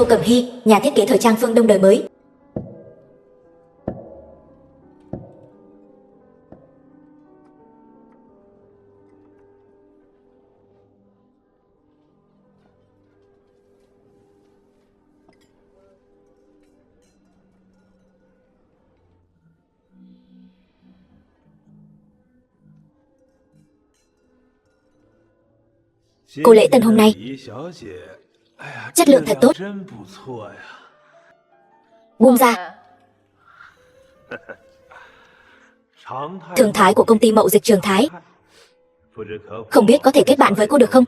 Tô Cẩm Hy, nhà thiết kế thời trang phương Đông đời mới. Cô lễ tân hôm nay chất lượng thật tốt. Buông ra. Thường thái của công ty mậu dịch Trường Thái. Không biết có thể kết bạn với cô được không?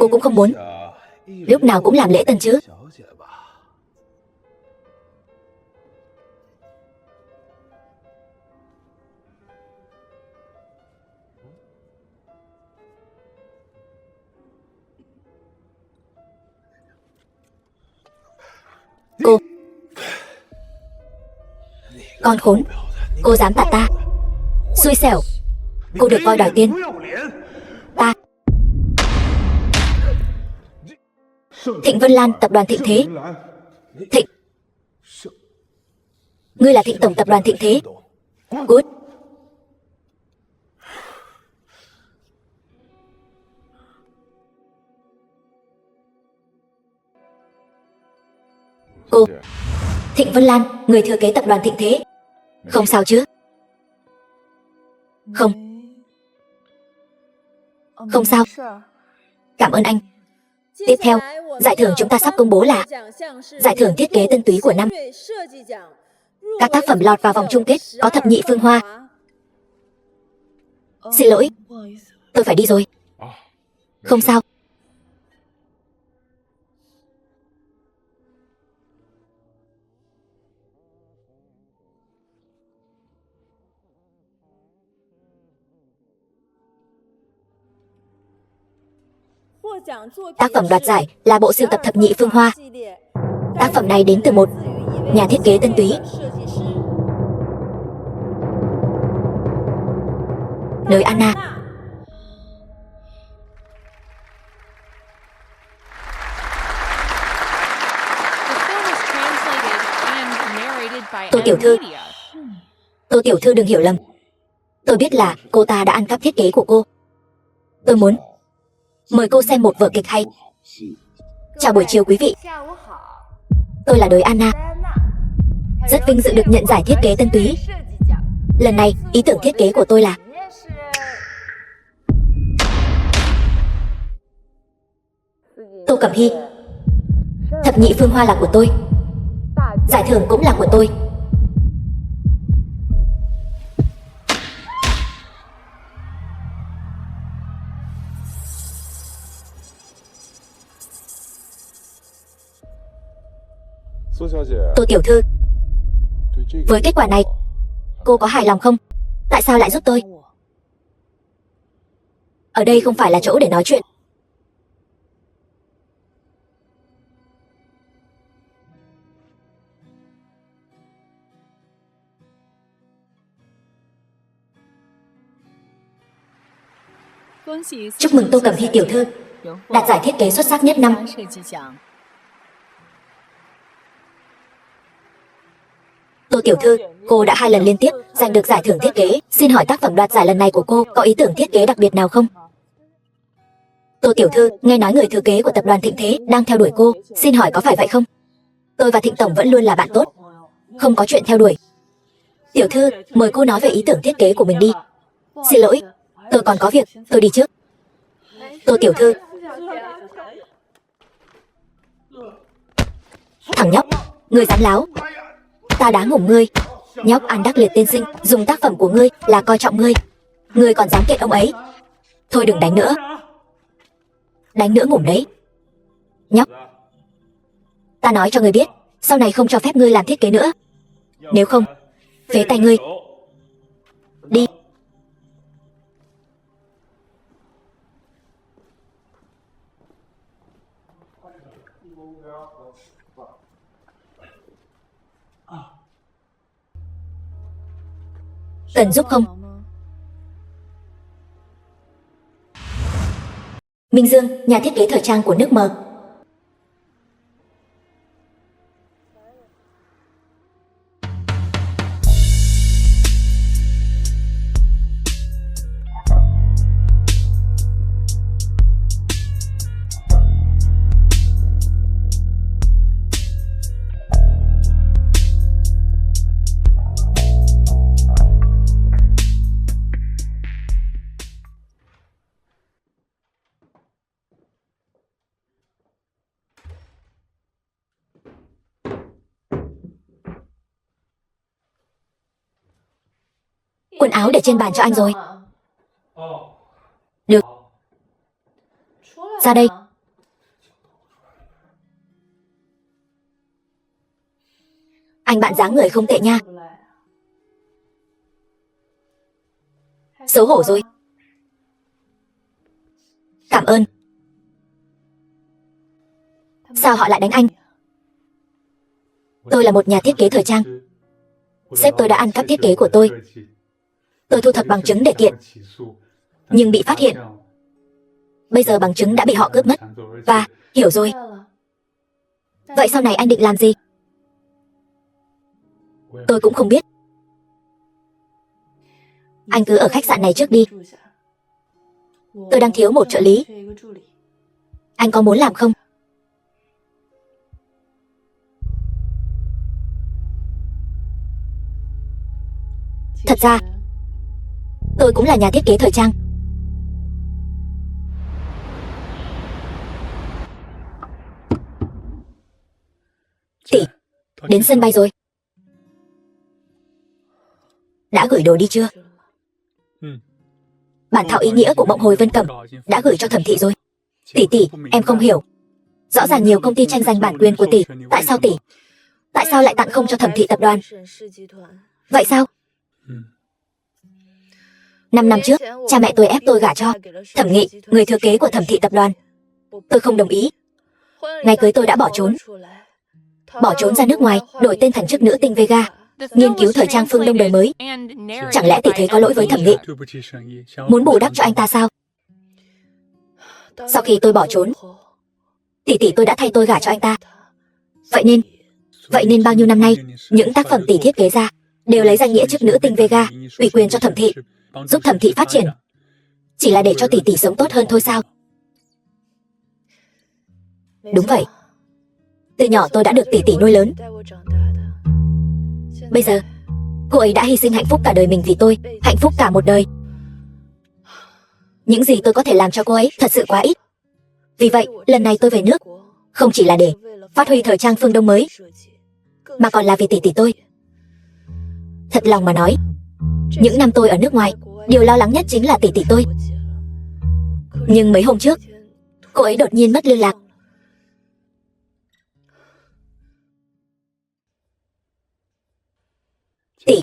Cô cũng không muốn lúc nào cũng làm lễ tân chứ. Cô, con khốn, cô dám tạt ta. Xui xẻo, cô được voi đòi tiên. Ta Thịnh Vân Lan, tập đoàn Thịnh Thế. Thịnh, ngươi là Thịnh tổng tập đoàn Thịnh Thế. Good. Cô, Thịnh Vân Lan, người thừa kế tập đoàn Thịnh Thế. Không sao chứ? Không, không sao. Cảm ơn anh. Tiếp theo, giải thưởng chúng ta sắp công bố là giải thưởng thiết kế tân túy của năm. Các tác phẩm lọt vào vòng chung kết có thập nhị phương hoa. Xin lỗi, tôi phải đi rồi. Không sao. Tác phẩm đoạt giải là bộ sưu tập thập nhị phương hoa. Tác phẩm này đến từ một nhà thiết kế tân túy nơi Anna. Tô tiểu thư, Tô tiểu thư đừng hiểu lầm. Tôi biết là cô ta đã ăn cắp thiết kế của cô. Tôi muốn mời cô xem một vở kịch hay. Chào buổi chiều quý vị. Tôi là đới Anna. Rất vinh dự được nhận giải thiết kế tân túy. Lần này, ý tưởng thiết kế của tôi là Tô Cẩm Hy. Thập nhị phương hoa là của tôi. Giải thưởng cũng là của tôi. Tô tiểu thư, với kết quả này, cô có hài lòng không? Tại sao lại giúp tôi? Ở đây không phải là chỗ để nói chuyện. Chúc mừng Tô Cẩm Hy tiểu thư đạt giải thiết kế xuất sắc nhất năm. Tô tiểu thư, cô đã 2 lần liên tiếp giành được giải thưởng thiết kế. Xin hỏi tác phẩm đoạt giải lần này của cô có ý tưởng thiết kế đặc biệt nào không? Tô tiểu thư, nghe nói người thừa kế của tập đoàn Thịnh Thế đang theo đuổi cô. Xin hỏi có phải vậy không? Tôi và Thịnh tổng vẫn luôn là bạn tốt, không có chuyện theo đuổi. Tiểu thư, mời cô nói về ý tưởng thiết kế của mình đi. Xin lỗi, tôi còn có việc, tôi đi trước. Tô tiểu thư. Thằng nhóc, ngươi dám láo. Ta đá ngủm ngươi. Nhóc An Đắc Liệt tiên sinh dùng tác phẩm của ngươi là coi trọng ngươi. Ngươi còn dám kiện ông ấy. Thôi đừng đánh nữa. Đánh nữa ngủm đấy. Nhóc, ta nói cho ngươi biết, sau này không cho phép ngươi làm thiết kế nữa. Nếu không, phế tay ngươi. Đi. Cần giúp không? Minh Dương, nhà thiết kế thời trang của nước mờ. Quần áo để trên bàn cho anh rồi. Được. Ra đây. Anh bạn dáng người không tệ nha. Xấu hổ rồi. Cảm ơn. Sao họ lại đánh anh? Tôi là một nhà thiết kế thời trang. Sếp tôi đã ăn cắp thiết kế của tôi. Tôi thu thập bằng chứng để kiện, nhưng bị phát hiện. Bây giờ bằng chứng đã bị họ cướp mất. Và, hiểu rồi. Vậy sau này anh định làm gì? Tôi cũng không biết. Anh cứ ở khách sạn này trước đi. Tôi đang thiếu một trợ lý. Anh có muốn làm không? Thật ra, tôi cũng là nhà thiết kế thời trang. Tỷ, đến sân bay rồi. Đã gửi đồ đi chưa? Bản thảo ý nghĩa của Mộng Hồi Vân Cẩm đã gửi cho Thẩm thị rồi. Tỷ, em không hiểu. Rõ ràng nhiều công ty tranh giành bản quyền của tỷ. Tại sao tỷ? Tại sao lại tặng không cho Thẩm thị tập đoàn? Vậy sao? 5 năm trước, cha mẹ tôi ép tôi gả cho Thẩm Nghị, người thừa kế của Thẩm thị tập đoàn. Tôi không đồng ý. Ngày cưới tôi đã bỏ trốn. Bỏ trốn ra nước ngoài, đổi tên thành chức nữ tinh Vega, nghiên cứu thời trang phương Đông đời mới. Chẳng lẽ tỷ thấy có lỗi với Thẩm Nghị? Muốn bù đắp cho anh ta sao? Sau khi tôi bỏ trốn, tỷ tôi đã thay tôi gả cho anh ta. Vậy nên bao nhiêu năm nay, những tác phẩm tỷ thiết kế ra đều lấy danh nghĩa chức nữ tinh Vega, ủy quyền cho Thẩm thị, giúp Thẩm thị phát triển. Chỉ là để cho tỷ sống tốt hơn thôi sao? Đúng vậy. Từ nhỏ tôi đã được tỷ nuôi lớn. Bây giờ, cô ấy đã hy sinh hạnh phúc cả đời mình vì tôi, hạnh phúc cả một đời. Những gì tôi có thể làm cho cô ấy thật sự quá ít. Vì vậy, lần này tôi về nước, không chỉ là để phát huy thời trang phương Đông mới, mà còn là vì tỷ tôi. Thật lòng mà nói, những năm tôi ở nước ngoài, điều lo lắng nhất chính là tỷ tôi. Nhưng mấy hôm trước, cô ấy đột nhiên mất liên lạc. Tỷ,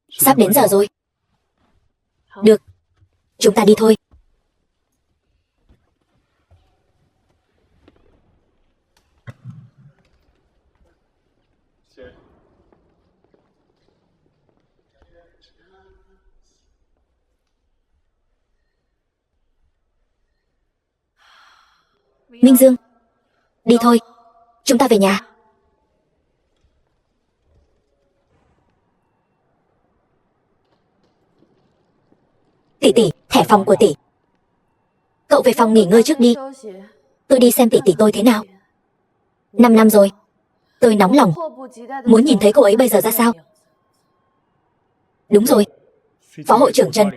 sắp đến giờ rồi. Được, chúng ta đi thôi. Minh Dương, đi thôi, chúng ta về nhà. Tỷ, thẻ phòng của tỷ. Cậu về phòng nghỉ ngơi trước đi. Tôi đi xem tỷ tôi thế nào. 5 năm rồi, tôi nóng lòng, muốn nhìn thấy cô ấy bây giờ ra sao. Đúng rồi, Phó hội trưởng Trần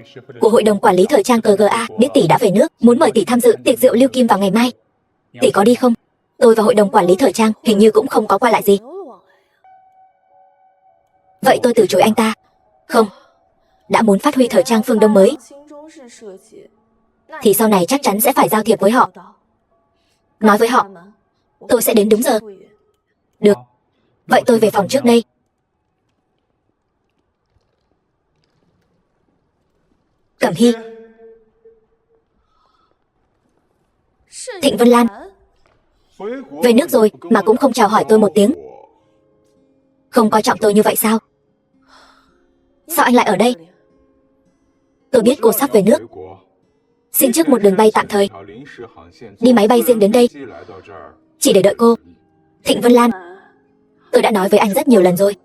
của Hội đồng Quản lý Thời trang KGA biết tỷ đã về nước, muốn mời tỷ tham dự tiệc rượu Lưu Kim vào ngày mai. Tỷ có đi không? Tôi và Hội đồng Quản lý Thời trang hình như cũng không có qua lại gì. Vậy tôi từ chối anh ta. Không, đã muốn phát huy thời trang phương Đông mới, thì sau này chắc chắn sẽ phải giao thiệp với họ. Nói với họ, tôi sẽ đến đúng giờ. Được, vậy tôi về phòng trước đây. Cẩm Hy, Thịnh Vân Lan, về nước rồi mà cũng không chào hỏi tôi một tiếng. Không coi trọng tôi như vậy sao? Sao anh lại ở đây? Tôi biết cô sắp về nước. Xin trước một đường bay tạm thời. Đi máy bay riêng đến đây, chỉ để đợi cô. Thịnh Vân Lan, tôi đã nói với anh rất nhiều lần rồi,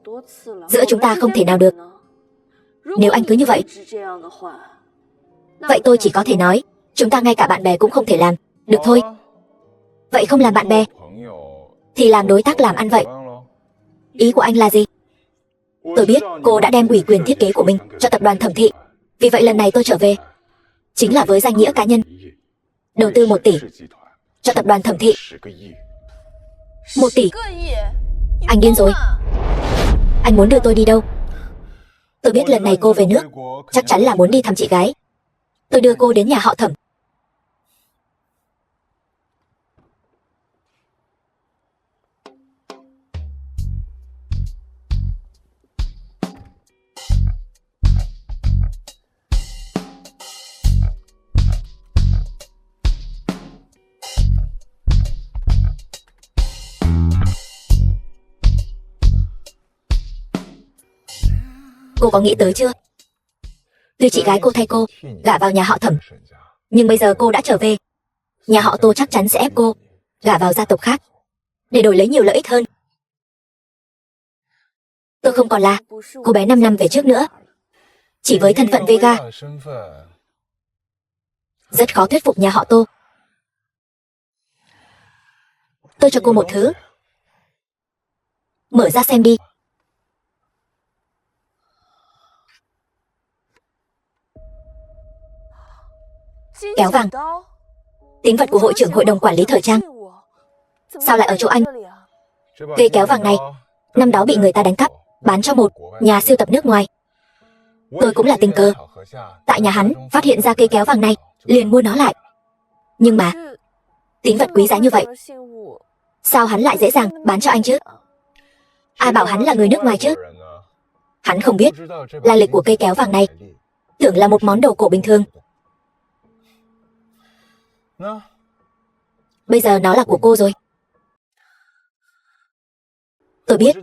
giữa chúng ta không thể nào được. Nếu anh cứ như vậy, vậy tôi chỉ có thể nói, chúng ta ngay cả bạn bè cũng không thể làm, được thôi. Vậy không làm bạn bè, thì làm đối tác làm ăn vậy. Ý của anh là gì? Tôi biết cô đã đem ủy quyền thiết kế của mình cho tập đoàn Thẩm Thị. Vì vậy lần này tôi trở về, chính là với danh nghĩa cá nhân. Đầu tư 1 tỷ cho tập đoàn Thẩm Thị. 1 tỷ? Anh điên rồi. Anh muốn đưa tôi đi đâu? Tôi biết lần này cô về nước chắc chắn là muốn đi thăm chị gái. Tôi đưa cô đến nhà họ Thẩm. Cô có nghĩ tới chưa? Tuy chị gái cô thay cô gả vào nhà họ Thẩm, nhưng bây giờ cô đã trở về, nhà họ Tô chắc chắn sẽ ép cô gả vào gia tộc khác để đổi lấy nhiều lợi ích hơn. Tôi không còn là cô bé 5 năm về trước nữa. Chỉ với thân phận Vega, rất khó thuyết phục nhà họ Tô. Tôi cho cô một thứ, mở ra xem đi. Kéo vàng, tín vật của hội trưởng hội đồng quản lý thời trang. Sao lại ở chỗ anh? Cây kéo vàng này năm đó bị người ta đánh cắp, bán cho một nhà sưu tập nước ngoài. Tôi cũng là tình cờ tại nhà hắn phát hiện ra cây kéo vàng này, liền mua nó lại. Nhưng mà tín vật quý giá như vậy, sao hắn lại dễ dàng bán cho anh chứ? Ai bảo hắn là người nước ngoài chứ? Hắn không biết lai lịch của cây kéo vàng này, tưởng là một món đồ cổ bình thường. Bây giờ nó là của cô rồi. Tôi biết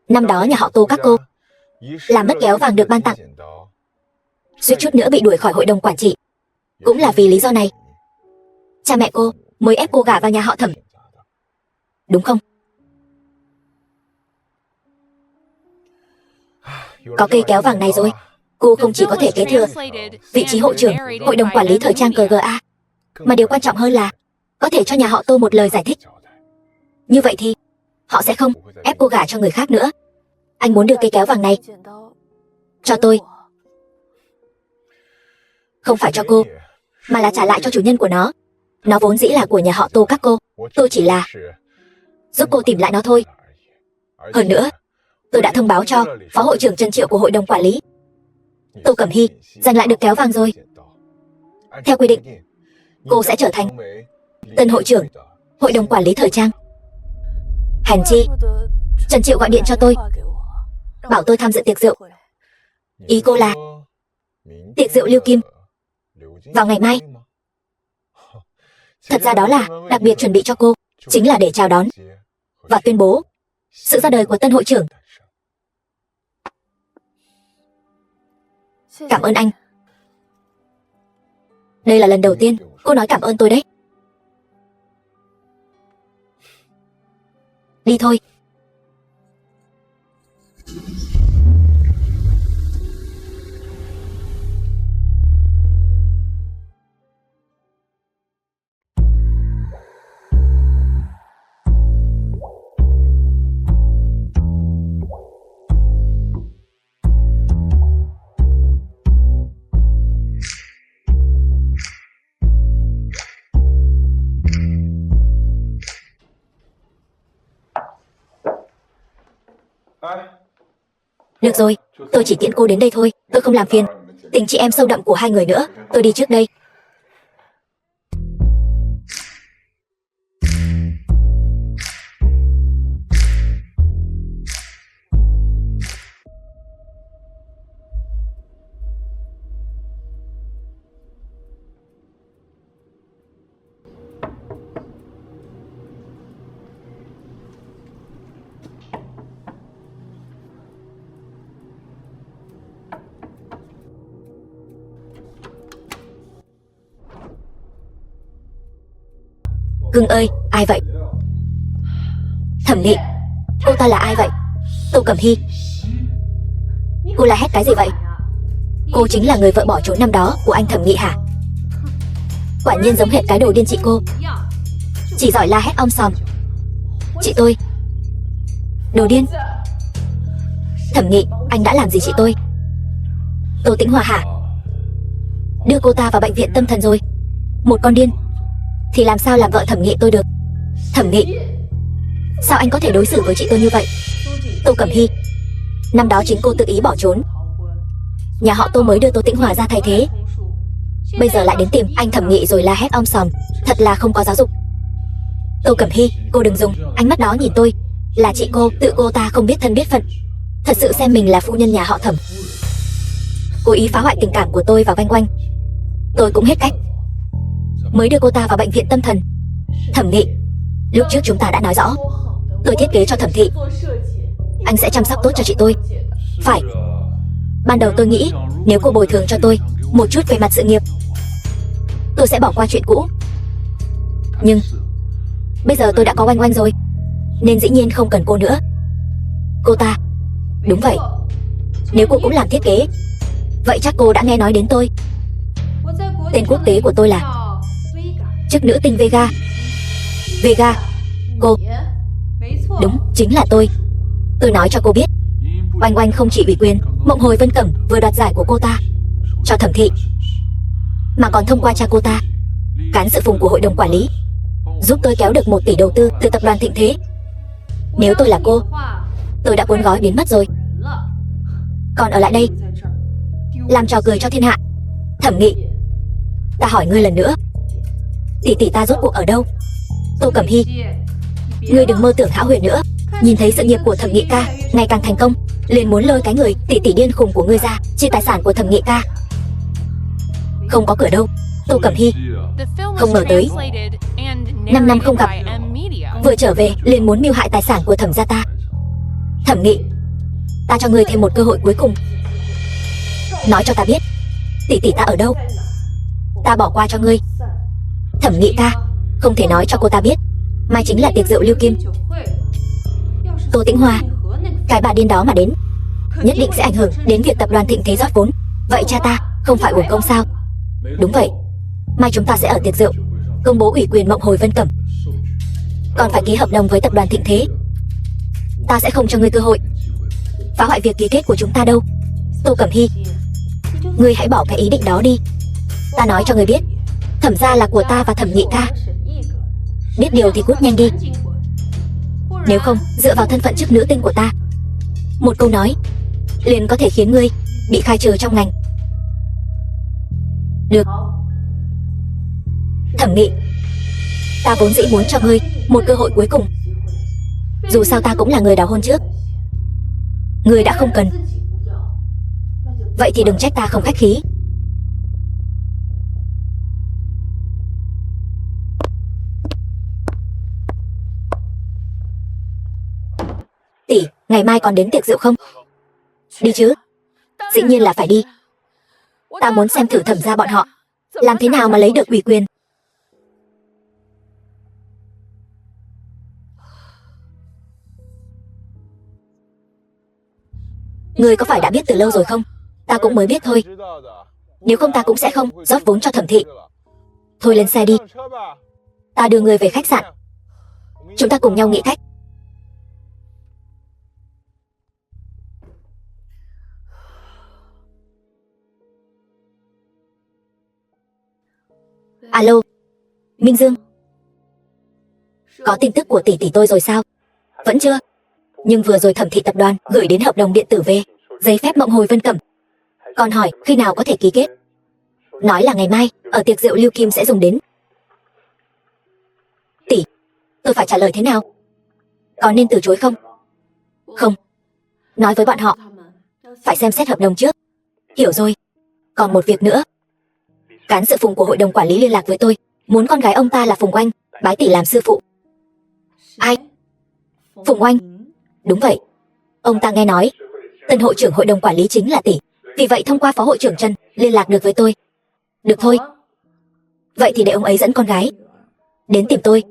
năm đó nhà họ Tô các cô làm mất kéo vàng được ban tặng, suýt chút nữa bị đuổi khỏi hội đồng quản trị, cũng là vì lý do này. Cha mẹ cô mới ép cô gả vào nhà họ Thẩm, đúng không? Có cây kéo vàng này rồi, cô không chỉ có thể kế thừa vị trí hội trưởng hội đồng quản lý thời trang KGA, mà điều quan trọng hơn là có thể cho nhà họ Tô một lời giải thích. Như vậy thì họ sẽ không ép cô gả cho người khác nữa. Anh muốn đưa cây kéo vàng này cho tôi, không phải cho cô, mà là trả lại cho chủ nhân của nó. Nó vốn dĩ là của nhà họ Tô các cô, tôi chỉ là giúp cô tìm lại nó thôi. Hơn nữa, tôi đã thông báo cho phó hội trưởng Trần Triệu của hội đồng quản lý, Tô Cẩm Hy, giành lại được kéo vàng rồi. Theo quy định, cô sẽ trở thành tân hội trưởng hội đồng quản lý thời trang. Hèn chi Trần Triệu gọi điện cho tôi, bảo tôi tham dự tiệc rượu. Ý cô là tiệc rượu Lưu Kim vào ngày mai. Thật ra đó là đặc biệt chuẩn bị cho cô, chính là để chào đón và tuyên bố sự ra đời của tân hội trưởng. Cảm ơn anh. Đây là lần đầu tiên cô nói cảm ơn tôi đấy. Đi thôi. Được rồi, tôi chỉ tiễn cô đến đây thôi, tôi không làm phiền tình chị em sâu đậm của hai người nữa. Tôi đi trước đây. Cưng ơi, ai vậy? Thẩm Nghị, cô ta là ai vậy? Tô Cẩm Hy. Cô la hét cái gì vậy? Cô chính là người vợ bỏ trốn năm đó của anh Thẩm Nghị hả? Quả nhiên giống hệt cái đồ điên chị cô. Chỉ giỏi la hét om sòm. Chị tôi. Đồ điên. Thẩm Nghị, anh đã làm gì chị tôi? Tô Tĩnh Hòa hả? Đưa cô ta vào bệnh viện tâm thần rồi. Một con điên thì làm sao làm vợ Thẩm Nghị tôi được? Thẩm Nghị, sao anh có thể đối xử với chị tôi như vậy? Tô Cẩm Hy, năm đó chính cô tự ý bỏ trốn. Nhà họ Tô mới đưa Tô Tĩnh Hòa ra thay thế. Bây giờ lại đến tìm anh Thẩm Nghị rồi la hét om sòm. Thật là không có giáo dục. Tô Cẩm Hy, cô đừng dùng ánh mắt đó nhìn tôi. Là chị cô, tự cô ta không biết thân biết phận, thật sự xem mình là phu nhân nhà họ Thẩm, cố ý phá hoại tình cảm của tôi và Oanh Oanh. Tôi cũng hết cách, mới đưa cô ta vào bệnh viện tâm thần. Thẩm Nghị, lúc trước chúng ta đã nói rõ, tôi thiết kế cho Thẩm thị, anh sẽ chăm sóc tốt cho chị tôi. Phải. Ban đầu tôi nghĩ nếu cô bồi thường cho tôi một chút về mặt sự nghiệp, tôi sẽ bỏ qua chuyện cũ. Nhưng bây giờ tôi đã có Oanh Oanh rồi, nên dĩ nhiên không cần cô nữa. Cô ta. Đúng vậy. Nếu cô cũng làm thiết kế, vậy chắc cô đã nghe nói đến tôi. Tên quốc tế của tôi là chức nữ tinh Vega. Vega. Cô. Đúng, chính là tôi. Tôi nói cho cô biết, Oanh Oanh không chỉ ủy quyền Mộng Hồi Vân Cẩm vừa đoạt giải của cô ta cho Thẩm thị, mà còn thông qua cha cô ta, cán sự phùng của hội đồng quản lý, giúp tôi kéo được 1 tỷ đầu tư từ tập đoàn Thịnh Thế. Nếu tôi là cô, tôi đã cuốn gói biến mất rồi, còn ở lại đây làm trò cười cho thiên hạ. Thẩm Nghị, ta hỏi ngươi lần nữa, tỷ tỷ ta rốt cuộc ở đâu? Tô Cẩm Hy, ngươi đừng mơ tưởng hão huyền nữa. Nhìn thấy sự nghiệp của Thẩm Nghị ca ngày càng thành công, liền muốn lôi cái người tỷ tỷ điên khùng của ngươi ra chia tài sản của Thẩm Nghị ca. Không có cửa đâu. Tô Cẩm Hy, không ngờ tới 5 năm không gặp, vừa trở về liền muốn mưu hại tài sản của Thẩm gia ta. Thẩm Nghị, ta cho ngươi thêm một cơ hội cuối cùng. Nói cho ta biết tỷ tỷ ta ở đâu, ta bỏ qua cho ngươi. Thẩm Nghị ca, không thể nói cho cô ta biết mai chính là tiệc rượu Lưu Kim. Tô Tĩnh Hòa, cái bà điên đó mà đến, nhất định sẽ ảnh hưởng đến việc tập đoàn Thịnh Thế rót vốn. Vậy cha ta không phải uổng công sao? Đúng vậy, mai chúng ta sẽ ở tiệc rượu công bố ủy quyền Mộng Hồi Vân Cẩm, còn phải ký hợp đồng với tập đoàn Thịnh Thế. Ta sẽ không cho ngươi cơ hội phá hoại việc ký kết của chúng ta đâu. Tô Cẩm Hy, ngươi hãy bỏ cái ý định đó đi. Ta nói cho ngươi biết, Thẩm gia là của ta và Thẩm Nghị ca. Biết điều thì cút nhanh đi. Nếu không, dựa vào thân phận chức nữ tinh của ta, một câu nói liền có thể khiến ngươi bị khai trừ trong ngành. Được. Thẩm Nghị, ta vốn dĩ muốn cho ngươi một cơ hội cuối cùng. Dù sao ta cũng là người đào hôn trước. Ngươi đã không cần, vậy thì đừng trách ta không khách khí. Tỷ, ngày mai còn đến tiệc rượu không? Đi chứ. Dĩ nhiên là phải đi. Ta muốn xem thử Thẩm gia bọn họ làm thế nào mà lấy được ủy quyền. Ngươi có phải đã biết từ lâu rồi không? Ta cũng mới biết thôi. Nếu không ta cũng sẽ không rót vốn cho Thẩm thị. Thôi lên xe đi, ta đưa ngươi về khách sạn. Chúng ta cùng nhau nghĩ cách. Alo, Minh Dương. Có tin tức của tỷ tỷ tôi rồi sao? Vẫn chưa. Nhưng vừa rồi Thẩm thị tập đoàn gửi đến hợp đồng điện tử về giấy phép Mộng Hồi Vân Cẩm, còn hỏi khi nào có thể ký kết. Nói là ngày mai ở tiệc rượu Lưu Kim sẽ dùng đến. Tỷ, tôi phải trả lời thế nào? Có nên từ chối không? Không. Nói với bọn họ phải xem xét hợp đồng trước. Hiểu rồi. Còn một việc nữa, cán sự phùng của hội đồng quản lý liên lạc với tôi, muốn con gái ông ta là Phùng Oanh bái tỷ làm sư phụ. Ai? Phùng Oanh? Đúng vậy. Ông ta nghe nói tân hội trưởng hội đồng quản lý chính là tỷ, vì vậy thông qua phó hội trưởng Trần liên lạc được với tôi. Được thôi. Vậy thì để ông ấy dẫn con gái đến tìm tôi,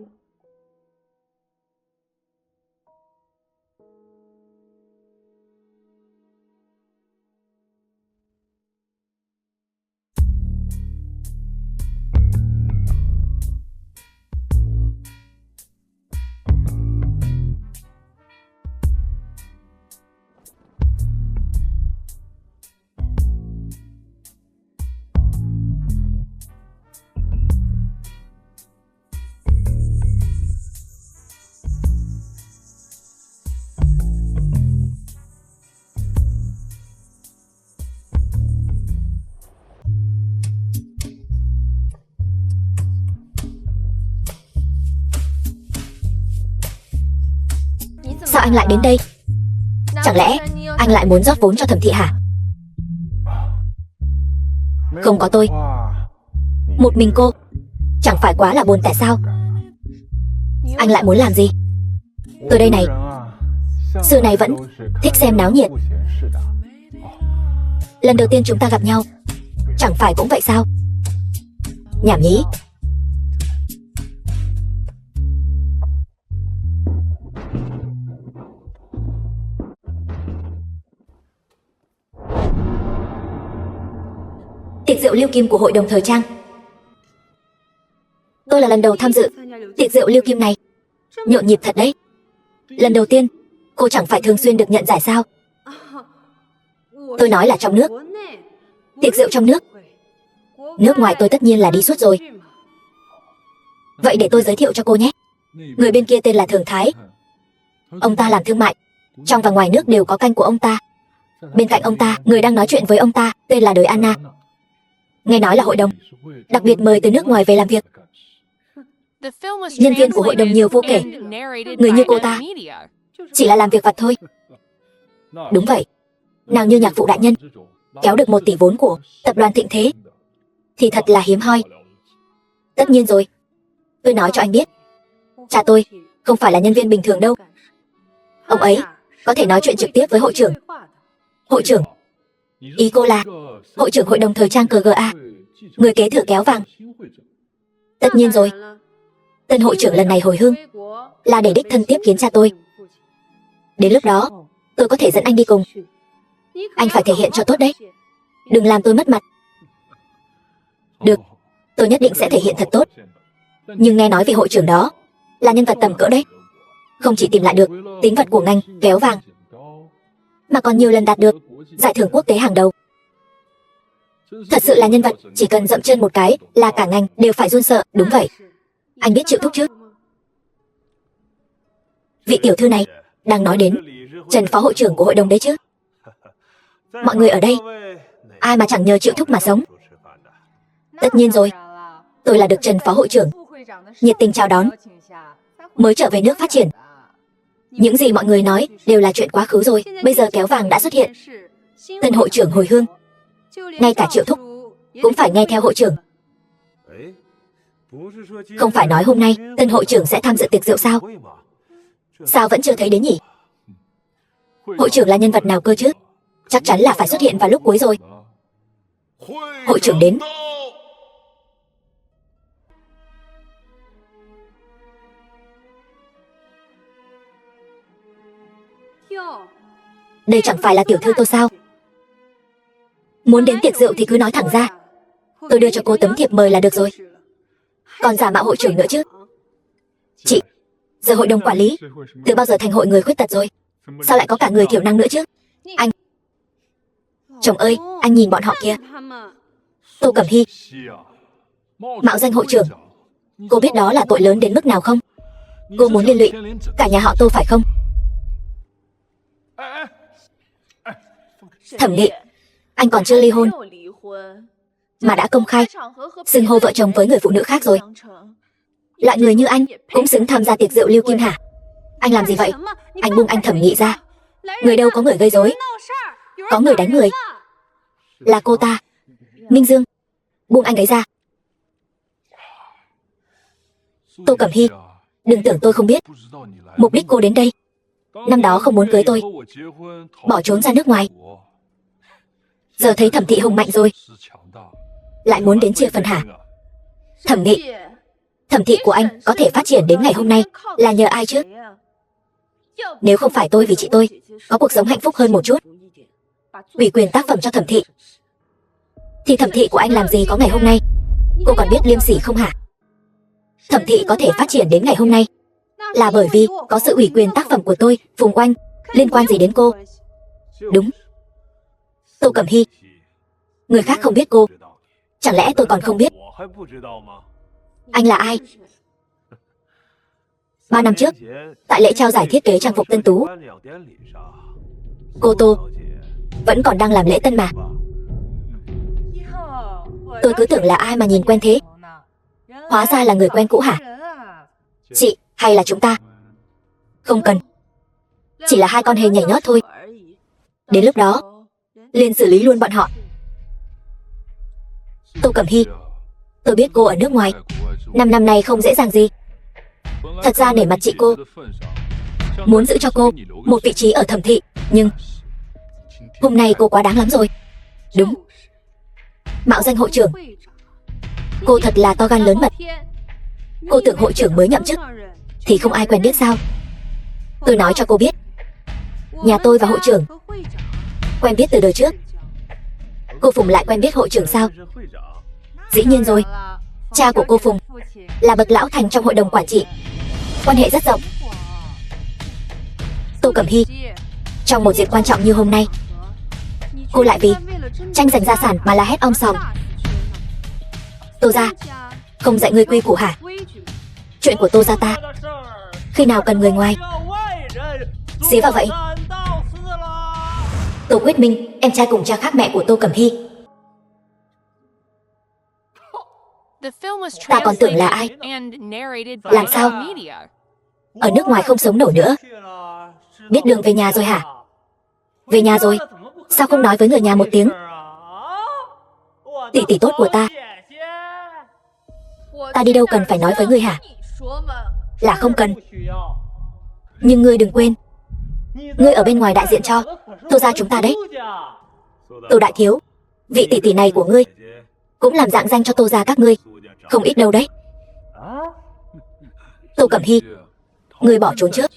anh lại đến đây? Chẳng lẽ anh lại muốn rót vốn cho Thẩm thị hả? Không có tôi, một mình cô, chẳng phải quá là buồn tại sao? Anh lại muốn làm gì? Tôi đây này, xưa này vẫn thích xem náo nhiệt. Lần đầu tiên chúng ta gặp nhau, chẳng phải cũng vậy sao? Nhảm nhí. Tiệc rượu Lưu Kim của hội đồng thời trang. Tôi là lần đầu tham dự tiệc rượu Lưu Kim này. Nhộn nhịp thật đấy. Lần đầu tiên, cô chẳng phải thường xuyên được nhận giải sao? Tôi nói là trong nước. Tiệc rượu trong nước. Nước ngoài tôi tất nhiên là đi suốt rồi. Vậy để tôi giới thiệu cho cô nhé. Người bên kia tên là Thường Thái. Ông ta làm thương mại, trong và ngoài nước đều có canh của ông ta. Bên cạnh ông ta, người đang nói chuyện với ông ta tên là Đới Anna. Nghe nói là hội đồng đặc biệt mời từ nước ngoài về làm việc. Nhân viên của hội đồng nhiều vô kể. Người như cô ta chỉ là làm việc vặt thôi. Đúng vậy. Nào như nhạc phụ đại nhân kéo được 1 tỷ vốn của tập đoàn Thịnh Thế thì thật là hiếm hoi. Tất nhiên rồi. Tôi nói cho anh biết, cha tôi không phải là nhân viên bình thường đâu. Ông ấy có thể nói chuyện trực tiếp với hội trưởng. Hội trưởng? Ý cô là hội trưởng hội đồng thời trang KGA, người kế thừa kéo vàng. Tất nhiên rồi. Tân hội trưởng lần này hồi hương là để đích thân tiếp kiến cha tôi. Đến lúc đó tôi có thể dẫn anh đi cùng. Anh phải thể hiện cho tốt đấy, đừng làm tôi mất mặt. Được, tôi nhất định sẽ thể hiện thật tốt. Nhưng nghe nói vị hội trưởng đó là nhân vật tầm cỡ đấy. Không chỉ tìm lại được tín vật của ngành kéo vàng, mà còn nhiều lần đạt được giải thưởng quốc tế hàng đầu. Thật sự là nhân vật, chỉ cần dậm chân một cái là cả ngành đều phải run sợ. Đúng vậy. Anh biết Triệu Thúc chứ? Vị tiểu thư này đang nói đến Trần phó hội trưởng của hội đồng đấy chứ? Mọi người ở đây ai mà chẳng nhờ Triệu Thúc mà sống. Tất nhiên rồi. Tôi là được Trần phó hội trưởng nhiệt tình chào đón, mới trở về nước phát triển. Những gì mọi người nói đều là chuyện quá khứ rồi. Bây giờ kéo vàng đã xuất hiện, tân hội trưởng hồi hương, ngay cả Triệu Thúc cũng phải nghe theo hội trưởng. Không phải nói hôm nay tân hội trưởng sẽ tham dự tiệc rượu sao? Sao vẫn chưa thấy đến nhỉ? Hội trưởng là nhân vật nào cơ chứ? Chắc chắn là phải xuất hiện vào lúc cuối rồi. Hội trưởng đến. Đây chẳng phải là tiểu thư tôi sao? Muốn đến tiệc rượu thì cứ nói thẳng ra, tôi đưa cho cô tấm thiệp mời là được rồi. Còn giả mạo hội trưởng nữa chứ? Chị, giờ hội đồng quản lý từ bao giờ thành hội người khuyết tật rồi? Sao lại có cả người thiểu năng nữa chứ? Anh, chồng ơi, anh nhìn bọn họ kia. Tô Cẩm Hy mạo danh hội trưởng. Cô biết đó là tội lớn đến mức nào không? Cô muốn liên lụy cả nhà họ Tô phải không? Thẩm Nghị, anh còn chưa ly hôn mà đã công khai xưng hô vợ chồng với người phụ nữ khác rồi. Loại người như anh cũng xứng tham gia tiệc rượu Lưu Kim hả? Anh làm gì vậy? Anh buông anh Thẩm Nghị ra. Người đâu có người gây rối, có người đánh người. Là cô ta, Minh Dương. Buông anh ấy ra. Tô Cẩm Hy, đừng tưởng tôi không biết mục đích cô đến đây. Năm đó không muốn cưới tôi, bỏ trốn ra nước ngoài. Giờ thấy Thẩm thị hùng mạnh rồi, lại muốn đến chia phần hả? Thẩm Nghị, Thẩm thị của anh có thể phát triển đến ngày hôm nay là nhờ ai chứ? Nếu không phải tôi vì chị tôi có cuộc sống hạnh phúc hơn một chút, ủy quyền tác phẩm cho Thẩm thị, thì Thẩm thị của anh làm gì có ngày hôm nay? Cô còn biết liêm sỉ không hả? Thẩm thị có thể phát triển đến ngày hôm nay là bởi vì có sự ủy quyền tác phẩm của tôi, Phùng Oanh. Liên quan gì đến cô? Đúng, Tô Cẩm Hy. Người khác không biết cô, chẳng lẽ tôi còn không biết? Anh là ai? 3 năm trước, tại lễ trao giải thiết kế trang phục Tân Tú, cô Tô vẫn còn đang làm lễ tân mà. Tôi cứ tưởng là ai mà nhìn quen thế, hóa ra là người quen cũ hả? Chị, hay là chúng ta không cần chỉ là hai con hề nhảy nhót thôi. Đến lúc đó, liền xử lý luôn bọn họ. Tô Cẩm Hy, tôi biết cô ở nước ngoài, 5 năm nay không dễ dàng gì. Thật ra nể mặt chị cô, muốn giữ cho cô một vị trí ở thẩm thị, nhưng hôm nay cô quá đáng lắm rồi. Đúng, mạo danh hội trưởng. Cô thật là to gan lớn mật. Cô tưởng hội trưởng mới nhậm chức thì không ai quen biết sao? Tôi nói cho cô biết, nhà tôi và hội trưởng quen biết từ đời trước. Cô Phùng lại quen biết hội trưởng sao? Dĩ nhiên rồi, cha của cô Phùng là bậc lão thành trong hội đồng quản trị, quan hệ rất rộng. Tô Cẩm Hy, trong một dịp quan trọng như hôm nay, cô lại vì tranh giành gia sản mà la hét om sòm. Tô gia không dạy ngươi quy củ hả? Chuyện của Tô gia ta khi nào cần người ngoài xí vào vậy? Tô Quyết Minh, em trai cùng cha khác mẹ của Tô Cẩm Hy. Ta còn tưởng là ai? Làm sao? Ở nước ngoài không sống nổi nữa. Biết đường về nhà rồi hả? Về nhà rồi, sao không nói với người nhà một tiếng? Tỷ tỷ tốt của ta. Ta đi đâu cần phải nói với ngươi hả? Là không cần. Nhưng ngươi đừng quên, ngươi ở bên ngoài đại diện cho Tô gia chúng ta đấy. Tô đại thiếu, vị tỷ tỷ này của ngươi cũng làm dạng danh cho Tô gia các ngươi không ít đâu đấy. Tô Cẩm Hy, ngươi bỏ trốn trước,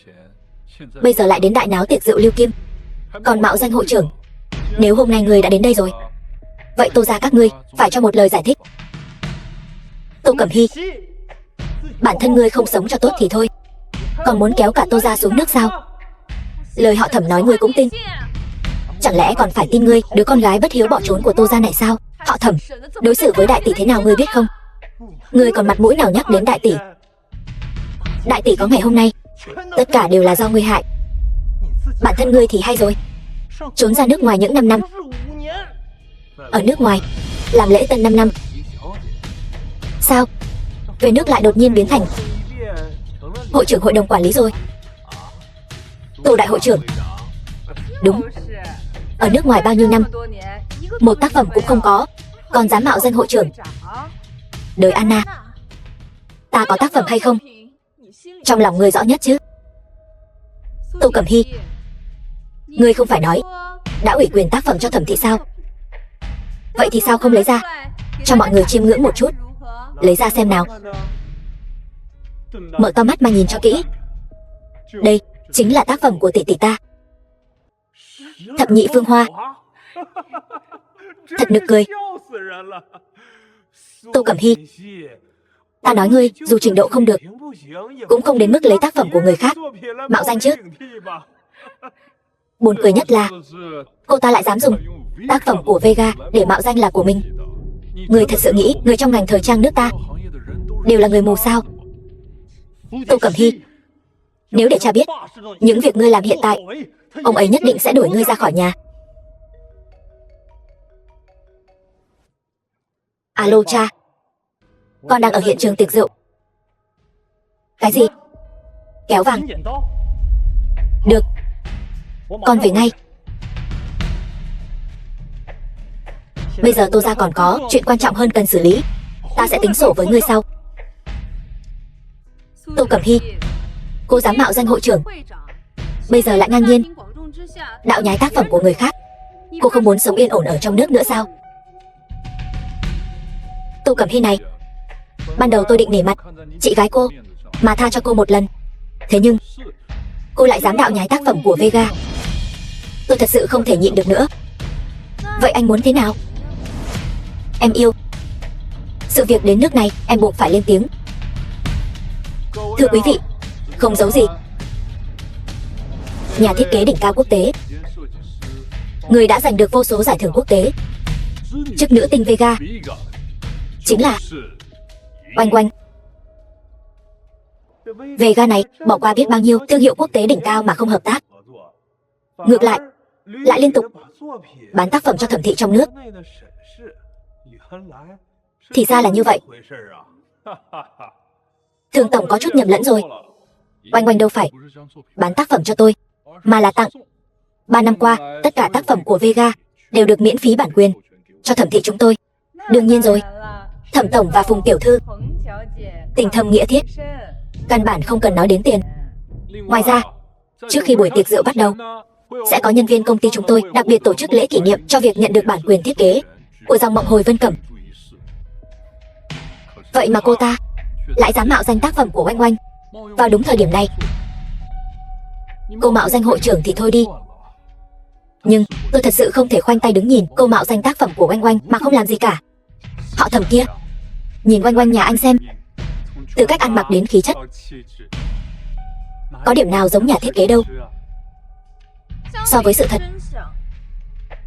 bây giờ lại đến đại náo tiệc rượu Lưu Kim, còn mạo danh hội trưởng. Nếu hôm nay ngươi đã đến đây rồi, vậy Tô gia các ngươi phải cho một lời giải thích. Tô Cẩm Hy, bản thân ngươi không sống cho tốt thì thôi, còn muốn kéo cả Tô gia xuống nước sao? Lời họ Thẩm nói ngươi cũng tin? Chẳng lẽ còn phải tin ngươi, đứa con gái bất hiếu bỏ trốn của Tô gia này sao? Họ Thẩm đối xử với đại tỷ thế nào ngươi biết không? Ngươi còn mặt mũi nào nhắc đến đại tỷ? Đại tỷ có ngày hôm nay, tất cả đều là do ngươi hại. Bản thân ngươi thì hay rồi, trốn ra nước ngoài những 5 năm. Ở nước ngoài làm lễ tân 5 năm. Sao về nước lại đột nhiên biến thành hội trưởng hội đồng quản lý rồi? Tô đại hội trưởng. Đúng, ở nước ngoài bao nhiêu năm, một tác phẩm cũng không có, còn dám mạo danh hội trưởng. Đời Anna, ta có tác phẩm hay không, trong lòng ngươi rõ nhất chứ? Tô Cẩm Hy, ngươi không phải nói đã ủy quyền tác phẩm cho Thẩm thị sao? Vậy thì sao không lấy ra cho mọi người chiêm ngưỡng một chút? Lấy ra xem nào. Mở to mắt mà nhìn cho kỹ. Đây chính là tác phẩm của tỷ tỷ ta, Thập nhị Phương Hoa. Thật nực cười. Tô Cẩm Hy, ta nói ngươi dù trình độ không được, cũng không đến mức lấy tác phẩm của người khác mạo danh chứ. Buồn cười nhất là cô ta lại dám dùng tác phẩm của Vega để mạo danh là của mình. Người thật sự nghĩ người trong ngành thời trang nước ta đều là người mù sao? Tô Cẩm Hy, nếu để cha biết những việc ngươi làm hiện tại, ông ấy nhất định sẽ đuổi ngươi ra khỏi nhà. Alo cha, con đang ở hiện trường tiệc rượu. Cái gì? Kéo vàng? Được, con về ngay. Bây giờ Tô gia còn có chuyện quan trọng hơn cần xử lý, ta sẽ tính sổ với ngươi sau. Tô Cẩm Hy, cô dám mạo danh hội trưởng, bây giờ lại ngang nhiên đạo nhái tác phẩm của người khác. Cô không muốn sống yên ổn ở trong nước nữa sao? Tô Cẩm Hy này, ban đầu tôi định nể mặt chị gái cô mà tha cho cô một lần, thế nhưng cô lại dám đạo nhái tác phẩm của Vega. Tôi thật sự không thể nhịn được nữa. Vậy anh muốn thế nào? Em yêu. Sự việc đến nước này em buộc phải lên tiếng. Thưa quý vị, không giấu gì, nhà thiết kế đỉnh cao quốc tế, người đã giành được vô số giải thưởng quốc tế, chức nữ tinh Vega, chính là Oanh Oanh. Vega này bỏ qua biết bao nhiêu thương hiệu quốc tế đỉnh cao mà không hợp tác, ngược lại lại liên tục bán tác phẩm cho Thẩm thị trong nước. Thì ra là như vậy. Thường tổng có chút nhầm lẫn rồi. Oanh Oanh đâu phải bán tác phẩm cho tôi, mà là tặng. 3 năm qua, tất cả tác phẩm của Vega đều được miễn phí bản quyền cho Thẩm thị chúng tôi. Đương nhiên rồi, Thẩm tổng và Phùng tiểu thư tình thâm nghĩa thiết, căn bản không cần nói đến tiền. Ngoài ra, trước khi buổi tiệc rượu bắt đầu, sẽ có nhân viên công ty chúng tôi đặc biệt tổ chức lễ kỷ niệm cho việc nhận được bản quyền thiết kế của dòng Mộng Hồi Vân Cẩm. Vậy mà cô ta lại dám mạo danh tác phẩm của Oanh Oanh vào đúng thời điểm này. Cô mạo danh hội trưởng thì thôi đi, nhưng tôi thật sự không thể khoanh tay đứng nhìn cô mạo danh tác phẩm của Oanh Oanh mà không làm gì cả. Họ Thẩm kia, nhìn Oanh Oanh nhà anh xem, từ cách ăn mặc đến khí chất, có điểm nào giống nhà thiết kế đâu. So với sự thật,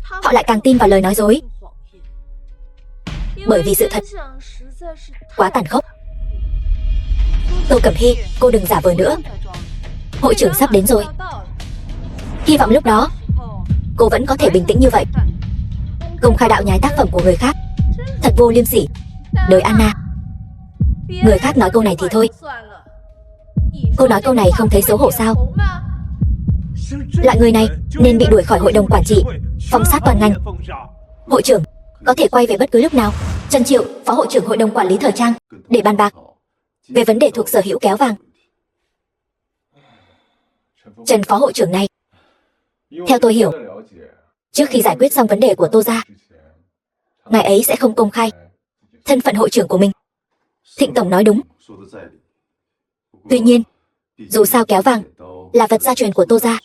họ lại càng tin vào lời nói dối, bởi vì sự thật quá tàn khốc. Tô Cẩm Hy, cô đừng giả vờ nữa. Hội trưởng sắp đến rồi. Hy vọng lúc đó cô vẫn có thể bình tĩnh như vậy. Công khai đạo nhái tác phẩm của người khác, thật vô liêm sỉ. Đời Anna, người khác nói câu này thì thôi, cô nói câu này không thấy xấu hổ sao? Loại người này nên bị đuổi khỏi hội đồng quản trị, phong sát toàn ngành. Hội trưởng có thể quay về bất cứ lúc nào. Trần Triệu, phó hội trưởng hội đồng quản lý thời trang, để bàn bạc về vấn đề thuộc sở hữu kéo vàng. Trần phó hội trưởng này, theo tôi hiểu, trước khi giải quyết xong vấn đề của Tô gia, ngài ấy sẽ không công khai thân phận hội trưởng của mình. Thịnh tổng nói đúng. Tuy nhiên, dù sao kéo vàng là vật gia truyền của Tô gia.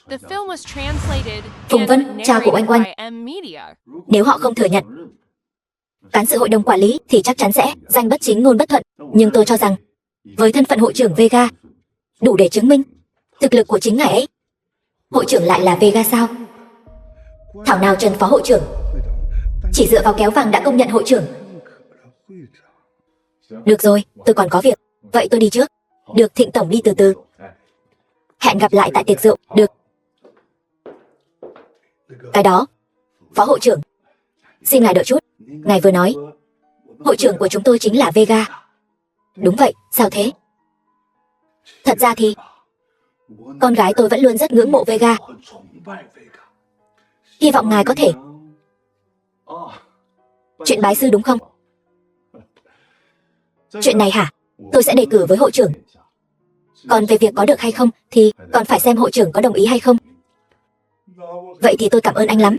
Phùng Vân, cha của Oanh Oanh, nếu họ không thừa nhận cán sự hội đồng quản lý thì chắc chắn sẽ danh bất chính ngôn bất thuận. Nhưng tôi cho rằng với thân phận hội trưởng Vega đủ để chứng minh thực lực của chính ngài ấy. Hội trưởng lại là Vega sao? Thảo nào Trần phó hội trưởng chỉ dựa vào kéo vàng đã công nhận hội trưởng. Được rồi, tôi còn có việc, vậy tôi đi trước. Được, Thịnh tổng đi từ từ. Hẹn gặp lại tại tiệc rượu. Được. Cái đó, phó hội trưởng, xin ngài đợi chút. Ngài vừa nói hội trưởng của chúng tôi chính là Vega. Đúng vậy, sao thế? Thật ra thì con gái tôi vẫn luôn rất ngưỡng mộ Vega. Hy vọng ngài có thể. Chuyện bái sư đúng không? Chuyện này hả? Tôi sẽ đề cử với hội trưởng. Còn về việc có được hay không thì còn phải xem hội trưởng có đồng ý hay không. Vậy thì tôi cảm ơn anh lắm.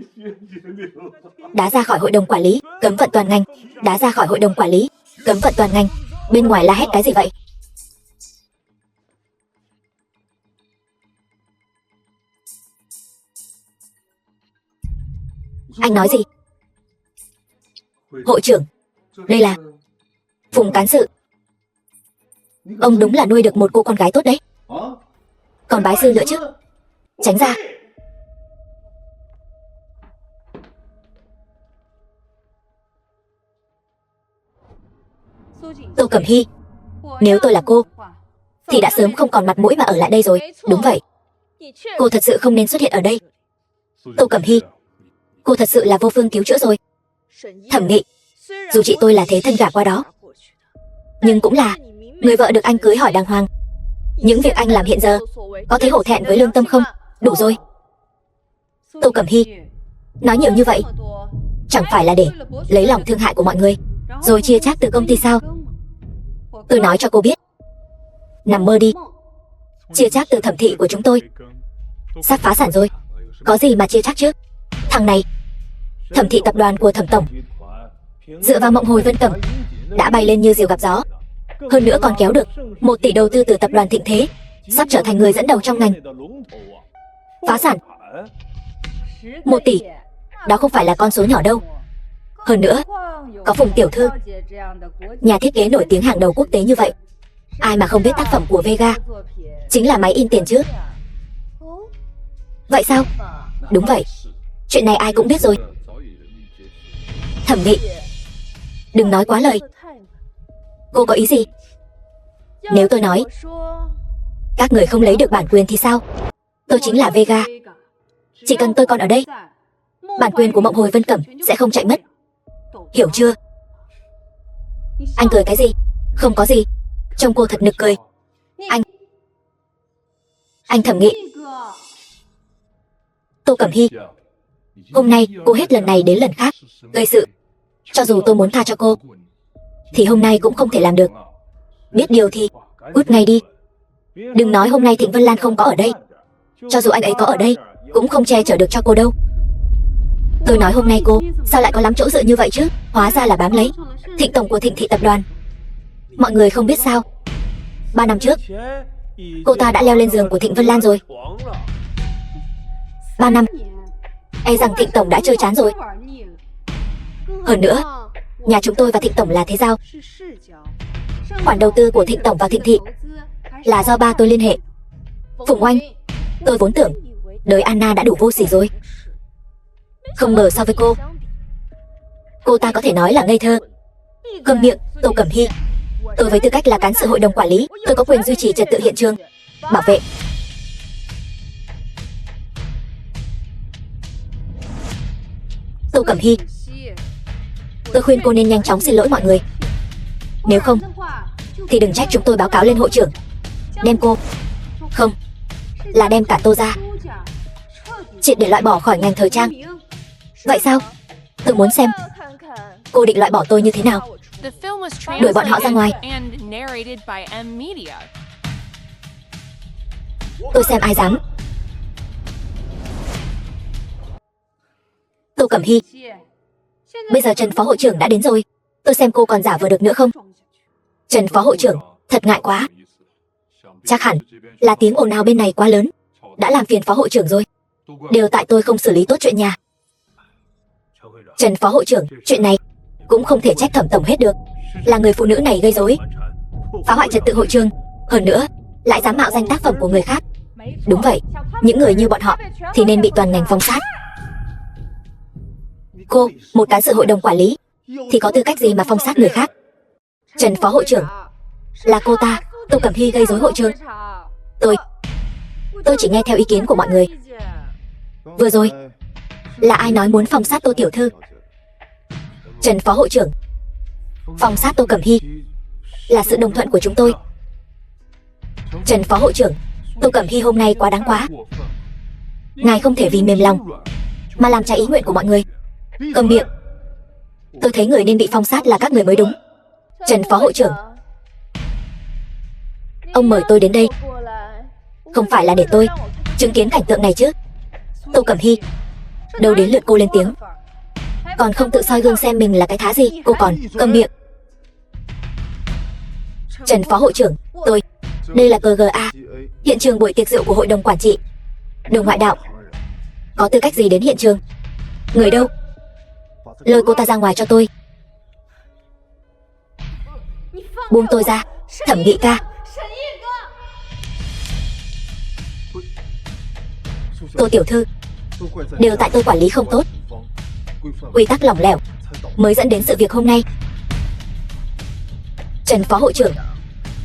Đá ra khỏi hội đồng quản lý, cấm vận toàn ngành. Đá ra khỏi hội đồng quản lý, cấm vận toàn ngành. Bên ngoài la hét cái gì vậy? Anh nói gì? Hội trưởng, đây là Phùng cán sự. Ông đúng là nuôi được một cô con gái tốt đấy. Còn bái sư nữa chứ. Tránh ra. Tô Cẩm Hy, nếu tôi là cô thì đã sớm không còn mặt mũi mà ở lại đây rồi. Đúng vậy, cô thật sự không nên xuất hiện ở đây. Tô Cẩm Hy, cô thật sự là vô phương cứu chữa rồi. Thẩm Nghị, dù chị tôi là thế thân gả qua đó, nhưng cũng là người vợ được anh cưới hỏi đàng hoàng. Những việc anh làm hiện giờ có thấy hổ thẹn với lương tâm không? Đủ rồi. Tô Cẩm Hy, nói nhiều như vậy chẳng phải là để lấy lòng thương hại của mọi người rồi chia chác từ công ty sao? Tôi nói cho cô biết, nằm mơ đi. Chia chác từ Thẩm thị của chúng tôi sắp phá sản rồi, có gì mà chia chác chứ. Thằng này, Thẩm thị tập đoàn của Thẩm tổng, dựa vào Mộng Hồi Vân Cẩm đã bay lên như diều gặp gió. Hơn nữa còn kéo được 1 tỷ đầu tư từ tập đoàn Thịnh Thế, sắp trở thành người dẫn đầu trong ngành. Phá sản 1 tỷ, đó không phải là con số nhỏ đâu. Hơn nữa, có Phùng tiểu thư, nhà thiết kế nổi tiếng hàng đầu quốc tế như vậy, ai mà không biết tác phẩm của Vega chính là máy in tiền chứ. Vậy sao? Đúng vậy, chuyện này ai cũng biết rồi. Thẩm Nghị, đừng nói quá lời. Cô có ý gì? Nếu tôi nói các người không lấy được bản quyền thì sao? Tôi chính là Vega. Chỉ cần tôi còn ở đây, bản quyền của Mộng Hồi Vân Cẩm sẽ không chạy mất. Hiểu chưa? Anh cười cái gì? Không có gì. Trông cô thật nực cười. Anh Thẩm Nghị, Tô Cẩm Hy, hôm nay cô hết lần này đến lần khác gây sự. Cho dù tôi muốn tha cho cô, thì hôm nay cũng không thể làm được. Biết điều thì cút ngay đi. Đừng nói hôm nay Thịnh Vân Lan không có ở đây. Cho dù anh ấy có ở đây, cũng không che chở được cho cô đâu. Tôi nói hôm nay cô, sao lại có lắm chỗ dựa như vậy chứ? Hóa ra là bám lấy Thịnh tổng của Thịnh Thị tập đoàn. Mọi người không biết sao, 3 năm trước, cô ta đã leo lên giường của Thịnh Vân Lan rồi. 3 năm, e rằng Thịnh tổng đã chơi chán rồi. Hơn nữa, nhà chúng tôi và Thịnh tổng là thế giao. Khoản đầu tư của Thịnh tổng vào Thịnh Thị là do ba tôi liên hệ. Phùng Oanh, tôi vốn tưởng đời Anna đã đủ vô sỉ rồi. Không ngờ so với cô ta có thể nói là ngây thơ. Câm miệng, Tô Cẩm Hy. Tôi với tư cách là cán sự hội đồng quản lý, tôi có quyền duy trì trật tự hiện trường, bảo vệ. Tô Cẩm Hy, tôi khuyên cô nên nhanh chóng xin lỗi mọi người. Nếu không, thì đừng trách chúng tôi báo cáo lên hội trưởng. Đem cô, không, là đem cả Tô ra triệt để loại bỏ khỏi ngành thời trang. Vậy sao? Tôi muốn xem cô định loại bỏ tôi như thế nào. Đuổi bọn họ ra ngoài. Tôi xem ai dám. Tô Cẩm Hy, bây giờ Trần phó hội trưởng đã đến rồi. Tôi xem cô còn giả vờ được nữa không. Trần phó hội trưởng, thật ngại quá. Chắc hẳn là tiếng ồn ào bên này quá lớn, đã làm phiền phó hội trưởng rồi. Đều tại tôi không xử lý tốt chuyện nhà. Trần phó hội trưởng, chuyện này cũng không thể trách Thẩm tổng hết được. Là người phụ nữ này gây rối, phá hoại trật tự hội trường. Hơn nữa, lại dám mạo danh tác phẩm của người khác. Đúng vậy, những người như bọn họ thì nên bị toàn ngành phong sát. Cô, một cán sự hội đồng quản lý, thì có tư cách gì mà phong sát người khác? Trần phó hội trưởng, là cô ta, Tô Cẩm Hy gây rối hội trường. Tôi chỉ nghe theo ý kiến của mọi người. Vừa rồi, là ai nói muốn phong sát Tô tiểu thư? Trần phó hội trưởng, phong sát Tô Cẩm Hy là sự đồng thuận của chúng tôi. Trần phó hội trưởng, Tô Cẩm Hy hôm nay quá đáng quá. Ngài không thể vì mềm lòng mà làm trái ý nguyện của mọi người. Câm miệng. Tôi thấy người nên bị phong sát là các người mới đúng. Trần phó hội trưởng, ông mời tôi đến đây không phải là để tôi chứng kiến cảnh tượng này chứ. Tô Cẩm Hy, đâu đến lượt cô lên tiếng. Còn không tự soi gương xem mình là cái thá gì. Cô còn câm miệng. Trần phó hội trưởng, đây là PGA, hiện trường buổi tiệc rượu của hội đồng quản trị. Đồng ngoại đạo có tư cách gì đến hiện trường? Người đâu? Lôi cô ta ra ngoài cho tôi. Buông tôi ra, Thẩm Nghị ca. Tô tiểu thư, đều tại tôi quản lý không tốt, quy tắc lỏng lẻo, mới dẫn đến sự việc hôm nay. Trần phó hội trưởng,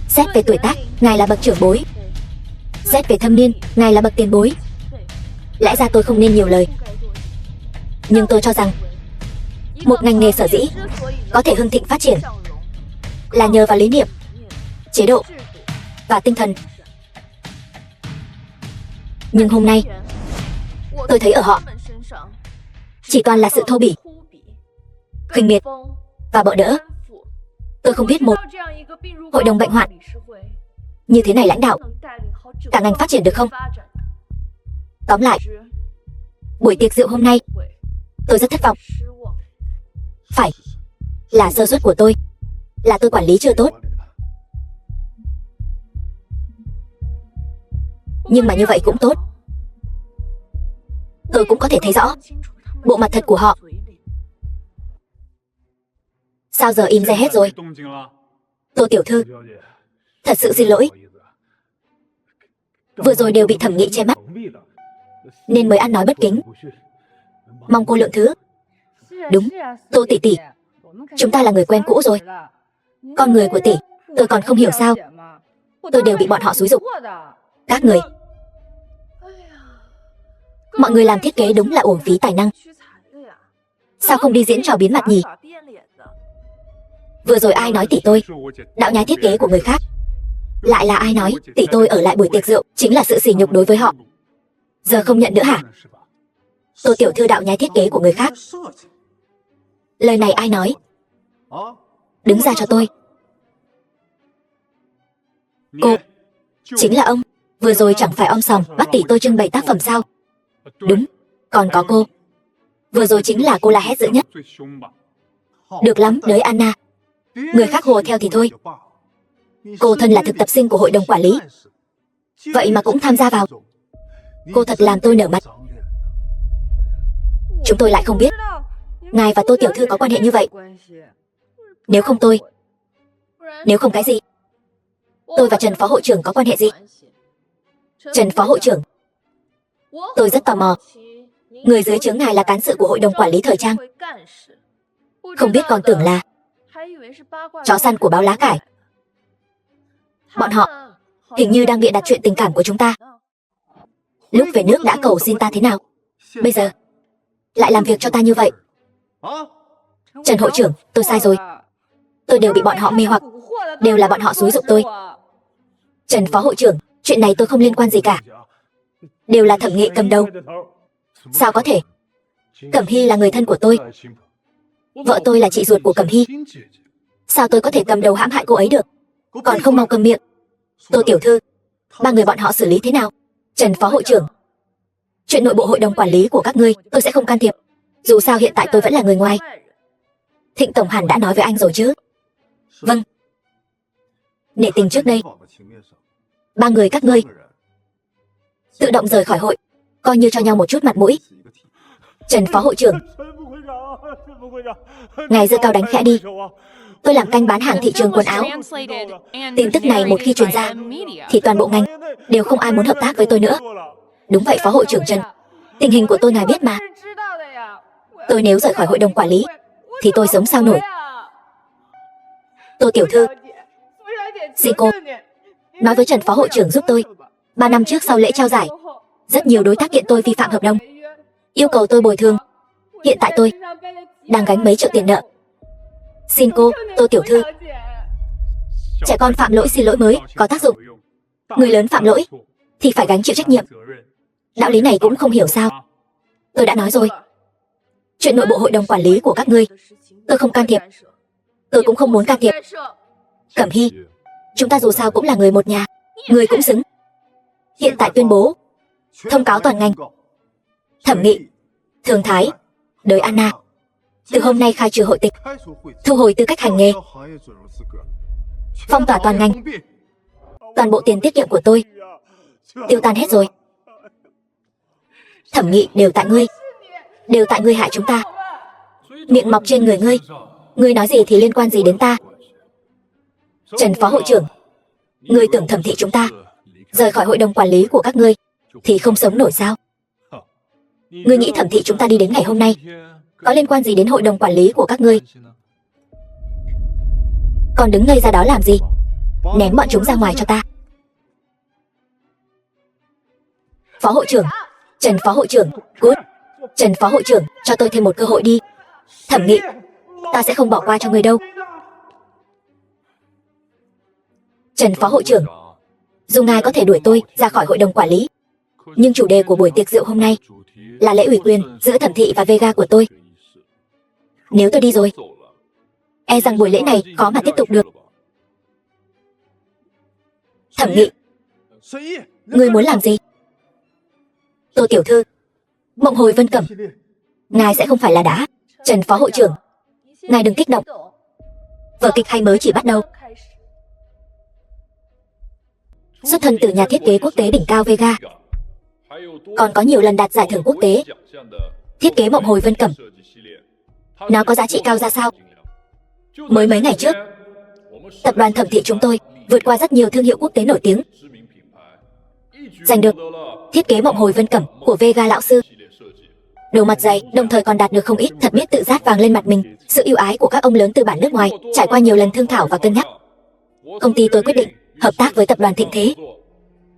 xét về tuổi tác, ngài là bậc trưởng bối. Xét về thâm niên, ngài là bậc tiền bối. Lẽ ra tôi không nên nhiều lời, nhưng tôi cho rằng một ngành nghề sở dĩ có thể hưng thịnh phát triển là nhờ vào lý niệm, chế độ và tinh thần. Nhưng hôm nay tôi thấy ở họ chỉ toàn là sự thô bỉ, khinh miệt và bợ đỡ. Tôi không biết một hội đồng bệnh hoạn như thế này lãnh đạo cả ngành phát triển được không? Tóm lại, buổi tiệc rượu hôm nay tôi rất thất vọng. Phải là sơ suất của tôi, là tôi quản lý chưa tốt. Nhưng mà như vậy cũng tốt. Tôi cũng có thể thấy rõ bộ mặt thật của họ. Sao giờ im re hết rồi? Tô tiểu thư, thật sự xin lỗi. Vừa rồi đều bị Thẩm Nghị che mắt, nên mới ăn nói bất kính. Mong cô lượng thứ. Đúng, Tô tỷ tỷ, chúng ta là người quen cũ rồi. Con người của tỷ, tôi còn không hiểu sao tôi đều bị bọn họ xúi giục. Các người, mọi người làm thiết kế đúng là uổng phí tài năng. Sao không đi diễn trò biến mặt nhỉ? Vừa rồi ai nói tỷ tôi đạo nhái thiết kế của người khác? Lại là ai nói tỷ tôi ở lại buổi tiệc rượu chính là sự sỉ nhục đối với họ? Giờ không nhận nữa hả? Tô tiểu thư đạo nhái thiết kế của người khác. Lời này ai nói? Đứng ra cho tôi. Cô, chính là ông. Vừa rồi chẳng phải om sòm bắt tỷ tôi trưng bày tác phẩm sao? Đúng, còn có cô. Vừa rồi chính là cô la hét dữ nhất. Được lắm, đới Anna. Người khác hùa theo thì thôi. Cô thân là thực tập sinh của hội đồng quản lý, vậy mà cũng tham gia vào. Cô thật làm tôi nở mặt. Chúng tôi lại không biết ngài và Tô tiểu thư có quan hệ như vậy. Nếu không tôi, nếu không cái gì? Tôi và Trần phó hội trưởng có quan hệ gì? Trần phó hội trưởng, tôi rất tò mò. Người dưới trướng ngài là cán sự của hội đồng quản lý thời trang. Không biết còn tưởng là chó săn của báo lá cải. Bọn họ hình như đang bịa đặt chuyện tình cảm của chúng ta. Lúc về nước đã cầu xin ta thế nào, bây giờ lại làm việc cho ta như vậy. Trần hội trưởng, tôi sai rồi. Tôi đều bị bọn họ mê hoặc, đều là bọn họ xúi giục tôi. Trần phó hội trưởng, chuyện này tôi không liên quan gì cả. Đều là Thẩm Nghị cầm đầu. Sao có thể? Cẩm Hy là người thân của tôi. Vợ tôi là chị ruột của Cẩm Hy. Sao tôi có thể cầm đầu hãm hại cô ấy được? Còn không mau cầm miệng. Tô tiểu thư, ba người bọn họ xử lý thế nào? Trần phó hội trưởng, chuyện nội bộ hội đồng quản lý của các ngươi tôi sẽ không can thiệp. Dù sao hiện tại tôi vẫn là người ngoài. Thịnh tổng hẳn đã nói với anh rồi chứ? Vâng. Nể tình trước đây, ba người các ngươi tự động rời khỏi hội, coi như cho nhau một chút mặt mũi. Trần phó hội trưởng, ngài giơ cao đánh khẽ đi. Tôi làm canh bán hàng thị trường quần áo. Tin tức này một khi truyền ra thì toàn bộ ngành đều không ai muốn hợp tác với tôi nữa. Đúng vậy phó hội trưởng Trần, tình hình của tôi ngài biết mà. Tôi nếu rời khỏi hội đồng quản lý thì tôi sống sao nổi. Tô tiểu thư, xin cô nói với Trần phó hội trưởng giúp tôi. 3 năm trước sau lễ trao giải, rất nhiều đối tác kiện tôi vi phạm hợp đồng, yêu cầu tôi bồi thường. Hiện tại tôi đang gánh mấy triệu tiền nợ. Xin cô, Tô tiểu thư. Trẻ con phạm lỗi xin lỗi mới có tác dụng. Người lớn phạm lỗi thì phải gánh chịu trách nhiệm. Đạo lý này cũng không hiểu sao. Tôi đã nói rồi, chuyện nội bộ hội đồng quản lý của các ngươi tôi không can thiệp. Tôi cũng không muốn can thiệp. Cẩm Hy, chúng ta dù sao cũng là người một nhà. Người cũng xứng. Hiện tại tuyên bố thông cáo toàn ngành. Thẩm Nghị, Thường Thái, đới Anna từ hôm nay khai trừ hội tịch, thu hồi tư cách hành nghề, phong tỏa toàn ngành. Toàn bộ tiền tiết kiệm của tôi tiêu tan hết rồi. Thẩm Nghị, đều tại ngươi. Đều tại ngươi hại chúng ta. Miệng mọc trên người ngươi. Ngươi nói gì thì liên quan gì đến ta? Trần phó hội trưởng, ngươi tưởng Thẩm thị chúng ta rời khỏi hội đồng quản lý của các ngươi thì không sống nổi sao? Ngươi nghĩ Thẩm thị chúng ta đi đến ngày hôm nay có liên quan gì đến hội đồng quản lý của các ngươi? Còn đứng ngây ra đó làm gì? Ném bọn chúng ra ngoài cho ta. Phó hội trưởng, Trần phó hội trưởng, cút. Trần phó hội trưởng, cho tôi thêm một cơ hội đi. Thẩm Nghị, ta sẽ không bỏ qua cho ngươi đâu. Trần phó hội trưởng, dù ngài có thể đuổi tôi ra khỏi hội đồng quản lý, nhưng chủ đề của buổi tiệc rượu hôm nay là lễ ủy quyền giữa Thẩm thị và Vega của tôi. Nếu tôi đi rồi, e rằng buổi lễ này khó mà tiếp tục được. Thẩm Nghị, ngươi muốn làm gì? Tô tiểu thư, Mộng Hồi Vân Cẩm, ngài sẽ không phải là đã. Trần phó hội trưởng, ngài đừng kích động. Vở kịch hay mới chỉ bắt đầu. Xuất thân từ nhà thiết kế quốc tế đỉnh cao Vega, còn có nhiều lần đạt giải thưởng quốc tế. Thiết kế Mộng Hồi Vân Cẩm, nó có giá trị cao ra sao? Mới mấy ngày trước, tập đoàn Thẩm thị chúng tôi vượt qua rất nhiều thương hiệu quốc tế nổi tiếng, giành được thiết kế Mộng Hồi Vân Cẩm của Vega lão sư. Đồ mặt dày, đồng thời còn đạt được không ít thật biết tự rát vàng lên mặt mình. Sự ưu ái của các ông lớn tư bản nước ngoài, trải qua nhiều lần thương thảo và cân nhắc, công ty tôi quyết định hợp tác với tập đoàn Thịnh Thế,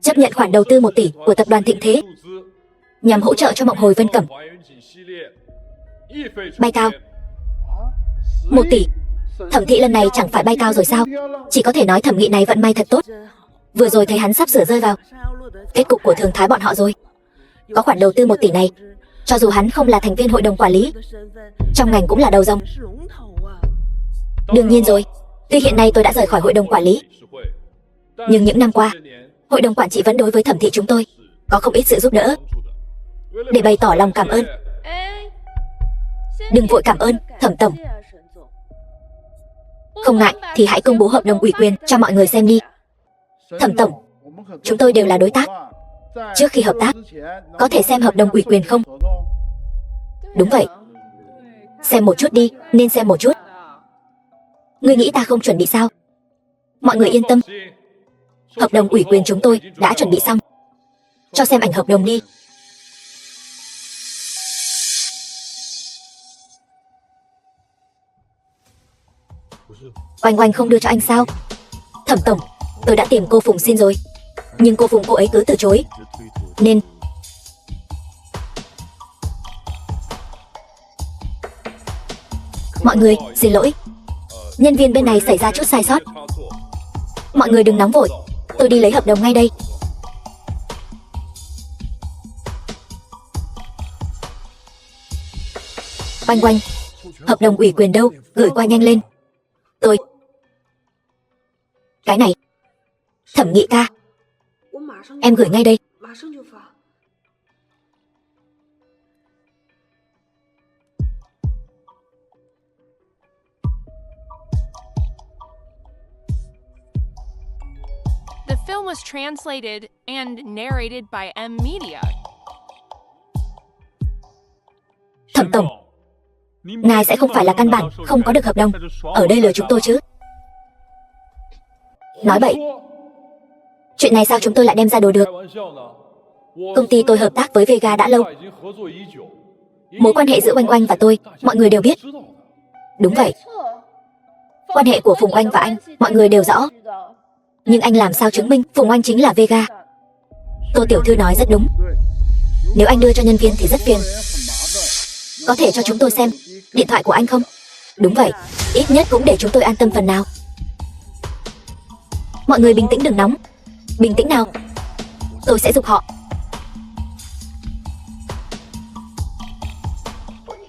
chấp nhận khoản đầu tư 1 tỷ của tập đoàn Thịnh Thế nhằm hỗ trợ cho Mộng Hồi Vân Cẩm bay cao. 1 tỷ. Thẩm thị lần này chẳng phải bay cao rồi sao? Chỉ có thể nói Thẩm Nghị này vận may thật tốt. Vừa rồi thấy hắn sắp sửa rơi vào kết cục của Thường Thái bọn họ rồi. Có khoản đầu tư 1 tỷ này, Cho dù hắn không là thành viên hội đồng quản lý, trong ngành cũng là đầu rồng. Đương nhiên rồi, tuy hiện nay tôi đã rời khỏi hội đồng quản lý, nhưng những năm qua, hội đồng quản trị vẫn đối với Thẩm thị chúng tôi có không ít sự giúp đỡ. Để bày tỏ lòng cảm ơn. Đừng vội cảm ơn, Thẩm tổng. Không ngại thì hãy công bố hợp đồng ủy quyền cho mọi người xem đi. Thẩm tổng, chúng tôi đều là đối tác. Trước khi hợp tác, có thể xem hợp đồng ủy quyền không? Đúng vậy. Xem một chút đi, nên xem một chút. Ngươi nghĩ ta không chuẩn bị sao? Mọi người yên tâm. Hợp đồng ủy quyền chúng tôi đã chuẩn bị xong. Cho xem ảnh hợp đồng đi. Oanh Oanh không đưa cho anh sao? Thẩm tổng, tôi đã tìm cô Phùng xin rồi, nhưng cô Phùng cô ấy cứ từ chối. Nên mọi người xin lỗi, nhân viên bên này xảy ra chút sai sót. Mọi người đừng nóng vội, tôi đi lấy hợp đồng ngay đây. Oanh Oanh, hợp đồng ủy quyền đâu, gửi qua nhanh lên. Cái này, Thẩm Nghị ca, em gửi ngay đây. The film was translated and narrated by M Media. Thẩm tổng, ngài sẽ không phải là căn bản không có được hợp đồng ở đây lừa chúng tôi chứ? Nói bậy. Chuyện này sao chúng tôi lại đem ra đùa được? Công ty tôi hợp tác với Vega đã lâu. Mối quan hệ giữa Oanh Oanh và tôi, mọi người đều biết. Đúng vậy. Quan hệ của Phùng Oanh và anh, mọi người đều rõ. Nhưng anh làm sao chứng minh Phùng Oanh chính là Vega? Tô tiểu thư nói rất đúng. Nếu anh đưa cho nhân viên thì rất phiền. Có thể cho chúng tôi xem điện thoại của anh không? Đúng vậy, ít nhất cũng để chúng tôi an tâm phần nào. Mọi người bình tĩnh đừng nóng. Bình tĩnh nào. Tôi sẽ giục họ.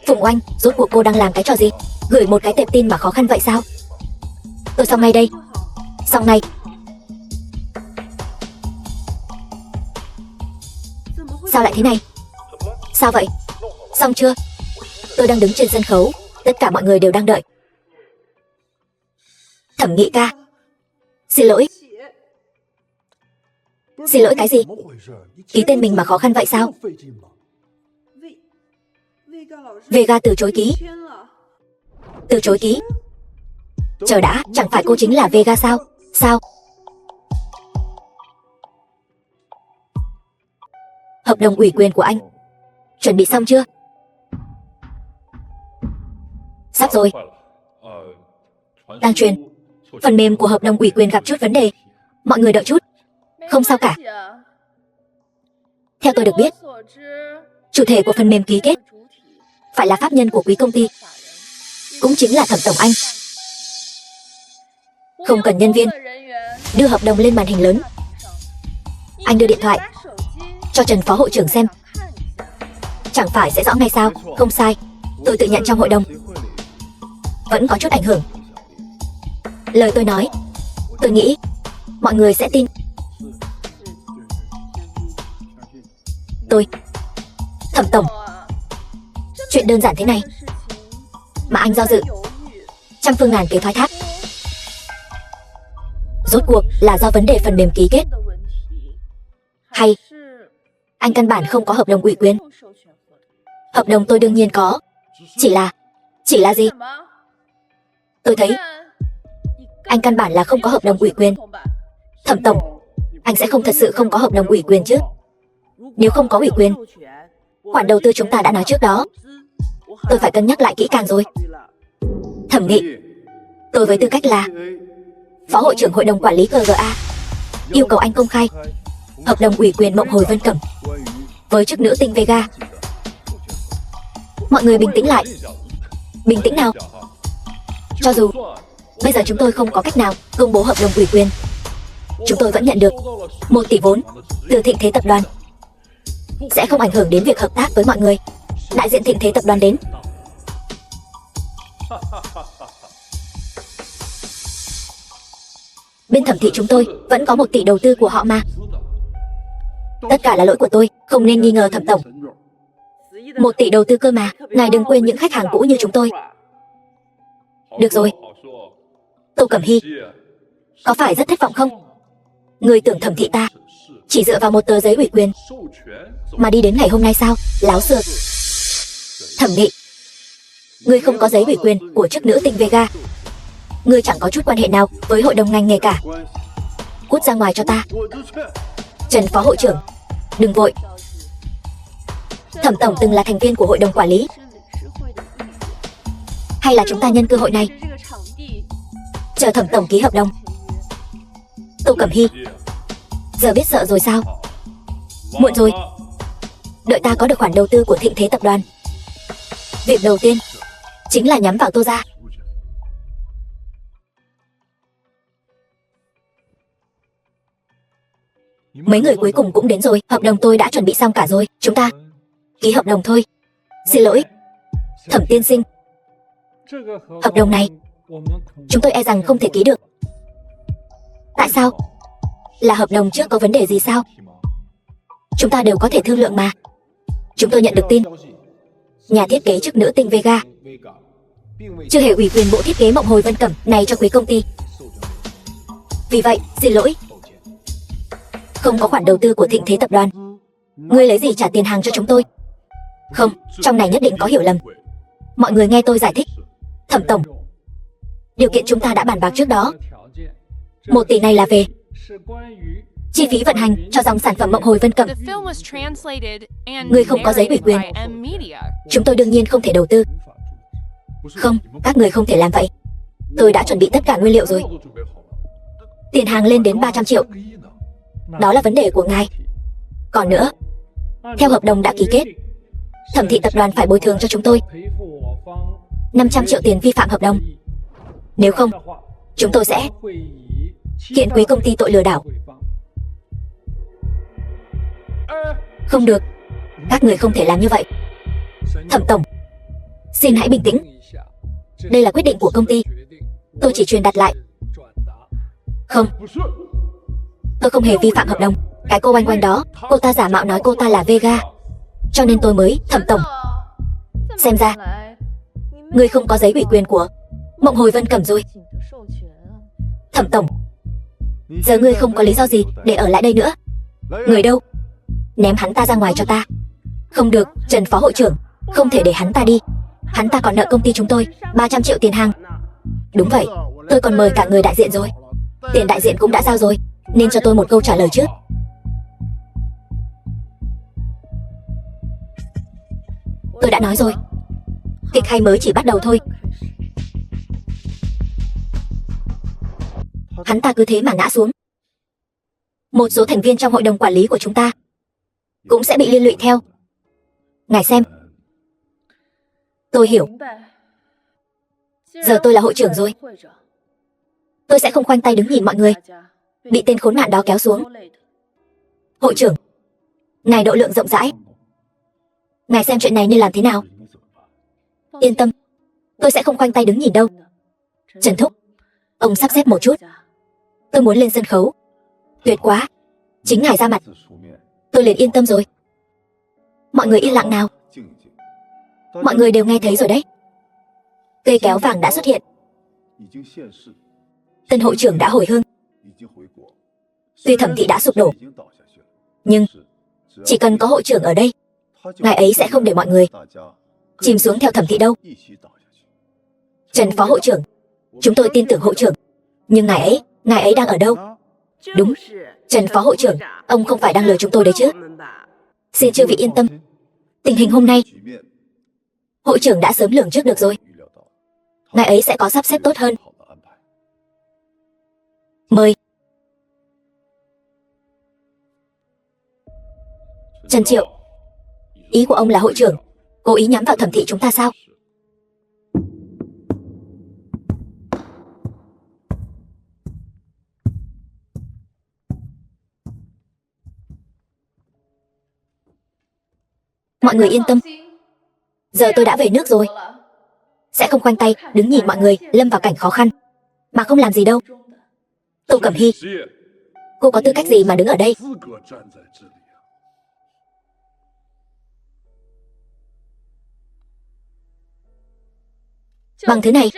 Phùng Oanh, rốt cuộc cô đang làm cái trò gì? Gửi một cái tệp tin mà khó khăn vậy sao? Tôi xong ngay đây. Xong ngay. Sao lại thế này? Sao vậy? Xong chưa? Tôi đang đứng trên sân khấu, tất cả mọi người đều đang đợi. Thẩm Nghị ca, xin lỗi. Xin lỗi cái gì? Ký tên mình mà khó khăn vậy sao? Vega từ chối ký. Từ chối ký? Chờ đã, chẳng phải cô chính là Vega sao? Sao? Hợp đồng ủy quyền của anh chuẩn bị xong chưa? Sắp rồi. Đang truyền. Phần mềm của hợp đồng ủy quyền gặp chút vấn đề. Mọi người đợi chút. Không sao cả. Theo tôi được biết, chủ thể của phần mềm ký kết phải là pháp nhân của quý công ty, cũng chính là Thẩm tổng anh. Không cần nhân viên. Đưa hợp đồng lên màn hình lớn. Anh đưa điện thoại cho Trần phó hội trưởng xem. Chẳng phải sẽ rõ ngay sao? Không sai, tôi tự nhận trong hội đồng vẫn có chút ảnh hưởng. Lời tôi nói, tôi nghĩ mọi người sẽ tin. Tôi, Thẩm tổng, chuyện đơn giản thế này mà anh do dự, trăm phương ngàn kế thoái thác. Rốt cuộc là do vấn đề phần mềm ký kết, hay anh căn bản không có hợp đồng ủy quyền? Hợp đồng tôi đương nhiên có. Chỉ là gì? Tôi thấy anh căn bản là không có hợp đồng ủy quyền. Thẩm tổng, anh sẽ không thật sự không có hợp đồng ủy quyền chứ? Nếu không có ủy quyền, khoản đầu tư chúng ta đã nói trước đó, tôi phải cân nhắc lại kỹ càng rồi. Thẩm Nghị, tôi với tư cách là phó hội trưởng hội đồng quản lý GGA yêu cầu anh công khai hợp đồng ủy quyền Mộng Hồi Vân Cẩm với chức nữ tinh Vega. Mọi người bình tĩnh lại. Bình tĩnh nào. Cho dù bây giờ chúng tôi không có cách nào công bố hợp đồng ủy quyền, chúng tôi vẫn nhận được 1 tỷ vốn từ Thịnh Thế tập đoàn, sẽ không ảnh hưởng đến việc hợp tác với mọi người. đại diện Thịnh Thế tập đoàn đến. Bên thẩm thị chúng tôi vẫn có 1 tỷ đầu tư của họ mà. Tất cả là lỗi của tôi, không nên nghi ngờ Thẩm tổng. 1 tỷ đầu tư cơ mà, ngài đừng quên những khách hàng cũ như chúng tôi. Được rồi. Tô Cẩm Hy, có phải rất thất vọng không? Người tưởng thẩm thị ta chỉ dựa vào một tờ giấy ủy quyền mà đi đến ngày hôm nay sao? Láo xược. Thẩm Nghị, ngươi không có giấy ủy quyền của chức nữ tinh Vega. Ngươi chẳng có chút quan hệ nào với hội đồng ngành nghề cả. Cút ra ngoài cho ta. Trần phó hội trưởng, đừng vội. Thẩm tổng từng là thành viên của hội đồng quản lý. Hay là chúng ta nhân cơ hội này chờ Thẩm tổng ký hợp đồng? Tô Cẩm Hy, giờ biết sợ rồi sao? Muộn rồi. Đợi ta có được khoản đầu tư của Thịnh Thế tập đoàn, việc đầu tiên chính là nhắm vào Tô gia. Mấy người cuối cùng cũng đến rồi. Hợp đồng tôi đã chuẩn bị xong cả rồi. Chúng ta ký hợp đồng thôi. Xin lỗi, Thẩm tiên sinh, hợp đồng này chúng tôi e rằng không thể ký được. Tại sao? Là hợp đồng trước có vấn đề gì sao? Chúng ta đều có thể thương lượng mà. Chúng tôi nhận được tin nhà thiết kế chức nữ tinh Vega chưa hề ủy quyền bộ thiết kế Mộng Hồi Vân Cẩm này cho quý công ty. Vì vậy, xin lỗi, không có khoản đầu tư của Thịnh Thế tập đoàn. Ngươi lấy gì trả tiền hàng cho chúng tôi? Không, trong này nhất định có hiểu lầm. Mọi người nghe tôi giải thích. Thẩm tổng, điều kiện chúng ta đã bàn bạc trước đó. 1 tỷ này là về chi phí vận hành cho dòng sản phẩm Mộng Hồi Vân Cẩm. The film was translated and Ngươi không có giấy ủy quyền, narrated by M Media. chúng tôi đương nhiên không thể đầu tư. Không, các người không thể làm vậy. Tôi đã chuẩn bị tất cả nguyên liệu rồi. Tiền hàng lên đến 300 triệu. Đó là vấn đề của ngài. Còn nữa, theo hợp đồng đã ký kết, Thẩm thị tập đoàn phải bồi thường cho chúng tôi 500 triệu tiền vi phạm hợp đồng. Nếu không, chúng tôi sẽ kiện quý công ty tội lừa đảo. Không được, các người không thể làm như vậy. Thẩm tổng, xin hãy bình tĩnh. Đây là quyết định của công ty. Tôi chỉ truyền đạt lại. Không, tôi không hề vi phạm hợp đồng. Cái cô oanh oanh đó, cô ta giả mạo nói cô ta là Vega, cho nên tôi mới. Thẩm tổng, xem ra ngươi không có giấy ủy quyền của Mộng Hồi Vân Cẩm rồi. Thẩm tổng, giờ ngươi không có lý do gì để ở lại đây nữa. Người đâu? Ném hắn ta ra ngoài cho ta. Không được, Trần phó hội trưởng, không thể để hắn ta đi. Hắn ta còn nợ công ty chúng tôi 300 triệu tiền hàng. Đúng vậy, tôi còn mời cả người đại diện rồi. Tiền đại diện cũng đã giao rồi, nên cho tôi một câu trả lời trước. Tôi đã nói rồi, kịch hay mới chỉ bắt đầu thôi. Hắn ta cứ thế mà ngã xuống. Một số thành viên trong hội đồng quản lý của chúng ta cũng sẽ bị liên lụy theo. Ngài xem. Tôi hiểu. Giờ tôi là hội trưởng rồi. Tôi sẽ không khoanh tay đứng nhìn mọi người bị tên khốn nạn đó kéo xuống. Hội trưởng, ngài độ lượng rộng rãi. Ngài xem chuyện này nên làm thế nào. Yên tâm, tôi sẽ không khoanh tay đứng nhìn đâu. Trần thúc, ông sắp xếp một chút. Tôi muốn lên sân khấu. Tuyệt quá, chính ngài ra mặt, tôi liền yên tâm rồi. Mọi người yên lặng nào. Mọi người đều nghe thấy rồi đấy. Cây kéo vàng đã xuất hiện. Tân hội trưởng đã hồi hương. Tuy Thẩm thị đã sụp đổ, nhưng chỉ cần có hội trưởng ở đây, ngài ấy sẽ không để mọi người chìm xuống theo Thẩm thị đâu. Trần phó hội trưởng, chúng tôi tin tưởng hội trưởng, nhưng ngài ấy đang ở đâu? Đúng, Trần phó hội trưởng, ông không phải đang lừa chúng tôi đấy chứ? Xin chư vị yên tâm, tình hình hôm nay hội trưởng đã sớm lường trước được rồi. Ngài ấy sẽ có sắp xếp tốt hơn. Mời. Trần Triệu, ý của ông là hội trưởng cố ý nhắm vào Thẩm thị chúng ta sao? Mọi người yên tâm, Giờ tôi đã về nước rồi, sẽ không khoanh tay đứng nhìn mọi người lâm vào cảnh khó khăn mà không làm gì đâu. Tô Cẩm Hy, cô có tư cách gì mà đứng ở đây? Bằng thứ này,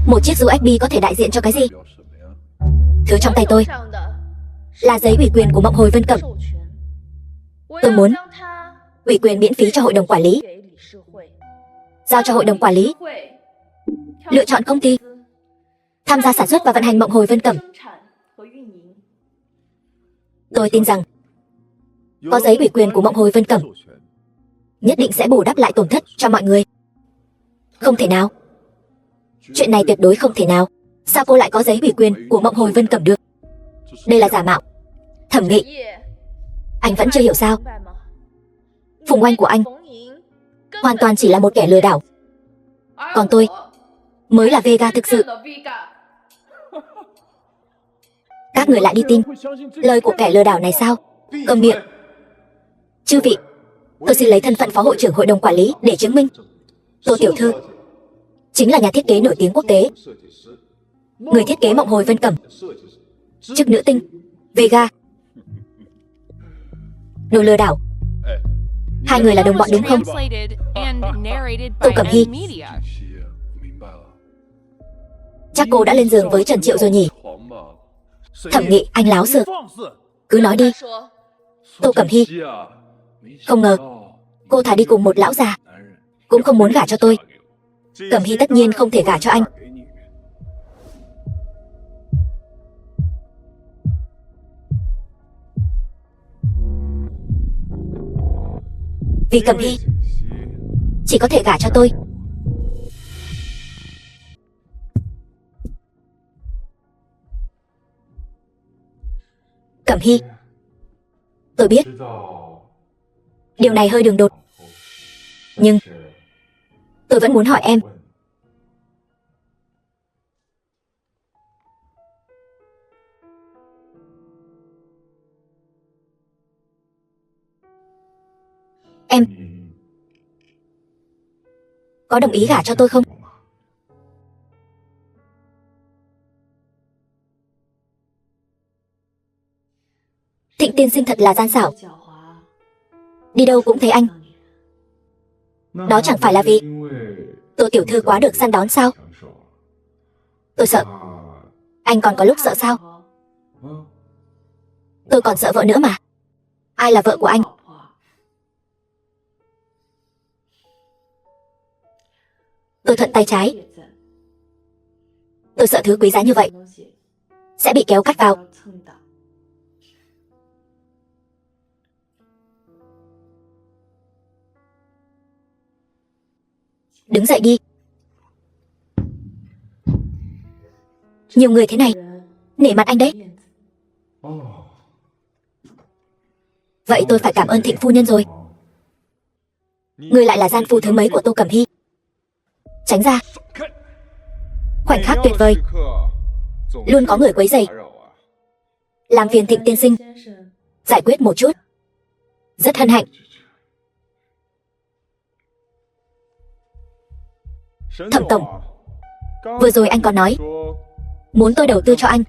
một chiếc USB có thể đại diện cho cái gì? Thứ trong tay tôi là giấy ủy quyền của Mộng Hồi Vân Cẩm. Tôi muốn ủy quyền miễn phí cho hội đồng quản lý, giao cho hội đồng quản lý lựa chọn công ty tham gia sản xuất và vận hành Mộng Hồi Vân Cẩm. Tôi tin rằng có giấy ủy quyền của Mộng Hồi Vân Cẩm nhất định sẽ bù đắp lại tổn thất cho mọi người. Không thể nào, chuyện này tuyệt đối không thể nào. Sao cô lại có giấy ủy quyền của Mộng Hồi Vân Cẩm được? Đây là giả mạo. Thẩm Nghị, anh vẫn chưa hiểu sao? Phùng Oanh của anh hoàn toàn chỉ là một kẻ lừa đảo, còn tôi mới là Vega thực sự. Các người lại đi tin lời của kẻ lừa đảo này sao? Câm miệng. Chư vị, tôi xin lấy thân phận phó hội trưởng hội đồng quản lý để chứng minh Tô tiểu thư chính là nhà thiết kế nổi tiếng quốc tế, người thiết kế Mộng Hồi Vân Cẩm, chức nữ tinh Vega. Đồ lừa đảo. Hai người là đồng bọn đúng không? Translated and narrated Tô by Cẩm Hy, M Media. chắc cô đã lên giường với Trần Triệu rồi nhỉ? Thẩm Nghị, anh láo xược. Cứ nói đi. Tô Cẩm Hy, không ngờ cô thà đi cùng một lão già cũng không muốn gả cho tôi. Cẩm Hy tất nhiên không thể gả cho anh. Vì Cẩm Hy chỉ có thể gả cho tôi. Cẩm Hy, tôi biết điều này hơi đường đột, nhưng tôi vẫn muốn hỏi em. Em có đồng ý gả cho tôi không? Thịnh tiên sinh thật là gian xảo, đi đâu cũng thấy anh. Đó chẳng phải là vì Tô tiểu thư quá được săn đón sao? Tôi sợ. Anh còn có lúc sợ sao? Tôi còn sợ vợ nữa mà. Ai là vợ của anh? Tôi thuận tay trái. Tôi sợ thứ quý giá như vậy sẽ bị kéo cắt vào. Đứng dậy đi. Nhiều người thế này, nể mặt anh đấy. Vậy tôi phải cảm ơn Thịnh phu nhân rồi. Người lại là gian phu thứ mấy của Tô Cẩm Hy? Tránh ra. Khoảnh khắc tuyệt vời, luôn có người quấy rầy. Làm phiền Thịnh tiên sinh giải quyết một chút. Rất hân hạnh. Thẩm tổng, vừa rồi anh còn nói muốn tôi đầu tư cho anh.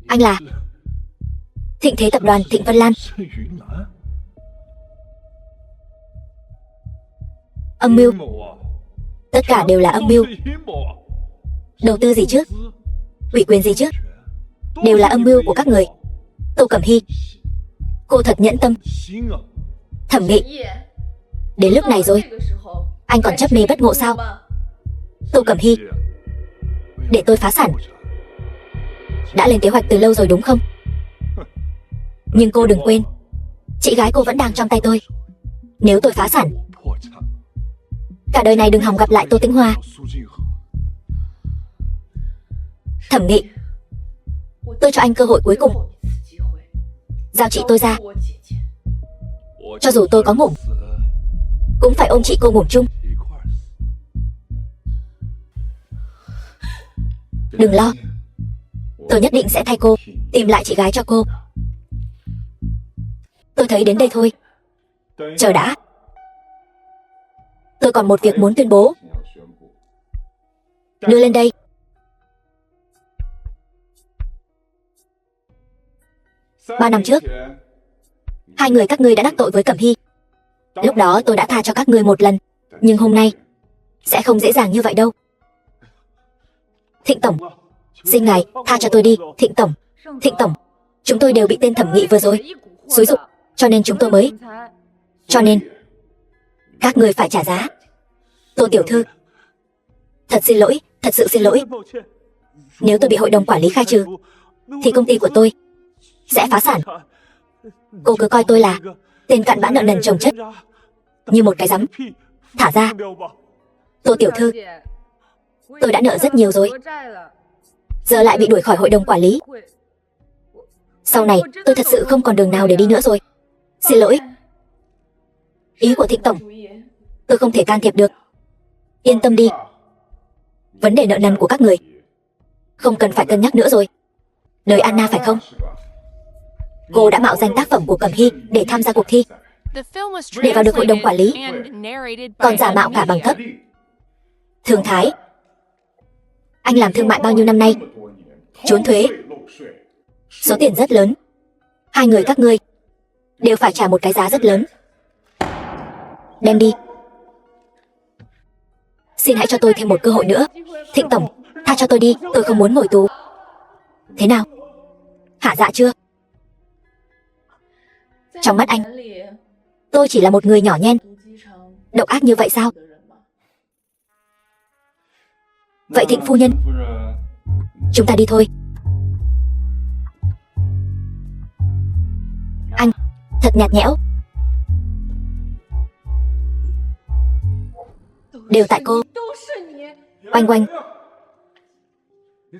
Anh là Thịnh Thế Tập đoàn Thịnh Vân Lan. Âm mưu. Tất cả đều là âm mưu. Đầu tư gì chứ? Ủy quyền gì chứ? Đều là âm mưu của các người. Tô Cẩm Hy, cô thật nhẫn tâm. Thẩm Nghị, đến lúc này rồi, anh còn chấp mê bất ngộ sao? Tô Cẩm Hy, để tôi phá sản. Đã lên kế hoạch từ lâu rồi đúng không? Nhưng cô đừng quên, chị gái cô vẫn đang trong tay tôi. Nếu tôi phá sản, cả đời này đừng hòng gặp lại Tô Tĩnh Hoa. Thẩm Nghị, tôi cho anh cơ hội cuối cùng. Giao chị tôi ra. Cho dù tôi có ngủm, cũng phải ôm chị cô ngủm chung. Đừng lo, tôi nhất định sẽ thay cô tìm lại chị gái cho cô. Tôi thấy đến đây thôi. Chờ đã. Tôi còn một việc muốn tuyên bố. Đưa lên đây. Ba năm trước, hai người các ngươi đã đắc tội với Cẩm Hy. Lúc đó tôi đã tha cho các ngươi một lần, nhưng hôm nay sẽ không dễ dàng như vậy đâu. Thịnh tổng, xin ngài tha cho tôi đi. Thịnh tổng, Thịnh tổng, chúng tôi đều bị tên Thẩm Nghị vừa rồi xúi giục, cho nên chúng tôi mới... Cho nên các ngươi phải trả giá. Tô tiểu thư, thật xin lỗi, thật sự xin lỗi. Nếu tôi bị hội đồng quản lý khai trừ, thì công ty của tôi sẽ phá sản. Cô cứ coi tôi là tên cặn bã nợ nần chồng chất, như một cái rắm. Thả ra. Tô tiểu thư, tôi đã nợ rất nhiều rồi, giờ lại bị đuổi khỏi hội đồng quản lý. Sau này tôi thật sự không còn đường nào để đi nữa rồi. Xin lỗi. Ý của Thịnh tổng tôi không thể can thiệp được. Yên tâm đi, vấn đề nợ nần của các người không cần phải cân nhắc nữa rồi. Lời Anna phải không? Cô đã mạo danh tác phẩm của Cẩm Hy để tham gia cuộc thi, để vào được hội đồng quản lý, còn giả mạo cả bằng cấp. Thường Thái, anh làm thương mại bao nhiêu năm nay, trốn thuế, số tiền rất lớn. Hai người các ngươi đều phải trả một cái giá rất lớn. Đem đi. Xin hãy cho tôi thêm một cơ hội nữa. Thịnh tổng, tha cho tôi đi, tôi không muốn ngồi tù. Thế nào? Hả dạ chưa? Trong mắt anh, tôi chỉ là một người nhỏ nhen, độc ác như vậy sao? Vậy Thịnh phu nhân, chúng ta đi thôi. Anh, thật nhạt nhẽo. Đều tại cô. Oanh oanh.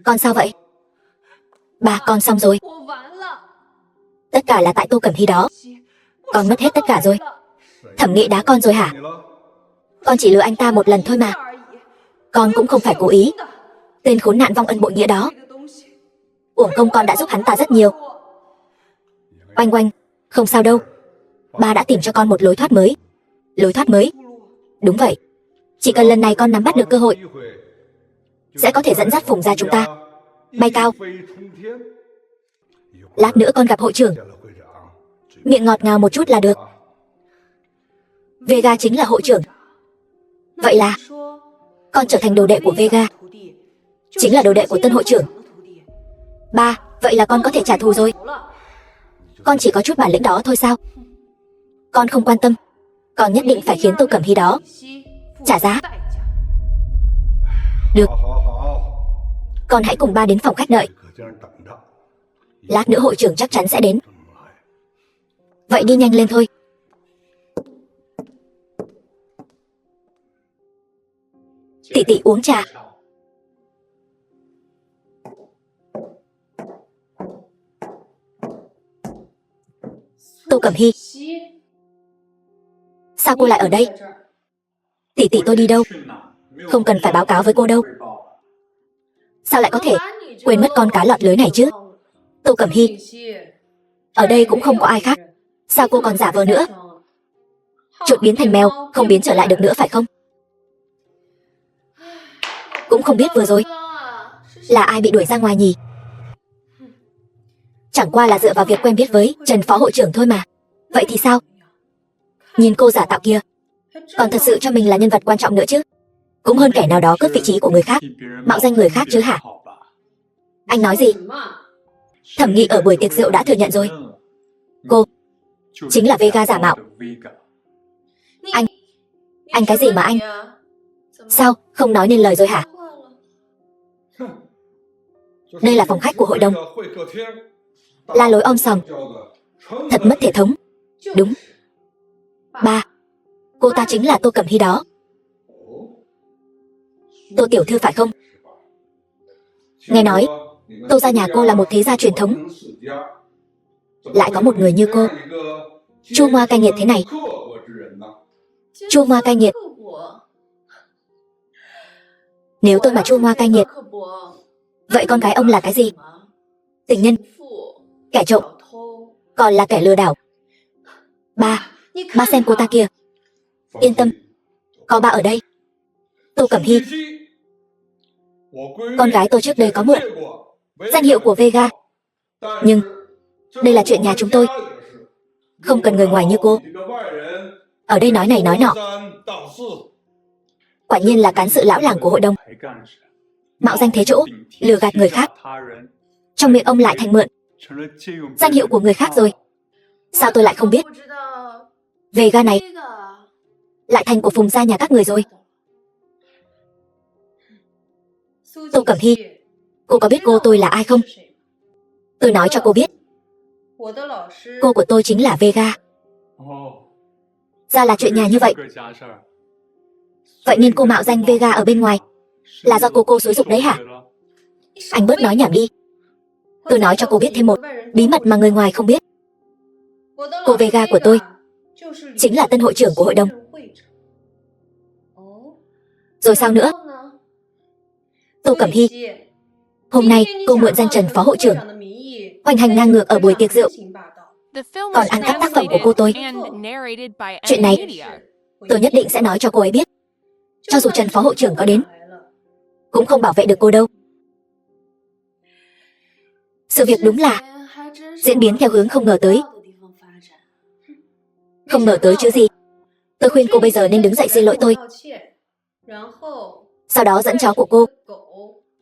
Con sao vậy? Ba, con xong rồi. Tất cả là tại Tô Cẩm Hy đó. Con mất hết tất cả rồi. Thẩm Nghị đá con rồi hả? Con chỉ lừa anh ta một lần thôi mà. Con cũng không phải cố ý. Tên khốn nạn vong ân bội nghĩa đó. Uổng công con đã giúp hắn ta rất nhiều. Oanh oanh, không sao đâu. Ba đã tìm cho con một lối thoát mới. Lối thoát mới? Đúng vậy. Chỉ cần lần này con nắm bắt được cơ hội, sẽ có thể dẫn dắt Phùng gia chúng ta bay cao. Lát nữa con gặp hội trưởng, miệng ngọt ngào một chút là được. Vega chính là hội trưởng. Vậy là con trở thành đồ đệ của Vega, chính là đồ đệ của tân hội trưởng. Ba, vậy là con có thể trả thù rồi. Con chỉ có chút bản lĩnh đó thôi sao? Con không quan tâm. Con nhất định phải khiến Tô Cẩm Hy đó trả giá. Được. Con hãy cùng ba đến phòng khách đợi. Lát nữa hội trưởng chắc chắn sẽ đến. Vậy đi nhanh lên thôi. Tỷ tỷ uống trà. Tô Cẩm Hy, sao cô lại ở đây? Tỷ tỷ tôi đi đâu? Không cần phải báo cáo với cô đâu. Sao lại có thể quên mất con cá lọt lưới này chứ? Tô Cẩm Hy, ở đây cũng không có ai khác. Sao cô còn giả vờ nữa? Chuột biến thành mèo, không biến trở lại được nữa phải không? Cũng không biết vừa rồi là ai bị đuổi ra ngoài nhỉ? Chẳng qua là dựa vào việc quen biết với Trần phó hội trưởng thôi mà. Vậy thì sao? Nhìn cô giả tạo kia, còn thật sự cho mình là nhân vật quan trọng nữa chứ. Cũng hơn kẻ nào đó cướp vị trí của người khác, mạo danh người khác chứ hả? Anh nói gì? Thẩm Nghị ở buổi tiệc rượu đã thừa nhận rồi. Cô chính là Vega giả mạo. Anh cái gì mà anh? Sao, không nói nên lời rồi hả? Đây là phòng khách của hội đồng. La lối om sòm, thật mất thể thống. Đúng. Ba, cô ta chính là Tô Cẩm Hy đó. Tô tiểu thư phải không? Nghe nói Tô gia nhà cô là một thế gia truyền thống, lại có một người như cô, chua ngoa cay nghiệt thế này. Chua ngoa cay nghiệt. Nếu tôi mà chua ngoa cay nghiệt, vậy con gái ông là cái gì? Tình nhân, kẻ trộm, còn là kẻ lừa đảo. Ba xem cô ta kìa. Yên tâm, có ba ở đây. Tô Cẩm Hy, con gái tôi trước đây có mượn danh hiệu của Vega. Nhưng đây là chuyện nhà chúng tôi, không cần người ngoài như cô ở đây nói này nói nọ. Quả nhiên là cán sự lão làng của hội đồng, mạo danh thế chỗ, lừa gạt người khác. Trong miệng ông lại thành mượn danh hiệu của người khác rồi. Sao tôi lại không biết? Vega này lại thành của Phùng gia nhà các người rồi. Tô Cẩm Hy, cô có biết cô tôi là ai không? Tôi nói cho cô biết, cô của tôi chính là Vega. Ra là chuyện nhà như vậy. Vậy nên cô mạo danh Vega ở bên ngoài là do cô xúi giục đấy hả? Anh bớt nói nhảm đi. Tôi nói cho cô biết thêm một bí mật mà người ngoài không biết. Cô Vega của tôi chính là tân hội trưởng của hội đồng. Rồi sao nữa? Tô Cẩm Hy, hôm nay cô mượn danh Trần phó hội trưởng hoành hành ngang ngược ở buổi tiệc rượu, The film còn was ăn cắp tác phẩm của cô tôi. translated and narrated by Chuyện M này Media. tôi nhất định sẽ nói cho cô ấy biết. Cho dù Trần phó hội trưởng có đến cũng không bảo vệ được cô đâu. Sự việc đúng là diễn biến theo hướng không ngờ tới. Không ngờ tới chứ gì. Tôi khuyên cô bây giờ nên đứng dậy xin lỗi tôi, sau đó dẫn chó của cô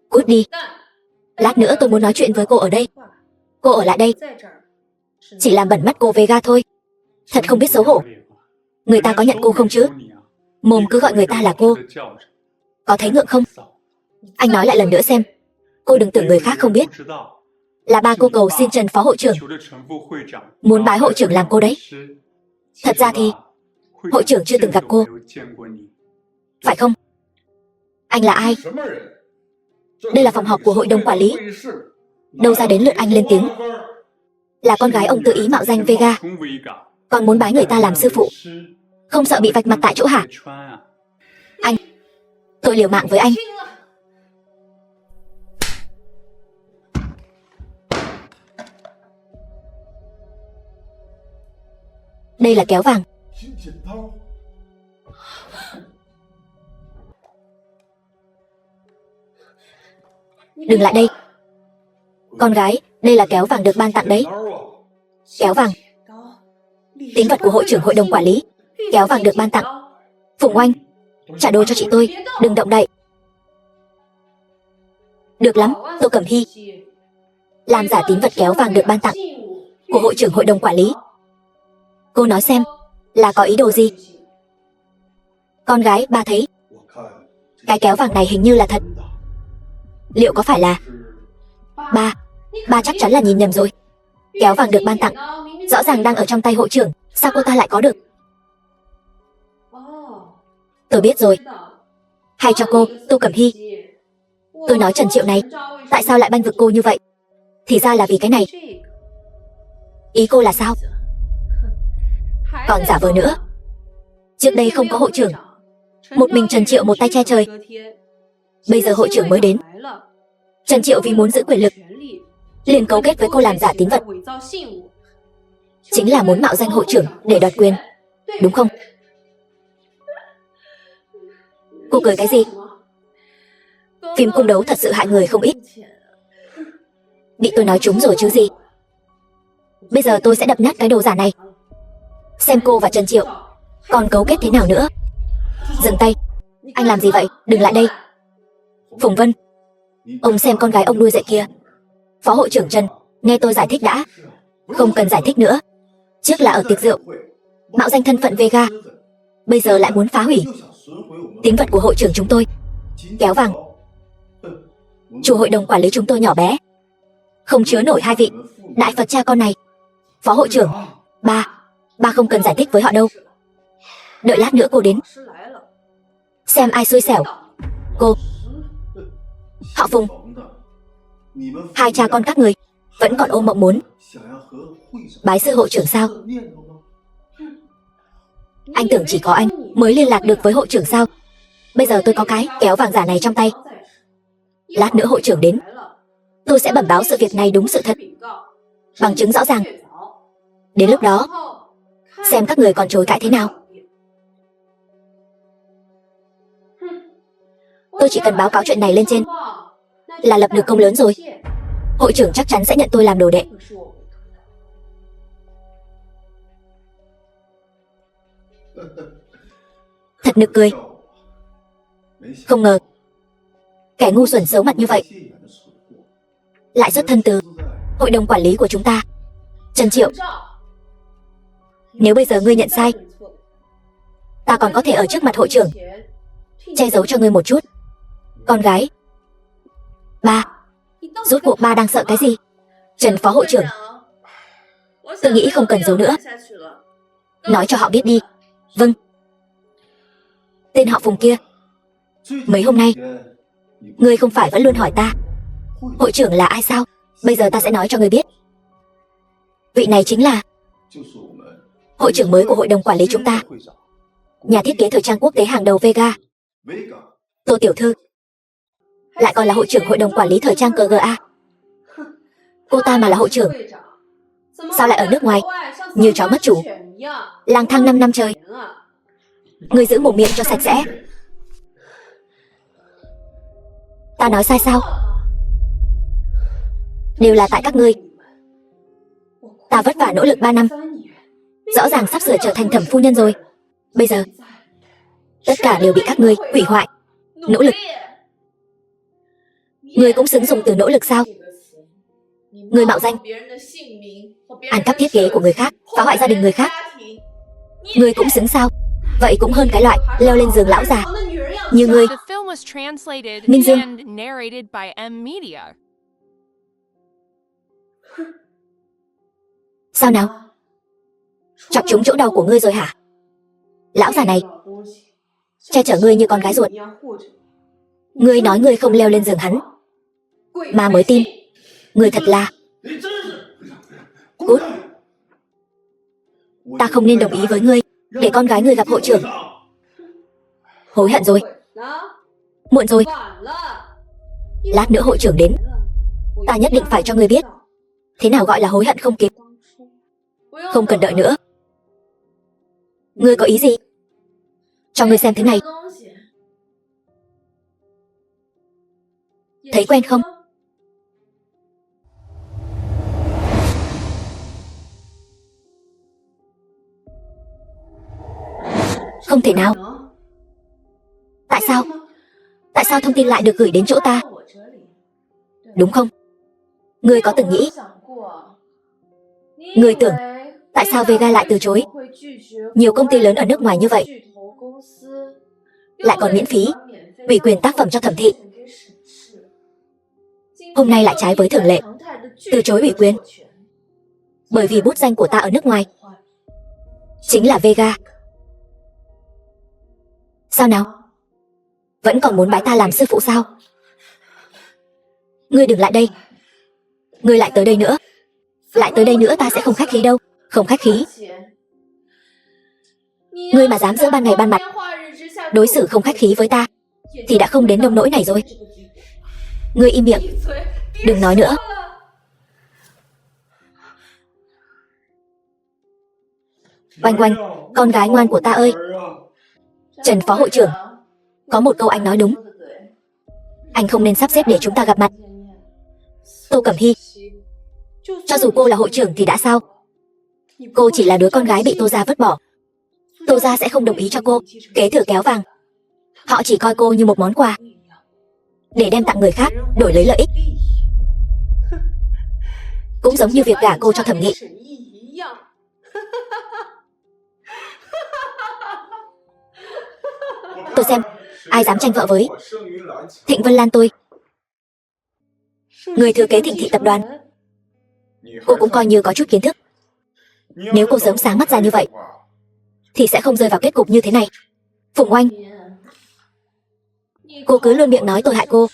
cút đi. Lát nữa tôi muốn nói chuyện với cô ở đây. Cô ở lại đây chỉ làm bẩn mắt cô Vega thôi. Thật không biết xấu hổ. Người ta có nhận cô không chứ? Mồm cứ gọi người ta là cô. Có thấy ngượng không? Anh nói lại lần nữa xem. Cô đừng tưởng người khác không biết. Là ba cô cầu xin Trần phó hội trưởng muốn bái hội trưởng làm cô đấy. Thật ra thì hội trưởng chưa từng gặp cô, phải không? Anh là ai? Đây là phòng họp của hội đồng quản lý. Đâu ra đến lượt anh lên tiếng. Là con gái ông tự ý mạo danh Vega, còn muốn bái người ta làm sư phụ, không sợ bị vạch mặt tại chỗ hả? Anh, tôi liều mạng với anh. Đây là kéo vàng. Đừng lại đây. Con gái, đây là kéo vàng được ban tặng đấy. Kéo vàng, tín vật của hội trưởng hội đồng quản lý. Kéo vàng được ban tặng. Phùng Oanh, trả đồ cho chị tôi, đừng động đậy. Được lắm, Tô Cẩm Hy. Làm giả tín vật kéo vàng được ban tặng của hội trưởng hội đồng quản lý. Cô nói xem, là có ý đồ gì? Con gái, ba thấy cái kéo vàng này hình như là thật. Liệu có phải là... Ba chắc chắn là nhìn nhầm rồi. Kéo vàng được ban tặng rõ ràng đang ở trong tay hội trưởng, sao cô ta lại có được? Tôi biết rồi. Hay cho cô, Tô Cẩm Hy. Tôi nói Trần Triệu này, tại sao lại bênh vực cô như vậy? Thì ra là vì cái này. Ý cô là sao? Còn giả vờ nữa. Trước đây không có hội trưởng, một mình Trần Triệu một tay che trời. Bây giờ hội trưởng mới đến, Trần Triệu vì muốn giữ quyền lực liền cấu kết với cô làm giả tín vật, chính là muốn mạo danh hội trưởng để đoạt quyền, đúng không? Cô cười cái gì? Phim cung đấu thật sự hại người không ít. Bị tôi nói trúng rồi chứ gì. Bây giờ tôi sẽ đập nát cái đồ giả này, xem cô và Trần Triệu còn cấu kết thế nào nữa. Dừng tay. Anh làm gì vậy? Đừng lại đây. Phùng Vân, ông xem con gái ông nuôi dạy kia. Phó hội trưởng Trần, nghe tôi giải thích đã. Không cần giải thích nữa. Trước là ở tiệc rượu mạo danh thân phận Vega, bây giờ lại muốn phá hủy tín vật của hội trưởng chúng tôi. Kéo vàng. Chủ hội đồng quản lý chúng tôi nhỏ bé, không chứa nổi hai vị đại Phật cha con này. Phó hội trưởng, ba không cần giải thích với họ đâu. Đợi lát nữa cô đến, xem ai xui xẻo. Cô, họ Phùng, hai cha con các người vẫn còn ôm mộng muốn bái sư hội trưởng sao? Anh tưởng chỉ có anh mới liên lạc được với hội trưởng sao? Bây giờ tôi có cái kéo vàng giả này trong tay. Lát nữa hội trưởng đến, tôi sẽ bẩm báo sự việc này đúng sự thật, bằng chứng rõ ràng. Đến lúc đó xem các người còn chối cãi thế nào. Tôi chỉ cần báo cáo chuyện này lên trên là lập được công lớn rồi. Hội trưởng chắc chắn sẽ nhận tôi làm đồ đệ. Thật nực cười. Không ngờ kẻ ngu xuẩn xấu mặt như vậy lại xuất thân từ hội đồng quản lý của chúng ta. Trần Triệu, nếu bây giờ ngươi nhận sai, ta còn có thể ở trước mặt hội trưởng che giấu cho ngươi một chút. Con gái, ba, rốt cuộc ba đang sợ cái gì? Trần phó hội trưởng, tôi nghĩ không cần giấu nữa. Nói cho họ biết đi. Vâng. Tên họ Phùng kia, mấy hôm nay ngươi không phải vẫn luôn hỏi ta hội trưởng là ai sao? Bây giờ ta sẽ nói cho ngươi biết. Vị này chính là hội trưởng mới của hội đồng quản lý chúng ta, nhà thiết kế thời trang quốc tế hàng đầu Vega, Tô tiểu thư, lại còn là hội trưởng hội đồng quản lý thời trang KGA. Cô ta mà là hội trưởng, sao lại ở nước ngoài như chó mất chủ, lang thang 5 năm trời? Ngươi giữ mồm miệng cho sạch sẽ. Ta nói sai sao? Đều là tại các ngươi. Ta vất vả nỗ lực 3 năm, rõ ràng sắp sửa trở thành thẩm phu nhân rồi. Bây giờ tất cả đều bị các ngươi hủy hoại. Nỗ lực. Ngươi cũng xứng dùng từ nỗ lực sao? Ngươi mạo danh, ăn cắp thiết kế của người khác, phá hoại gia đình người khác. Ngươi cũng xứng sao? Vậy cũng hơn cái loại leo lên giường lão già như ngươi. The film was translated Minh Dương. and narrated by M Media. Sao nào? Chọc trúng chỗ đau của ngươi rồi hả? Lão già này che chở ngươi như con gái ruột. Ngươi nói ngươi không leo lên giường hắn, mà mới tin. Ngươi thật là... Cút. Ta không nên đồng ý với ngươi để con gái ngươi gặp hội trưởng. Hối hận rồi. Muộn rồi. Lát nữa hội trưởng đến, ta nhất định phải cho ngươi biết thế nào gọi là hối hận không kịp. Không cần đợi nữa. Ngươi có ý gì? Cho ngươi xem thứ này. Thấy quen không? Không thể nào. Tại sao? Tại sao thông tin lại được gửi đến chỗ ta? Đúng không? Ngươi có từng nghĩ, ngươi tưởng tại sao Vega lại từ chối nhiều công ty lớn ở nước ngoài như vậy, lại còn miễn phí ủy quyền tác phẩm cho Thẩm thị? Hôm nay lại trái với thường lệ từ chối ủy quyền, bởi vì bút danh của ta ở nước ngoài chính là Vega. Sao nào? Vẫn còn muốn bái ta làm sư phụ sao? Ngươi đừng lại đây. Ngươi lại tới đây nữa. Lại tới đây nữa ta sẽ không khách khí đâu. Không khách khí. Ngươi mà dám giữa ban ngày ban mặt đối xử không khách khí với ta thì đã không đến nông nỗi này rồi. Ngươi im miệng, đừng nói nữa. Oanh oanh, con gái ngoan của ta ơi. Trần phó hội trưởng, có một câu anh nói đúng. Anh không nên sắp xếp để chúng ta gặp mặt. Tô Cẩm Hy, cho dù cô là hội trưởng thì đã sao? Cô chỉ là đứa con gái bị Tô gia vứt bỏ. Tô gia sẽ không đồng ý cho cô kế thừa kéo vàng. Họ chỉ coi cô như một món quà để đem tặng người khác đổi lấy lợi ích. Cũng giống như việc gả cô cho Thẩm Nghị. Tôi xem ai dám tranh vợ với Thịnh Vân Lan tôi. Người thừa kế Thịnh thị tập đoàn, cô cũng coi như có chút kiến thức. Nếu cô sớm sáng mắt ra như vậy thì sẽ không rơi vào kết cục như thế này. Phùng Oanh, cô cứ luôn miệng nói tôi hại cô,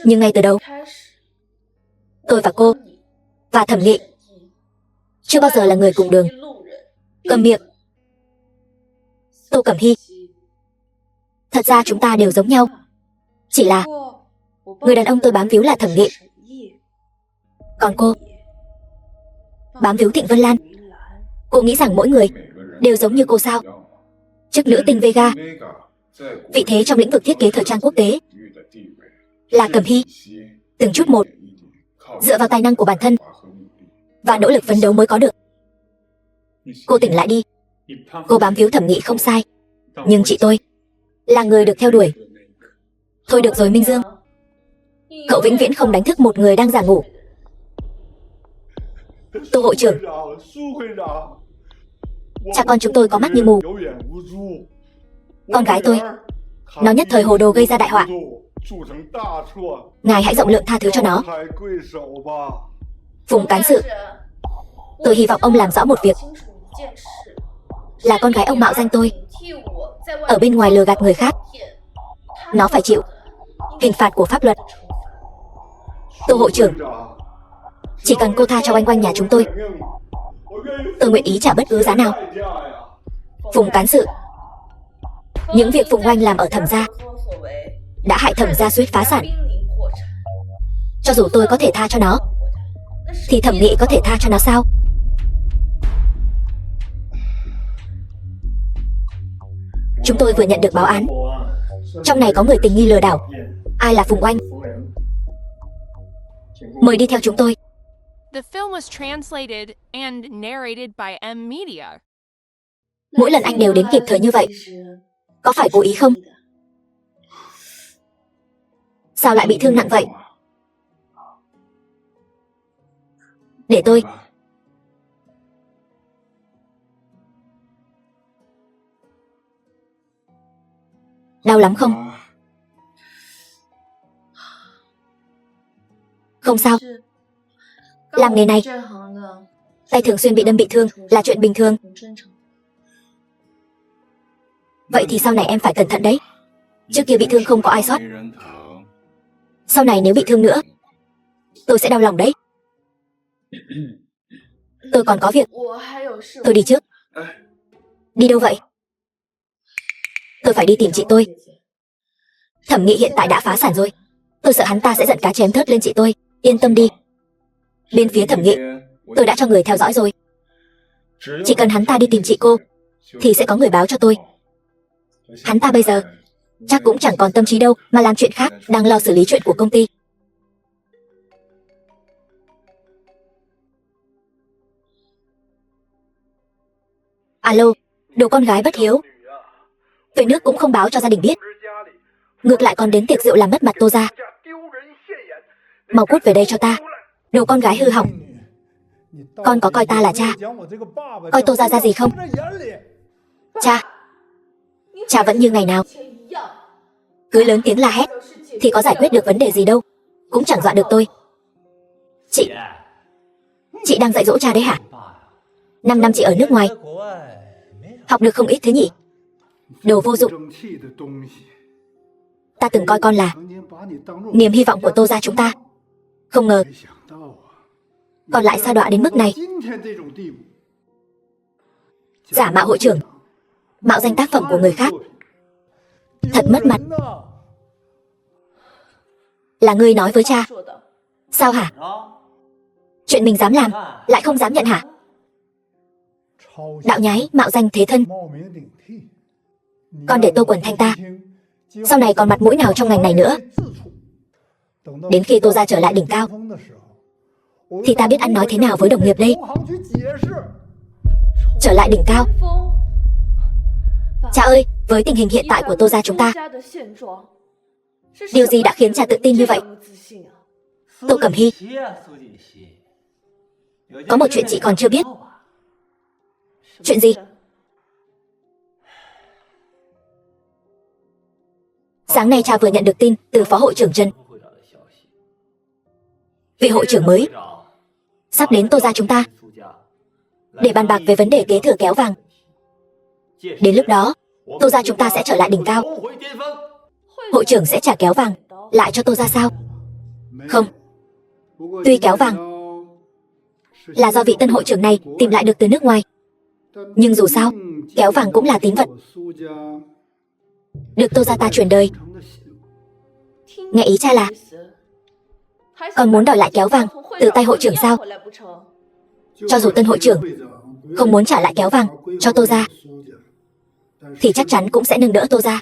nhưng ngay từ đầu tôi và cô và Thẩm Nghị chưa bao giờ là người cùng đường. Cầm miệng. Tô Cẩm Hy, thật ra chúng ta đều giống nhau, chỉ là người đàn ông tôi bám víu là Thẩm Nghị, còn cô bám víu Thịnh Vân Lan. Cô nghĩ rằng mỗi người đều giống như cô sao? Chức nữ tinh Vega, vị thế trong lĩnh vực thiết kế thời trang quốc tế là Cẩm Hy. Từng chút một, dựa vào tài năng của bản thân và nỗ lực phấn đấu mới có được. Cô tỉnh lại đi. Cô bám víu thẩm nghị không sai, nhưng chị tôi là người được theo đuổi. Thôi được rồi Minh Dương, cậu vĩnh viễn không đánh thức một người đang giả ngủ. Tô hội trưởng, cha con chúng tôi có mắt như mù. Con gái tôi, nó nhất thời hồ đồ gây ra đại họa. Ngài hãy rộng lượng tha thứ cho nó. Phùng cán sự, tôi hy vọng ông làm rõ một việc. Là con gái ông mạo danh tôi, ở bên ngoài lừa gạt người khác. Nó phải chịu hình phạt của pháp luật. Tô hội trưởng, chỉ cần cô tha cho oanh oanh nhà chúng tôi nguyện ý trả bất cứ giá nào. Phùng cán sự, những việc Phùng Oanh làm ở Thẩm gia đã hại Thẩm gia suýt phá sản. Cho dù tôi có thể tha cho nó, thì Thẩm Nghị có thể tha cho nó sao? Chúng tôi vừa nhận được báo án, trong này có người tình nghi lừa đảo. Ai là Phùng Oanh? Mời đi theo chúng tôi. The film was translated and narrated by M Media. Mỗi lần anh đều đến kịp thời như vậy, có phải cố ý không? Sao lại bị thương nặng vậy? Để tôi. Đau lắm không? Không sao. Làm nghề này, tay thường xuyên bị đâm bị thương là chuyện bình thường. Vậy thì sau này em phải cẩn thận đấy. Trước kia bị thương không có ai sót. Sau này nếu bị thương nữa, tôi sẽ đau lòng đấy. Tôi còn có việc. Tôi đi trước. Đi đâu vậy? Tôi phải đi tìm chị tôi. Thẩm Nghị hiện tại đã phá sản rồi. Tôi sợ hắn ta sẽ giận cá chém thớt lên chị tôi. Yên tâm đi. Bên phía Thẩm Nghị, tôi đã cho người theo dõi rồi. Chỉ cần hắn ta đi tìm chị cô, thì sẽ có người báo cho tôi. Hắn ta bây giờ chắc cũng chẳng còn tâm trí đâu mà làm chuyện khác, đang lo xử lý chuyện của công ty. Alo, đồ con gái bất hiếu. Về nước cũng không báo cho gia đình biết, ngược lại còn đến tiệc rượu làm mất mặt Tô gia. Mau cút về đây cho ta, đồ con gái hư hỏng. Con có coi ta là cha, coi Tô gia ra gì không? Cha vẫn như ngày nào. Cứ lớn tiếng la hét thì có giải quyết được vấn đề gì đâu, cũng chẳng dọa được tôi. Chị đang dạy dỗ cha đấy hả? 5 năm chị ở nước ngoài, học được không ít thế nhỉ? Đồ vô dụng. Ta từng coi con là niềm hy vọng của Tô gia chúng ta, không ngờ con lại sa đọa đến mức này. Giả mạo hội trưởng, mạo danh tác phẩm của người khác, thật mất mặt. Là ngươi nói với cha sao hả? Chuyện mình dám làm lại không dám nhận hả? Đạo nhái mạo danh thế thân. Con để Tô Quần Thanh ta sau này còn mặt mũi nào trong ngành này nữa. Đến khi Tô gia trở lại đỉnh cao thì ta biết ăn nói thế nào với đồng nghiệp đây. Trở lại đỉnh cao. Cha ơi, với tình hình hiện tại của Tô gia chúng ta, điều gì đã khiến cha tự tin như vậy? Tô Cẩm Hy, có một chuyện chị còn chưa biết. Chuyện gì? Sáng nay cha vừa nhận được tin từ phó hội trưởng Trần. Vị hội trưởng mới sắp đến Tô gia chúng ta để bàn bạc về vấn đề kế thừa kéo vàng. Đến lúc đó, Tô gia chúng ta sẽ trở lại đỉnh cao. Hội trưởng sẽ trả kéo vàng lại cho Tô gia sao? Không. Tuy kéo vàng là do vị tân hội trưởng này tìm lại được từ nước ngoài, nhưng dù sao, kéo vàng cũng là tín vật được Tô gia ta truyền đời. Nghe ý cha là còn muốn đòi lại kéo vàng từ tay hội trưởng sao? Cho dù tân hội trưởng không muốn trả lại kéo vàng cho Tô gia, thì chắc chắn cũng sẽ nâng đỡ Tô gia.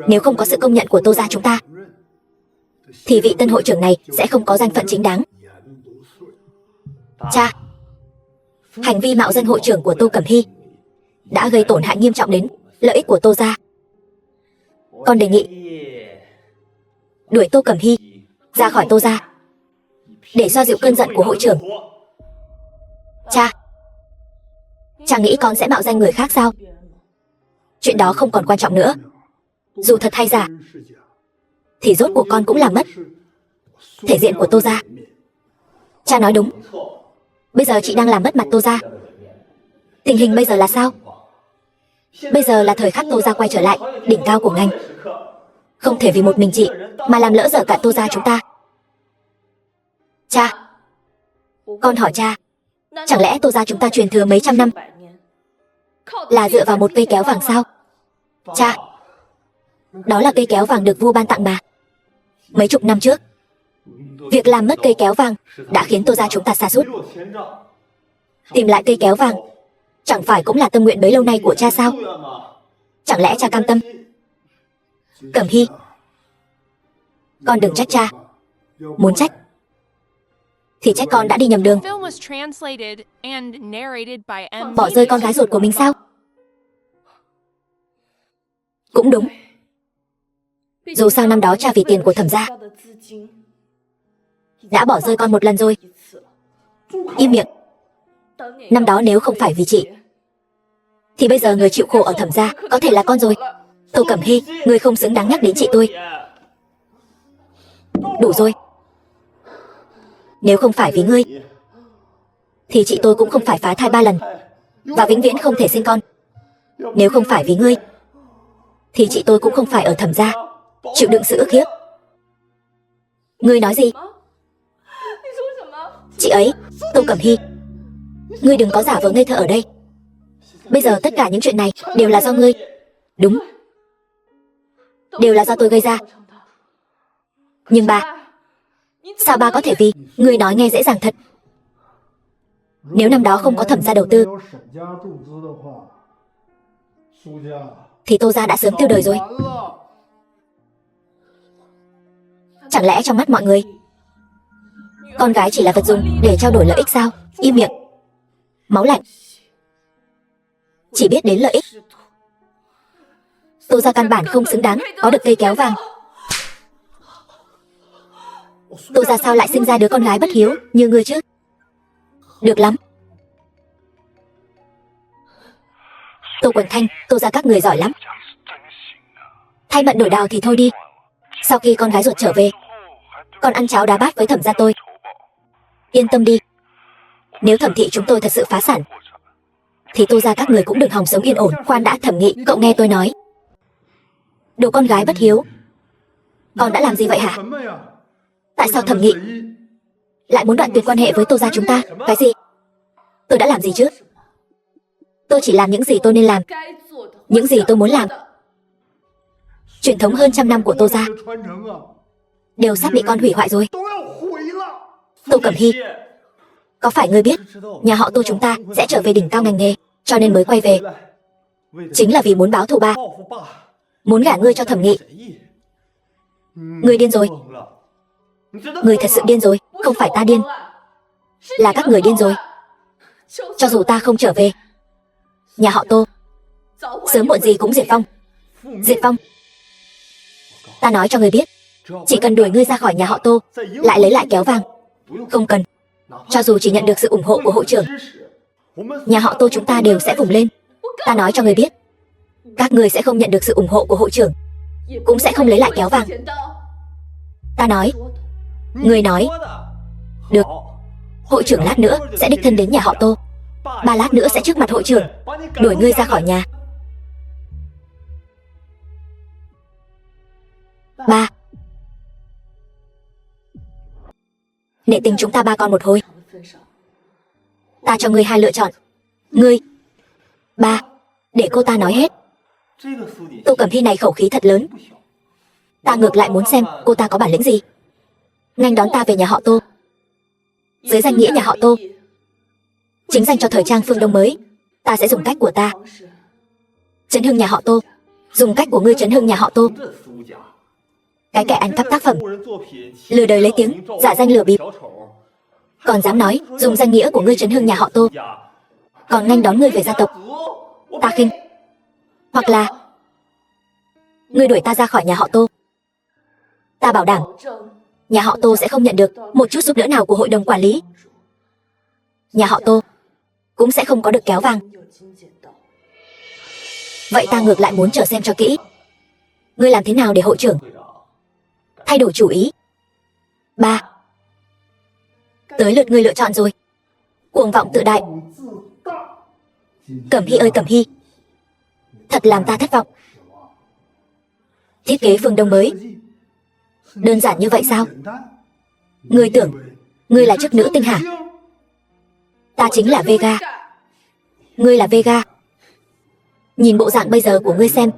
Nếu không có sự công nhận của Tô gia chúng ta, thì vị tân hội trưởng này sẽ không có danh phận chính đáng. Cha, hành vi mạo danh hội trưởng của Tô Cẩm Hy đã gây tổn hại nghiêm trọng đến lợi ích của Tô gia. Con đề nghị đuổi Tô Cẩm Hy ra khỏi Tô gia để xoa dịu cơn giận của hội trưởng. Cha nghĩ con sẽ mạo danh người khác sao? Chuyện đó không còn quan trọng nữa. Dù thật hay giả, thì rốt cuộc con cũng làm mất thể diện của Tô gia. Cha nói đúng. Bây giờ chị đang làm mất mặt Tô gia. Tình hình bây giờ là sao? Bây giờ là thời khắc Tô gia quay trở lại đỉnh cao của ngành. Không thể vì một mình chị mà làm lỡ dở cả Tô gia chúng ta. Cha, con hỏi cha, chẳng lẽ Tô gia chúng ta truyền thừa mấy trăm năm là dựa vào một cây kéo vàng sao? Cha, đó là cây kéo vàng được vua ban tặng mà. Mấy chục năm trước, việc làm mất cây kéo vàng đã khiến Tô gia chúng ta sa sút. Tìm lại cây kéo vàng chẳng phải cũng là tâm nguyện bấy lâu nay của cha sao? Chẳng lẽ cha cam tâm? Cẩm Hy, con đừng trách cha. Muốn trách thì trách con đã đi nhầm đường, Film was translated and narrated by M. bỏ rơi con gái ruột của mình sao? Cũng đúng. Dù sao năm đó cha vì tiền của Thẩm gia đã bỏ rơi con một lần rồi. Im miệng. Năm đó nếu không phải vì chị, thì bây giờ người chịu khổ ở Thẩm gia có thể là con rồi. Tô Cẩm Hy, người không xứng đáng nhắc đến chị tôi. Đủ rồi. Nếu không phải vì ngươi, thì chị tôi cũng không phải phá thai 3 lần và vĩnh viễn không thể sinh con. Nếu không phải vì ngươi, thì chị tôi cũng không phải ở Thẩm gia chịu đựng sự ức hiếp. Ngươi nói gì? Chị ấy, Tô Cẩm Hy, ngươi đừng có giả vờ ngây thơ ở đây. Bây giờ tất cả những chuyện này đều là do ngươi. Đúng, đều là do tôi gây ra. Nhưng ba, sao ba có thể vì ngươi nói nghe dễ dàng thật? Nếu năm đó không có Thẩm gia đầu tư, thì Tô gia đã sớm tiêu đời rồi. Chẳng lẽ trong mắt mọi người, con gái chỉ là vật dùng để trao đổi lợi ích sao? Im miệng. Máu lạnh. Chỉ biết đến lợi ích. Tô gia căn bản không xứng đáng có được cây kéo vàng. Tô gia sao lại sinh ra đứa con gái bất hiếu như ngươi chứ? Được lắm. Tô Quần Thanh, Tô gia các người giỏi lắm. Thay mận đổi đào thì thôi đi. Sau khi con gái ruột trở về, con ăn cháo đá bát với Thẩm gia tôi. Yên tâm đi. Nếu Thẩm thị chúng tôi thật sự phá sản, thì Tô gia các người cũng đừng hòng sống yên ổn. Khoan đã, Thẩm Nghị, cậu nghe tôi nói. Đồ con gái bất hiếu, con đã làm gì vậy hả? Tại sao Thẩm Nghị lại muốn đoạn tuyệt quan hệ với Tô gia chúng ta? Cái gì? Tôi đã làm gì chứ? Tôi chỉ làm những gì tôi nên làm, những gì tôi muốn làm. Truyền thống hơn 100 năm của Tô gia đều sắp bị con hủy hoại rồi. Tô Cẩm Hy, có phải ngươi biết nhà họ Tô chúng ta sẽ trở về đỉnh cao ngành nghề, cho nên mới quay về? Chính là vì muốn báo thù ba, muốn gả ngươi cho Thẩm Nghị. Ngươi điên rồi. Ngươi thật sự điên rồi. Không phải ta điên, là các người điên rồi. Cho dù ta không trở về, nhà họ Tô sớm muộn gì cũng diệt vong. Diệt vong. Ta nói cho ngươi biết, chỉ cần đuổi ngươi ra khỏi nhà họ Tô, lại lấy lại kéo vàng, không cần. Cho dù chỉ nhận được sự ủng hộ của hội trưởng, nhà họ Tô chúng ta đều sẽ vùng lên. Ta nói cho ngươi biết, các ngươi sẽ không nhận được sự ủng hộ của hội trưởng, cũng sẽ không lấy lại kéo vàng. Ta nói. Ngươi nói. Được. Hội trưởng lát nữa sẽ đích thân đến nhà họ Tô. Ba lát nữa sẽ trước mặt hội trưởng đuổi ngươi ra khỏi nhà. Ba, nể tình chúng ta ba con một hồi. Ta cho ngươi hai lựa chọn. Ngươi. Ba, để cô ta nói hết. Tô Cẩm Hy này khẩu khí thật lớn. Ta ngược lại muốn xem cô ta có bản lĩnh gì nghênh đón ta về nhà họ Tô. Dưới danh nghĩa nhà họ Tô, chính dành cho thời trang phương Đông mới. Ta sẽ dùng cách của ta. Chấn hưng nhà họ Tô. Dùng cách của ngươi chấn hưng nhà họ Tô. Cái kẻ ăn cắp tác phẩm, lừa đời lấy tiếng, giả danh lừa bịp, còn dám nói dùng danh nghĩa của ngươi chấn hưng nhà họ Tô, còn nghênh đón ngươi về gia tộc. Ta khinh. Hoặc là ngươi đuổi ta ra khỏi nhà họ Tô. Ta bảo đảm nhà họ Tô sẽ không nhận được một chút giúp đỡ nào của hội đồng quản lý. Nhà họ Tô cũng sẽ không có được kéo vàng. Vậy ta ngược lại muốn chờ xem cho kỹ, ngươi làm thế nào để hội trưởng thay đổi chủ ý. 3. Tới lượt ngươi lựa chọn rồi. Cuồng vọng tự đại. Cẩm Hy ơi Cẩm Hy, thật làm ta thất vọng. Thiết kế phương Đông mới đơn giản như vậy sao? Ngươi tưởng ngươi là chức nữ tinh hả? Ta chính là Vega. Ngươi là Vega. Nhìn bộ dạng bây giờ của ngươi xem,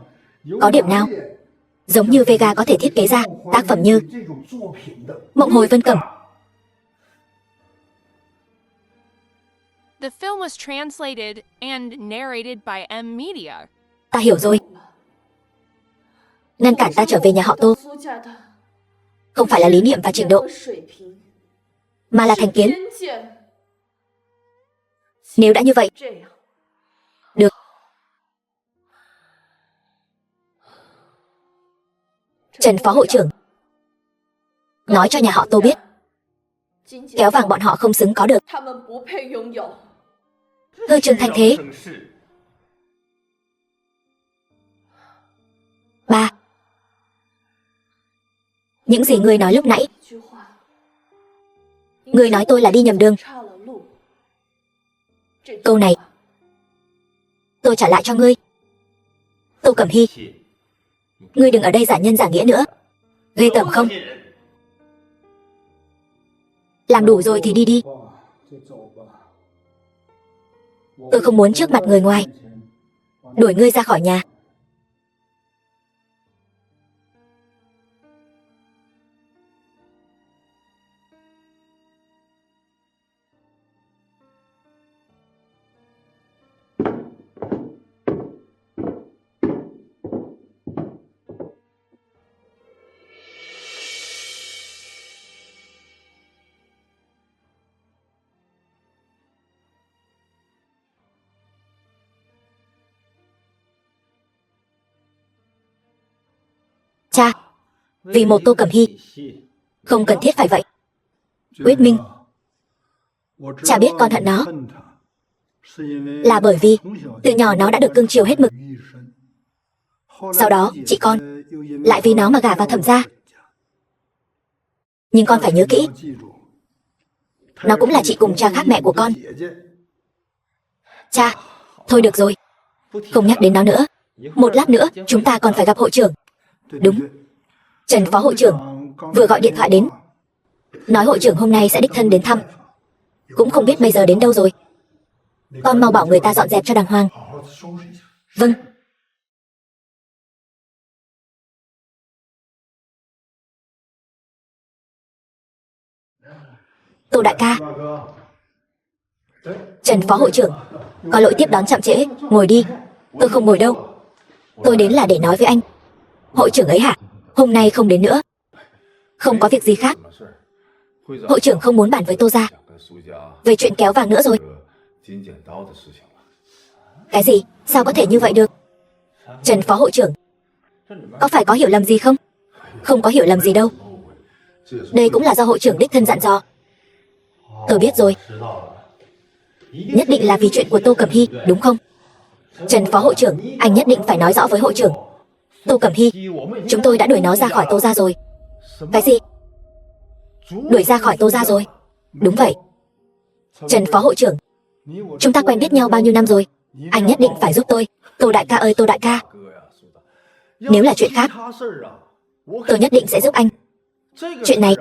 có điểm nào giống như Vega có thể thiết kế ra tác phẩm như Mộng Hồi Vân Cẩm? The film was translated and narrated by M Media. Ta hiểu rồi. Ngăn cản ta trở về nhà họ Tô không phải là lý niệm và trình độ, mà là thành kiến. Nếu đã như vậy, được. Trần phó hội trưởng, nói cho nhà họ Tô biết, kéo vàng bọn họ không xứng có được. Hư trường thành thế. 3. Những gì ngươi nói lúc nãy, ngươi nói tôi là đi nhầm đường. Câu này tôi trả lại cho ngươi. Tô Cẩm Hy, ngươi đừng ở đây giả nhân giả nghĩa nữa. Ghê tởm không? Làm đủ rồi thì đi đi. Tôi không muốn trước mặt người ngoài đuổi ngươi ra khỏi nhà. Cha, vì một Tô Cẩm Hy, không cần thiết phải vậy. Quyết Minh, cha biết con hận nó là bởi vì từ nhỏ nó đã được cưng chiều hết mực. Sau đó chị con lại vì nó mà gả vào Thẩm gia. Nhưng con phải nhớ kỹ, nó cũng là chị cùng cha khác mẹ của con. Cha, thôi được rồi, không nhắc đến nó nữa. Một lát nữa chúng ta còn phải gặp hội trưởng. Đúng, Trần phó hội trưởng vừa gọi điện thoại đến, nói hội trưởng hôm nay sẽ đích thân đến thăm. Cũng không biết bây giờ đến đâu rồi. Con mau bảo người ta dọn dẹp cho đàng hoàng. Vâng. Tô đại ca. Trần phó hội trưởng, có lỗi tiếp đón chậm trễ, ngồi đi. Tôi không ngồi đâu. Tôi đến là để nói với anh. Hội trưởng ấy hả? Hôm nay không đến nữa. Không có việc gì khác. Hội trưởng không muốn bàn với Tô gia về chuyện kéo vàng nữa rồi. Cái gì? Sao có thể như vậy được? Trần phó hội trưởng, có phải có hiểu lầm gì không? Không có hiểu lầm gì đâu. Đây cũng là do hội trưởng đích thân dặn dò. Tôi biết rồi. Nhất định là vì chuyện của Tô Cẩm Hy, đúng không? Trần phó hội trưởng, anh nhất định phải nói rõ với hội trưởng. Tô Cẩm Hy, chúng tôi đã đuổi nó ra khỏi Tô gia rồi. Cái gì? Đuổi ra khỏi Tô gia rồi? Đúng vậy. Trần phó hội trưởng, chúng ta quen biết nhau bao nhiêu năm rồi. Anh nhất định phải giúp tôi. Tô đại ca ơi Tô đại ca. Nếu là chuyện khác, tôi nhất định sẽ giúp anh. Chuyện này,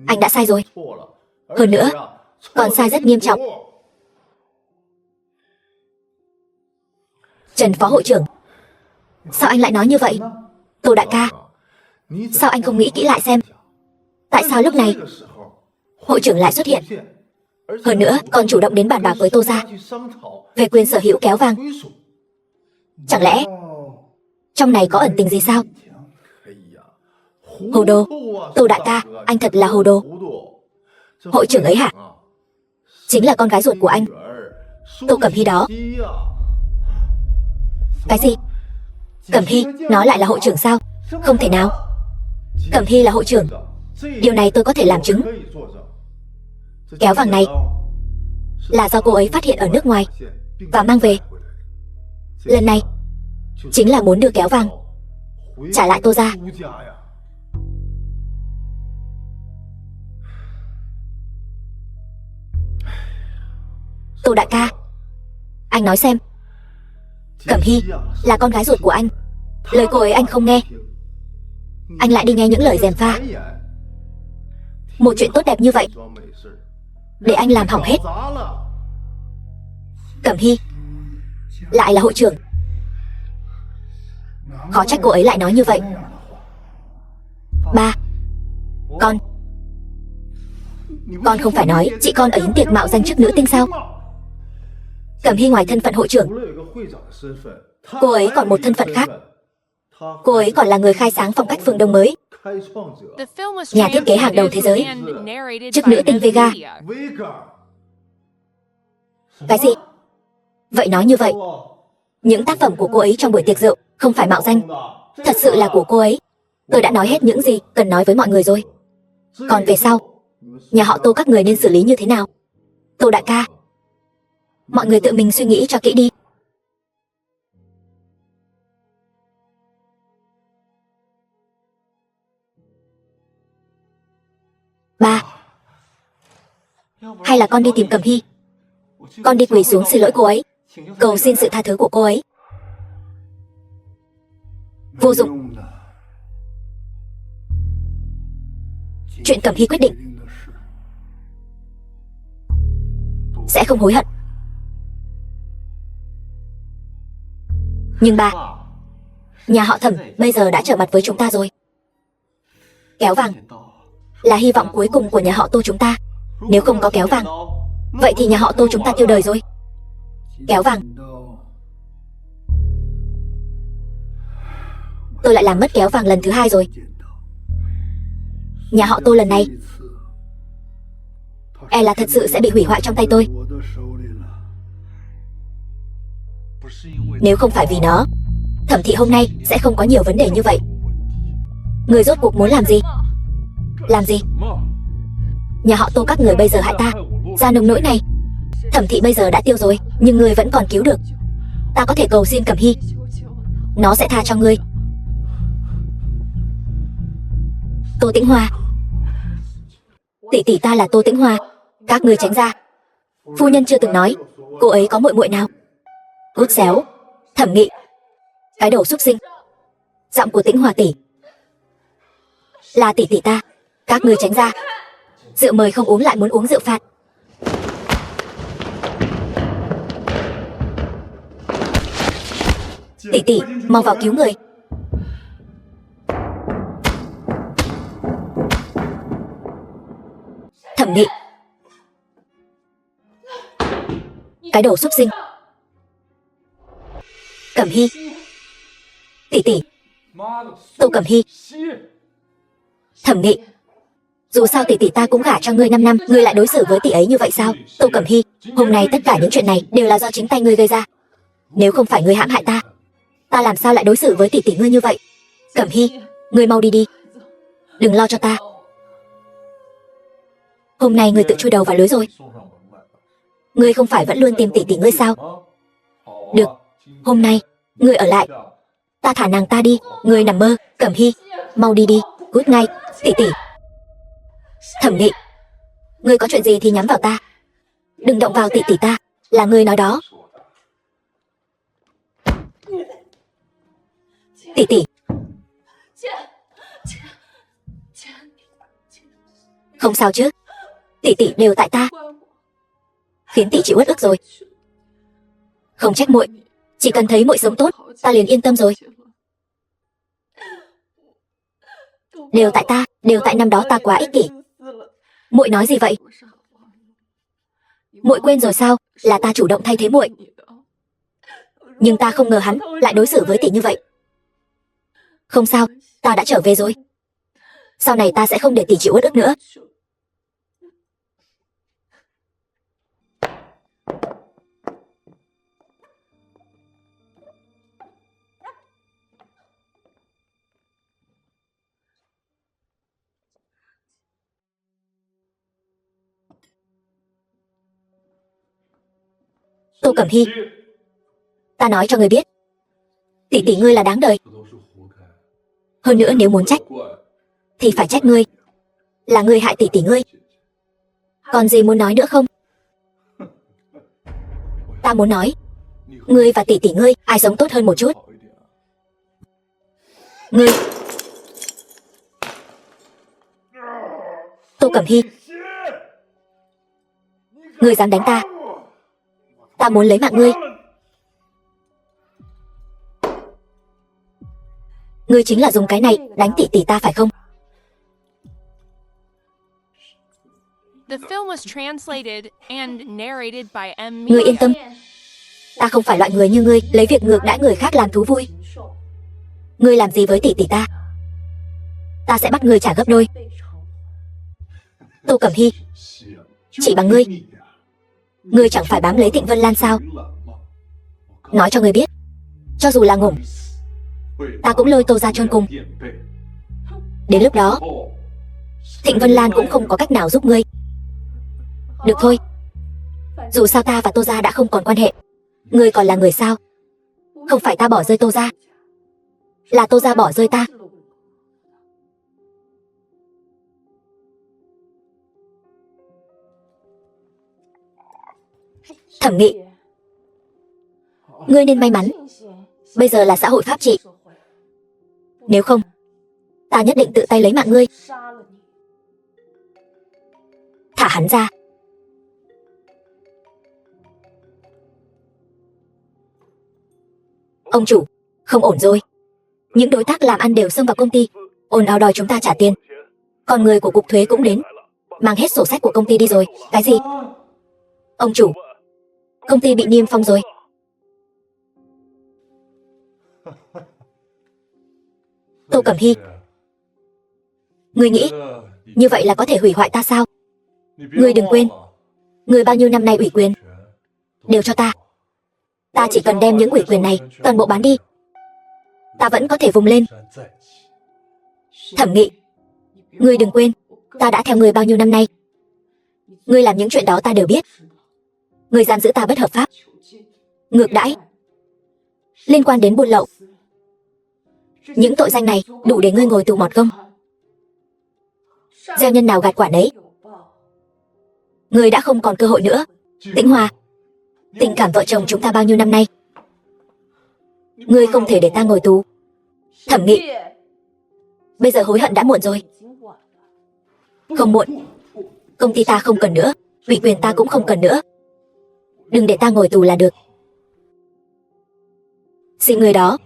anh đã sai rồi. Hơn nữa, còn sai rất nghiêm trọng. Trần phó hội trưởng, sao anh lại nói như vậy? Tô đại ca, sao anh không nghĩ kỹ lại xem, tại sao lúc này hội trưởng lại xuất hiện? Hơn nữa, còn chủ động đến bàn bạc với Tô gia về quyền sở hữu kéo vàng. Chẳng lẽ trong này có ẩn tình gì sao? Hồ đồ. Tô đại ca, anh thật là hồ đồ. Hội trưởng ấy hả? Chính là con gái ruột của anh, Tô Cẩm Hy đó. Cái gì? Cẩm Hy, nó lại là hội trưởng sao? Không thể nào. Cẩm Hy là hội trưởng. Điều này tôi có thể làm chứng. Kéo vàng này là do cô ấy phát hiện ở nước ngoài và mang về. Lần này chính là muốn đưa kéo vàng trả lại Tô gia. Tô đại ca, anh nói xem. Cẩm Hy là con gái ruột của anh, lời cô ấy anh không nghe, anh lại đi nghe những lời gièm pha. Một chuyện tốt đẹp như vậy để anh làm hỏng hết. Cẩm Hy lại là hội trưởng, khó trách cô ấy lại nói như vậy. Ba, con không phải nói chị con ở yến tiệc mạo danh chức nữ tinh sao? Cẩm Hy ngoài thân phận hội trưởng, cô ấy còn một thân phận khác. Cô ấy còn là người khai sáng phong cách phương Đông mới, nhà thiết kế hàng đầu thế giới, chức nữ tinh Vega. Cái gì? Vậy nói như vậy, những tác phẩm của cô ấy trong buổi tiệc rượu không phải mạo danh, thật sự là của cô ấy. Tôi đã nói hết những gì cần nói với mọi người rồi. Còn về sau, nhà họ Tô các người nên xử lý như thế nào? Tô đại ca, mọi người tự mình suy nghĩ cho kỹ đi. Ba, hay là con đi tìm Cẩm Hy, con đi quỳ xuống xin lỗi cô ấy, cầu xin sự tha thứ của cô ấy. Vô dụng. Chuyện Cẩm Hy quyết định sẽ không hối hận. Nhưng ba, nhà họ Thẩm bây giờ đã trở mặt với chúng ta rồi. Kéo vàng là hy vọng cuối cùng của nhà họ Tô chúng ta. Nếu không có kéo vàng, vậy thì nhà họ Tô chúng ta tiêu đời rồi. Kéo vàng, tôi lại làm mất kéo vàng lần thứ hai rồi. Nhà họ Tô lần này e là thật sự sẽ bị hủy hoại trong tay tôi. Nếu không phải vì nó, Thẩm thị hôm nay sẽ không có nhiều vấn đề như vậy. Người rốt cuộc muốn làm gì? Làm gì? Nhà họ Tô các người bây giờ hại ta ra nông nỗi này. Thẩm thị bây giờ đã tiêu rồi, nhưng người vẫn còn cứu được. Ta có thể cầu xin Cẩm Hy, nó sẽ tha cho ngươi. Tô Tĩnh Hoa, tỷ tỷ ta là Tô Tĩnh Hoa, các ngươi tránh ra. Phu nhân chưa từng nói cô ấy có muội muội nào. Cút xéo. Thẩm Nghị, cái đồ xúc sinh. Giọng của Tĩnh Hoa tỷ là tỷ tỷ ta, các ngươi tránh ra. Rượu mời không uống lại muốn uống rượu phạt. Tỷ tỷ, mau vào cứu người. Thẩm Nghị, cái đồ xúc sinh. Cẩm Hy, tỷ tỷ. Tô Cẩm Hy. Thẩm Nghị, dù sao tỷ tỷ ta cũng gả cho ngươi 5 năm, ngươi lại đối xử với tỷ ấy như vậy sao? Tô Cẩm Hy, hôm nay tất cả những chuyện này đều là do chính tay ngươi gây ra. Nếu không phải ngươi hãm hại ta, ta làm sao lại đối xử với tỷ tỷ ngươi như vậy? Cẩm Hy, ngươi mau đi đi, đừng lo cho ta. Hôm nay ngươi tự chui đầu vào lưới rồi. Ngươi không phải vẫn luôn tìm tỷ tỷ ngươi sao? Được, hôm nay ngươi ở lại, ta thả nàng ta đi. Ngươi nằm mơ. Cẩm Hy, mau đi đi, cút ngay. Tỷ tỷ. Thẩm Nghị, ngươi có chuyện gì thì nhắm vào ta, đừng động vào tỷ tỷ ta, là ngươi nói đó. Tỷ tỷ. Không sao chứ? Tỷ tỷ đều tại ta, khiến tỷ chịu uất ức rồi. Không trách muội, chỉ cần thấy muội sống tốt, ta liền yên tâm rồi. Đều tại ta, đều tại năm đó ta quá ích kỷ. Muội nói gì vậy? Muội quên rồi sao? Là ta chủ động thay thế muội. Nhưng ta không ngờ hắn lại đối xử với tỷ như vậy. Không sao, ta đã trở về rồi. Sau này ta sẽ không để tỷ chịu uất ức nữa. Tô Cẩm Hy, ta nói cho ngươi biết, tỷ tỷ ngươi là đáng đời. Hơn nữa nếu muốn trách, thì phải trách ngươi. Là ngươi hại tỷ tỷ ngươi. Còn gì muốn nói nữa không? Ta muốn nói, ngươi và tỷ tỷ ngươi ai sống tốt hơn một chút. Ngươi. Tô Cẩm Hy, ngươi dám đánh ta. Ta muốn lấy mạng ngươi. Ngươi chính là dùng cái này đánh tỷ tỷ ta phải không? The film was translated and narrated by M. Ngươi yên tâm, ta không phải loại người như ngươi lấy việc ngược đãi người khác làm thú vui. Ngươi làm gì với tỷ tỷ ta, ta sẽ bắt ngươi trả gấp đôi. Tô Cẩm Hy, chỉ bằng ngươi, ngươi chẳng phải bám lấy Thịnh Vân Lan sao? Nói cho ngươi biết, cho dù là ngủm, ta cũng lôi Tô ra chôn cùng. Đến lúc đó, Thịnh Vân Lan cũng không có cách nào giúp ngươi. Được thôi, dù sao ta và Tô gia đã không còn quan hệ. Ngươi còn là người sao? Không phải ta bỏ rơi Tô gia, là Tô gia bỏ rơi ta. Thẩm Nghị, ngươi nên may mắn, bây giờ là xã hội pháp trị. Nếu không, ta nhất định tự tay lấy mạng ngươi. Thả hắn ra. Ông chủ, không ổn rồi. Những đối tác làm ăn đều xông vào công ty, ồn ào đòi chúng ta trả tiền. Còn người của cục thuế cũng đến, mang hết sổ sách của công ty đi rồi. Cái gì? Ông chủ, công ty bị niêm phong rồi. Tô Cẩm Hy, ngươi nghĩ như vậy là có thể hủy hoại ta sao? Ngươi đừng quên, ngươi bao nhiêu năm nay ủy quyền đều cho ta. Ta chỉ cần đem những ủy quyền này toàn bộ bán đi, ta vẫn có thể vùng lên. Thẩm Nghị, ngươi đừng quên, ta đã theo ngươi bao nhiêu năm nay. Ngươi làm những chuyện đó ta đều biết. Ngươi giam giữ ta bất hợp pháp, ngược đãi, liên quan đến buôn lậu. Những tội danh này đủ để ngươi ngồi tù mọt công. Gieo nhân nào gặt quả nấy. Ngươi đã không còn cơ hội nữa. Tĩnh Hòa, tình cảm vợ chồng chúng ta bao nhiêu năm nay, ngươi không thể để ta ngồi tù. Thẩm Nghị, bây giờ hối hận đã muộn rồi. Không muộn, công ty ta không cần nữa, ủy quyền ta cũng không cần nữa. Đừng để ta ngồi tù là được. Xin người đó,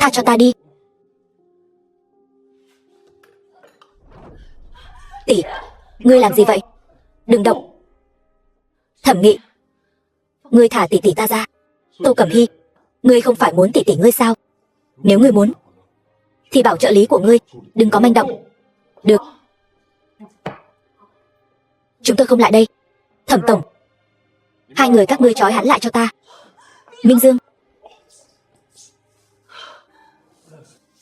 tha cho ta đi. Tỷ, ngươi làm gì vậy? Đừng động. Thẩm Nghị, ngươi thả tỷ tỷ ta ra. Tô Cẩm Hy, ngươi không phải muốn tỷ tỷ ngươi sao? Nếu ngươi muốn, thì bảo trợ lý của ngươi đừng có manh động. Được. Chúng tôi không lại đây. Thẩm tổng, hai người các ngươi trói hắn lại cho ta. Minh Dương.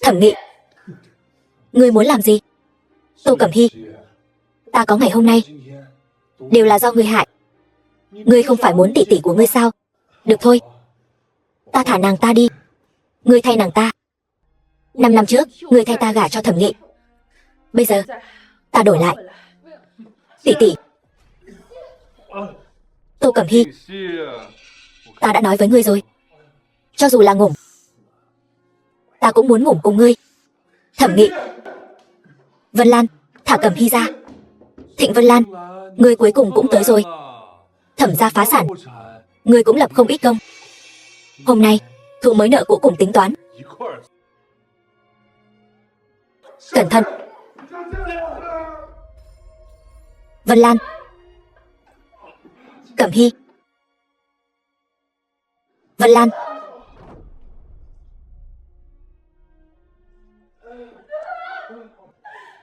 Thẩm Nghị, ngươi muốn làm gì? Tô Cẩm Hy, ta có ngày hôm nay đều là do ngươi hại. Ngươi không phải muốn tỷ tỷ của ngươi sao? Được thôi, ta thả nàng ta đi, ngươi thay nàng ta. 5 năm trước, ngươi thay ta gả cho Thẩm Nghị. Bây giờ, ta đổi lại. Tỷ tỷ. Tô Cẩm Hy, ta đã nói với ngươi rồi, cho dù là ngủm, ta cũng muốn ngủm cùng ngươi. Thẩm Nghị. Vân Lan, thả Cẩm Hy ra. Thịnh Vân Lan, ngươi cuối cùng cũng tới rồi. Thẩm gia phá sản, ngươi cũng lập không ít công. Hôm nay, thu mới nợ cũ cùng tính toán. Cẩn thận. Cẩm Hy. Vân Lan.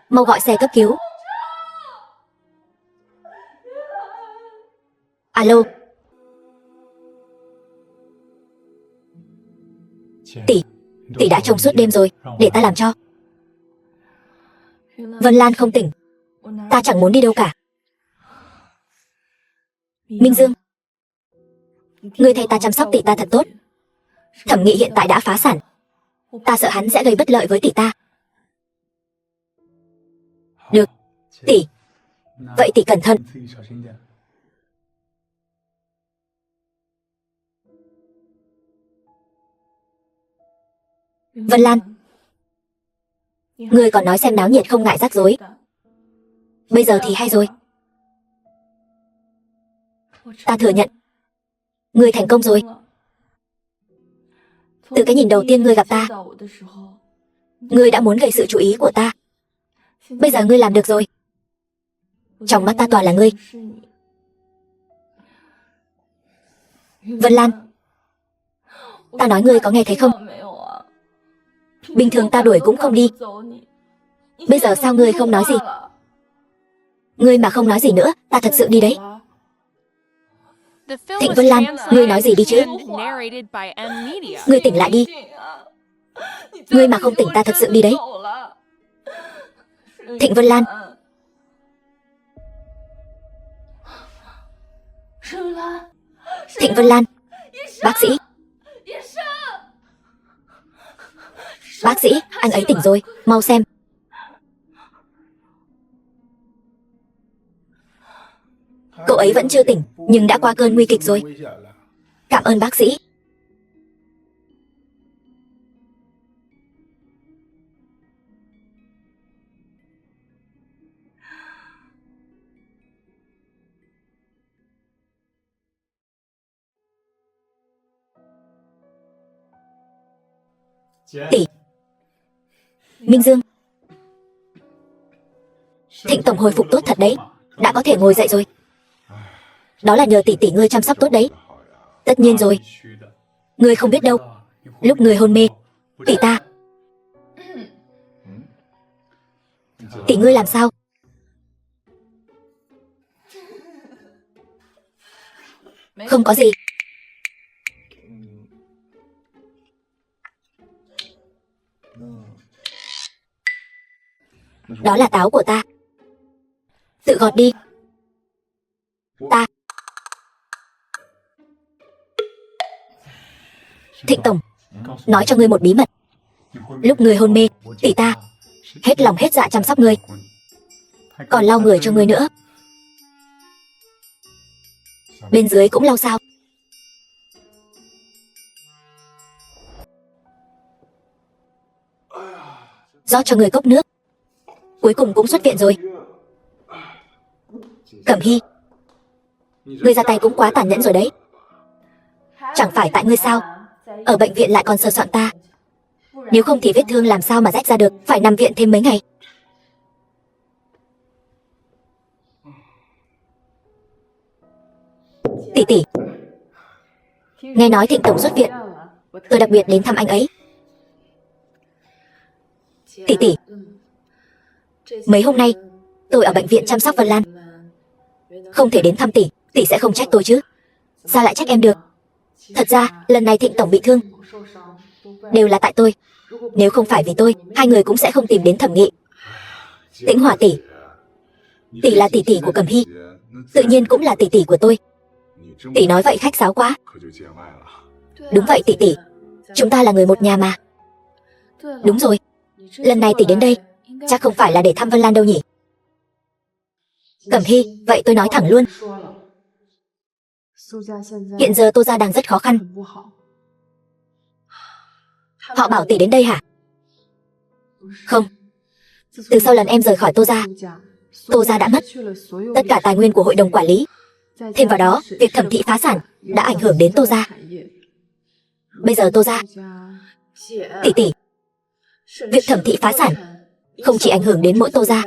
Mau gọi xe cấp cứu. Alo. Tỷ, tỷ đã trông suốt đêm rồi, để ta làm cho. Vân Lan không tỉnh. Ta chẳng muốn đi đâu cả. Minh Dương, ngươi thay ta chăm sóc tỷ ta thật tốt. Thẩm Nghị hiện tại đã phá sản. Ta sợ hắn sẽ gây bất lợi với tỷ ta. Được, tỷ. Vậy tỷ cẩn thận. Vân Lan, ngươi còn nói xem náo nhiệt không ngại rắc rối. Bây giờ thì hay rồi. Ta thừa nhận, ngươi thành công rồi. Từ cái nhìn đầu tiên ngươi gặp ta, ngươi đã muốn gây sự chú ý của ta. Bây giờ ngươi làm được rồi. Trong mắt ta toàn là ngươi. Vân Lan, ta nói ngươi có nghe thấy không? Bình thường ta đuổi cũng không đi. Bây giờ sao ngươi không nói gì? Ngươi mà không nói gì nữa, ta thật sự đi đấy. The film Thịnh was Vân Lan, translated ngươi nói gì đi chứ? and narrated by M Media. Ngươi tỉnh lại đi. Ngươi mà không tỉnh ta thật sự đi đấy. Thịnh Vân Lan. Thịnh Vân Lan. Bác sĩ. Bác sĩ, anh ấy tỉnh rồi, mau xem. Cậu ấy vẫn chưa tỉnh, nhưng đã qua cơn nguy kịch rồi. Cảm ơn bác sĩ. Tỷ. Minh Dương. Thịnh tổng hồi phục tốt thật đấy, đã có thể ngồi dậy rồi. Đó là nhờ tỷ tỷ ngươi chăm sóc tốt đấy. Tất nhiên rồi. Ngươi không biết đâu, lúc ngươi hôn mê, tỷ ta. Tỷ ngươi làm sao? Không có gì. Đó là táo của ta. Tự gọt đi. Ta. Thịnh tổng, nói cho ngươi một bí mật. Lúc ngươi hôn mê, tỷ ta hết lòng hết dạ chăm sóc ngươi, còn lau người cho ngươi nữa. Bên dưới cũng lau sao? Rót cho ngươi cốc nước. Cuối cùng cũng xuất viện rồi. Cẩm Hy, ngươi ra tay cũng quá tàn nhẫn rồi đấy. Chẳng phải tại ngươi sao? Ở bệnh viện lại còn sờ soạn ta. Nếu không thì vết thương làm sao mà rách ra được, phải nằm viện thêm mấy ngày. Tỷ tỷ, nghe nói Thịnh tổng xuất viện, tôi đặc biệt đến thăm anh ấy. Tỷ tỷ, mấy hôm nay tôi ở bệnh viện chăm sóc Vân Lan, không thể đến thăm tỷ, tỷ sẽ không trách tôi chứ? Sao lại trách em được? Thật ra lần này Thịnh tổng bị thương đều là tại tôi. Nếu không phải vì tôi, hai người cũng sẽ không tìm đến Thẩm Nghị. Tĩnh Hòa tỷ, tỷ là tỷ tỷ của Cẩm Hy, tự nhiên cũng là tỷ tỷ của tôi. Tỷ nói vậy khách sáo quá. Đúng vậy tỷ tỷ, chúng ta là người một nhà mà. Đúng rồi, lần này tỷ đến đây chắc không phải là để thăm Vân Lan đâu nhỉ? Cẩm Hy, vậy tôi nói thẳng luôn. Hiện giờ Tô gia đang rất khó khăn. Họ bảo tỷ đến đây hả? Không. Từ sau lần em rời khỏi Tô gia đã mất tất cả tài nguyên của hội đồng quản lý. Thêm vào đó, việc Thẩm thị phá sản đã ảnh hưởng đến Tô gia. Bây giờ Tô gia, tỷ tỷ, việc Thẩm thị phá sản không chỉ ảnh hưởng đến mỗi Tô gia,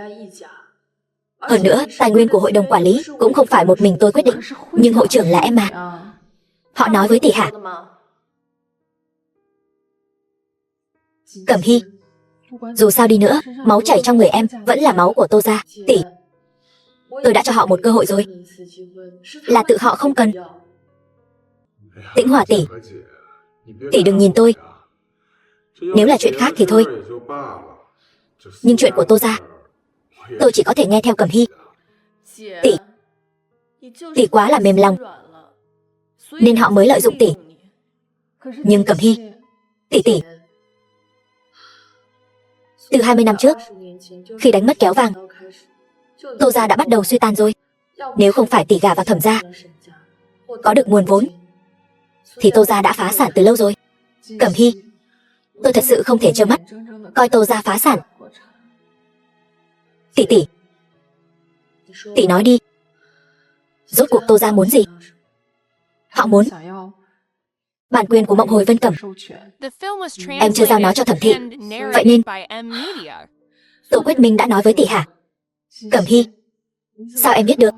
Hơn nữa, tài nguyên của hội đồng quản lý cũng không phải một mình tôi quyết định, nhưng hội trưởng là em mà. Họ nói với tỷ hả? Cẩm Hy, dù sao đi nữa, máu chảy trong người em vẫn là máu của Tô gia. Tỷ, tôi đã cho họ một cơ hội rồi, là tự họ không cần. Tĩnh Hòa tỷ, tỷ đừng nhìn tôi. Nếu là chuyện khác thì thôi, nhưng chuyện của Tô gia, tôi chỉ có thể nghe theo Cẩm Hy. Tỷ quá là mềm lòng, nên họ mới lợi dụng tỷ. Nhưng Cẩm Hy, tỷ, từ 20 năm trước, khi đánh mất kéo vàng, Tô gia đã bắt đầu suy tàn rồi. Nếu không phải tỷ gả vào Thẩm gia, có được nguồn vốn, thì Tô gia đã phá sản từ lâu rồi. Cẩm Hy, tôi thật sự không thể trơ mắt coi Tô gia phá sản. Tỷ nói đi, rốt cuộc Tô gia muốn gì? Họ muốn bản quyền của Mộng Hồi Vân Cẩm. Em chưa giao nó cho Thẩm thị, vậy nên Tô Quyết Minh đã nói với tỷ hả? Cẩm Hy, sao em biết được?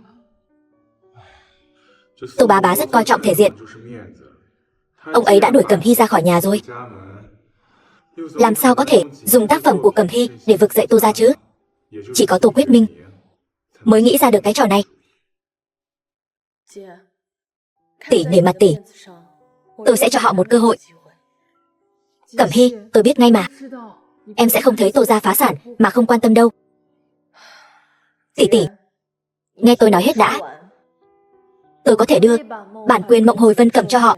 Tô bá bá rất coi trọng thể diện. Ông ấy đã đuổi Cẩm Hy ra khỏi nhà rồi. Làm sao có thể dùng tác phẩm của Cẩm Hy để vực dậy Tô gia chứ? Chỉ có Tô Quyết Minh mới nghĩ ra được cái trò này. Tỷ nể mặt tỷ, tôi sẽ cho họ một cơ hội. Cẩm Hy, tôi biết ngay mà. Em sẽ không thấy Tô gia phá sản mà không quan tâm đâu. Tỷ, nghe tôi nói hết đã. Tôi có thể đưa bản quyền Mộng Hồi Vân Cẩm cho họ,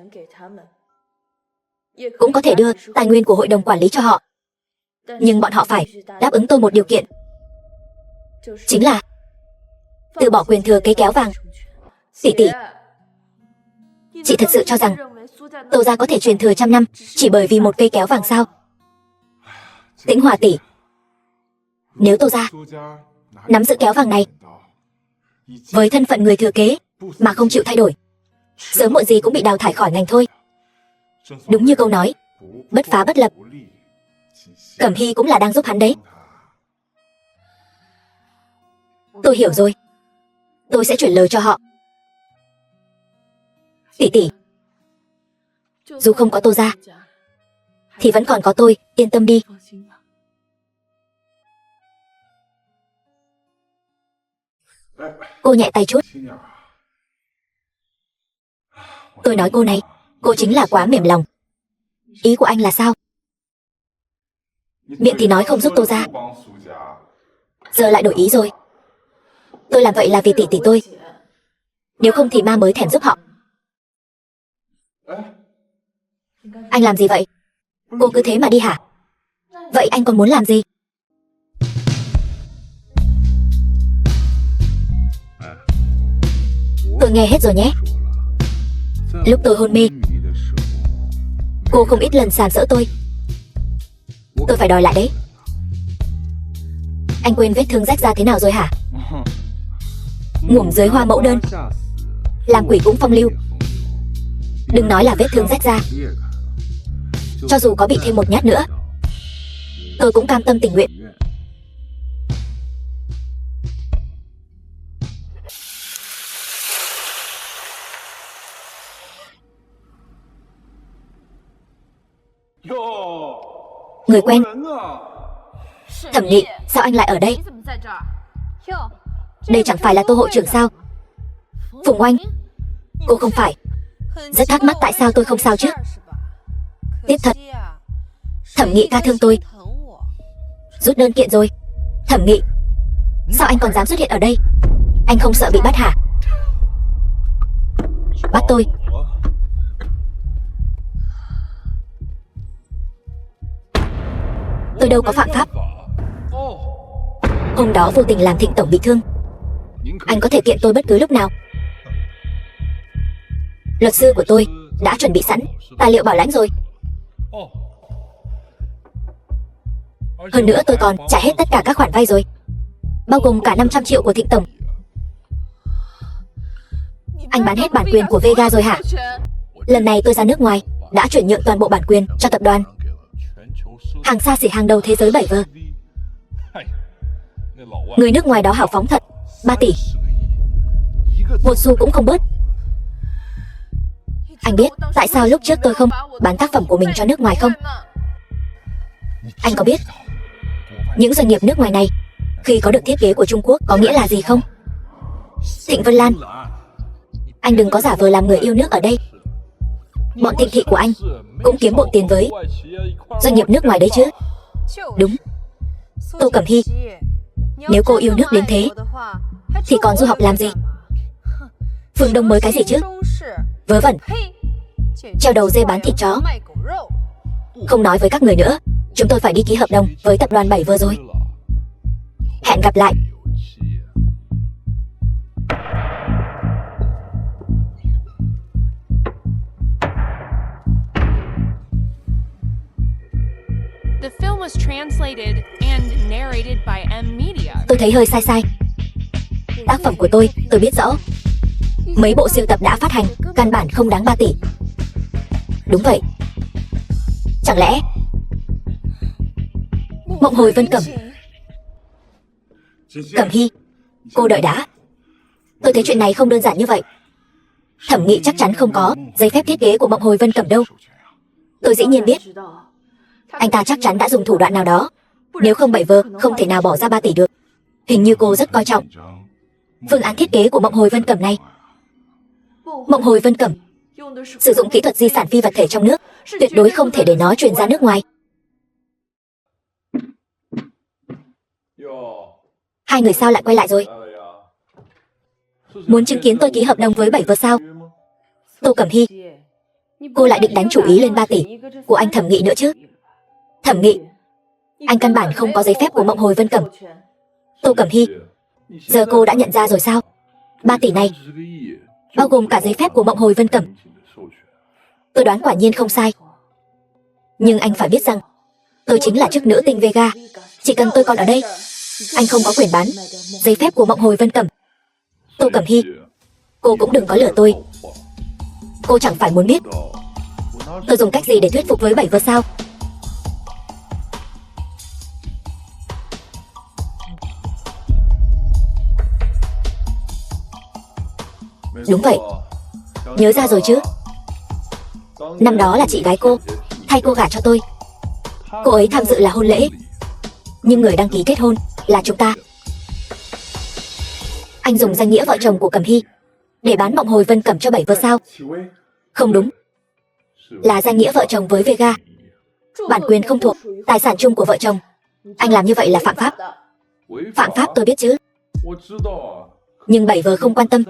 cũng có thể đưa tài nguyên của hội đồng quản lý cho họ. Nhưng bọn họ phải đáp ứng tôi một điều kiện, chính là từ bỏ quyền thừa kế kéo vàng. Tỷ, chị thật sự cho rằng Tô gia có thể truyền thừa 100 năm chỉ bởi vì một cây kéo vàng sao? Tĩnh Hòa tỷ, nếu Tô gia nắm giữ kéo vàng này, với thân phận người thừa kế mà không chịu thay đổi, sớm muộn gì cũng bị đào thải khỏi ngành thôi. Đúng như câu nói, bất phá bất lập. Cẩm Hy cũng là đang giúp hắn đấy. Tôi hiểu rồi, tôi sẽ chuyển lời cho họ. Tỷ, dù không có Tô gia thì vẫn còn có tôi, yên tâm đi. Cô nhẹ tay chút. Tôi nói cô này, cô chính là quá mềm lòng. Ý của anh là sao? Miệng thì nói không giúp Tô gia, giờ lại đổi ý rồi. Tôi làm vậy là vì tỷ tôi, nếu không thì ma mới thèm giúp họ. Anh làm gì vậy? Cô cứ thế mà đi hả? Vậy anh còn muốn làm gì? Tôi nghe hết rồi nhé. Lúc tôi hôn mê, cô không ít lần sàm sỡ tôi phải đòi lại đấy. Anh quên vết thương rách ra thế nào rồi hả? Ngủm dưới hoa mẫu đơn, làm quỷ cũng phong lưu. Đừng nói là vết thương rách ra, cho dù có bị thêm một nhát nữa, tôi cũng cam tâm tình nguyện. Người quen. Thẩm Nghị, sao anh lại ở đây? Đây chẳng phải là Tô hội trưởng sao? Phùng Oanh, cô không phải rất thắc mắc tại sao tôi không sao chứ? Tiếp thật, Thẩm Nghị ca thương tôi, rút đơn kiện rồi. Thẩm Nghị, sao anh còn dám xuất hiện ở đây? Anh không sợ bị bắt hả? Bắt tôi? Tôi đâu có phạm pháp. Hôm đó vô tình làm Thịnh tổng bị thương. Anh có thể kiện tôi bất cứ lúc nào. Luật sư của tôi đã chuẩn bị sẵn tài liệu bảo lãnh rồi. Hơn nữa tôi còn trả hết tất cả các khoản vay rồi, bao gồm cả 500 triệu của Thịnh tổng. Anh bán hết bản quyền của Vega rồi hả? Lần này tôi ra nước ngoài đã chuyển nhượng toàn bộ bản quyền cho tập đoàn hàng xa xỉ hàng đầu thế giới 7G. Người nước ngoài đó hào phóng thật, 3 tỷ. Một xu cũng không bớt. Anh biết tại sao lúc trước tôi không bán tác phẩm của mình cho nước ngoài không? Anh có biết những doanh nghiệp nước ngoài này khi có được thiết kế của Trung Quốc có nghĩa là gì không? Thịnh Vân Lan, anh đừng có giả vờ làm người yêu nước ở đây. Bọn Thịnh thị của anh cũng kiếm bộ tiền với doanh nghiệp nước ngoài đấy chứ. Đúng. Tô Cẩm Hy, nếu cô yêu nước đến thế thì còn du học làm gì? Phương Đông mới cái gì chứ? Vớ vẩn. Treo đầu dê bán thịt chó. Không nói với các người nữa, chúng tôi phải đi ký hợp đồng với tập đoàn Bảy vừa rồi. Hẹn gặp lại. The film was translated and narrated by M Media. Tôi thấy hơi sai sai. Tác phẩm của tôi biết rõ. Mấy bộ siêu tập đã phát hành, căn bản không đáng 3 tỷ. Đúng vậy. Chẳng lẽ Mộng Hồi Vân Cẩm? Cẩm Hy, cô đợi đã. Tôi thấy chuyện này không đơn giản như vậy. Thẩm Nghị chắc chắn không có giấy phép thiết kế của Mộng Hồi Vân Cẩm đâu. Tôi dĩ nhiên biết. Anh ta chắc chắn đã dùng thủ đoạn nào đó. Nếu không Bảy Vơ không thể nào bỏ ra 3 tỷ được. Hình như cô rất coi trọng phương án thiết kế của Mộng Hồi Vân Cẩm này. Mộng Hồi Vân Cẩm sử dụng kỹ thuật di sản phi vật thể trong nước, tuyệt đối không thể để nó truyền ra nước ngoài. Hai người sao lại quay lại rồi? Muốn chứng kiến tôi ký hợp đồng với Bảy Vơ sao? Tô Cẩm Hy, cô lại định đánh chủ ý lên 3 tỷ của anh Thẩm Nghị nữa chứ? Thẩm Nghị, anh căn bản không có giấy phép của Mộng Hồi Vân Cẩm. Tô Cẩm Hy, giờ cô đã nhận ra rồi sao? 3 tỷ này bao gồm cả giấy phép của Mộng Hồi Vân Cẩm. Tôi đoán quả nhiên không sai. Nhưng anh phải biết rằng tôi chính là chức nữ tinh Vega. Chỉ cần tôi còn ở đây, anh không có quyền bán giấy phép của Mộng Hồi Vân Cẩm. Tô Cẩm Hy, cô cũng đừng có lừa tôi. Cô chẳng phải muốn biết tôi dùng cách gì để thuyết phục với Bảy Vơ sao? Đúng vậy. Nhớ ra rồi chứ? Năm đó là chị gái cô thay cô gả cho tôi. Cô ấy tham dự là hôn lễ, nhưng người đăng ký kết hôn là chúng ta. Anh dùng danh nghĩa vợ chồng của Cẩm Hy để bán Mộng Hồi Vân Cẩm cho Bảy Vơ sao? Không đúng. Là danh nghĩa vợ chồng với Vega. Bản quyền không thuộc tài sản chung của vợ chồng. Anh làm như vậy là phạm pháp. Phạm pháp tôi biết chứ. Nhưng Bảy Vơ không quan tâm.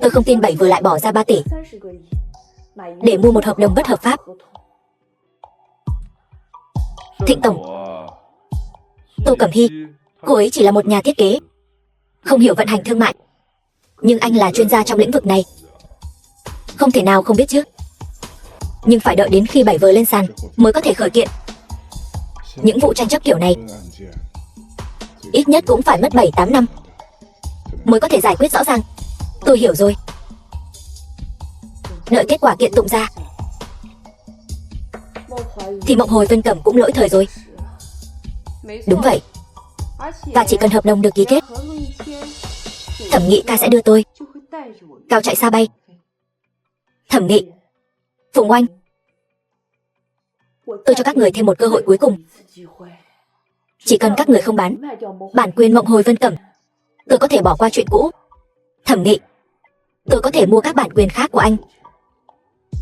Tôi không tin Bảy Vơ lại bỏ ra 3 tỷ để mua một hợp đồng bất hợp pháp. Thịnh Tổng, Tô Cẩm Hy, cô ấy chỉ là một nhà thiết kế, không hiểu vận hành thương mại. Nhưng anh là chuyên gia trong lĩnh vực này, không thể nào không biết chứ. Nhưng phải đợi đến khi Bảy Vơ lên sàn mới có thể khởi kiện. Những vụ tranh chấp kiểu này ít nhất cũng phải mất 7-8 năm mới có thể giải quyết rõ ràng. Tôi hiểu rồi. Đợi kết quả kiện tụng ra thì Mộng Hồi Vân Cẩm cũng lỗi thời rồi. Đúng vậy. Và chỉ cần hợp đồng được ký kết, Thẩm Nghị ca sẽ đưa tôi cao chạy xa bay. Thẩm Nghị, Phụng Oanh, tôi cho các người thêm một cơ hội cuối cùng. Chỉ cần các người không bán bản quyền Mộng Hồi Vân Cẩm, tôi có thể bỏ qua chuyện cũ. Thẩm Nghị, tôi có thể mua các bản quyền khác của anh,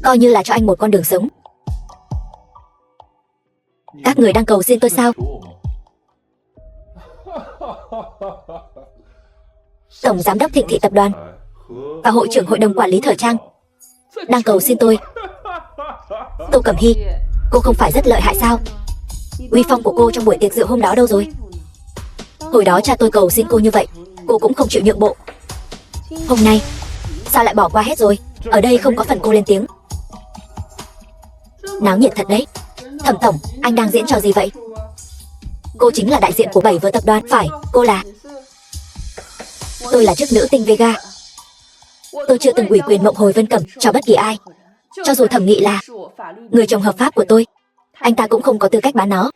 coi như là cho anh một con đường sống. Các người đang cầu xin tôi sao? Tổng giám đốc Thịnh thị tập đoàn và hội trưởng hội đồng quản lý thời trang đang cầu xin tôi. Tô Cẩm Hy, cô không phải rất lợi hại sao? Uy phong của cô trong buổi tiệc rượu hôm đó đâu rồi? Hồi đó cha tôi cầu xin cô như vậy, cô cũng không chịu nhượng bộ. Hôm nay sao lại bỏ qua hết rồi? Ở đây không có phần cô lên tiếng. Náo nhiệt thật đấy. Thẩm tổng, anh đang diễn trò gì vậy? Cô chính là đại diện của Bảy Vơ tập đoàn. Phải, cô là. Tôi là chức nữ tinh Vega. Tôi chưa từng ủy quyền Mộng Hồi Vân Cẩm cho bất kỳ ai. Cho dù Thẩm Nghị là người chồng hợp pháp của tôi, anh ta cũng không có tư cách bán nó.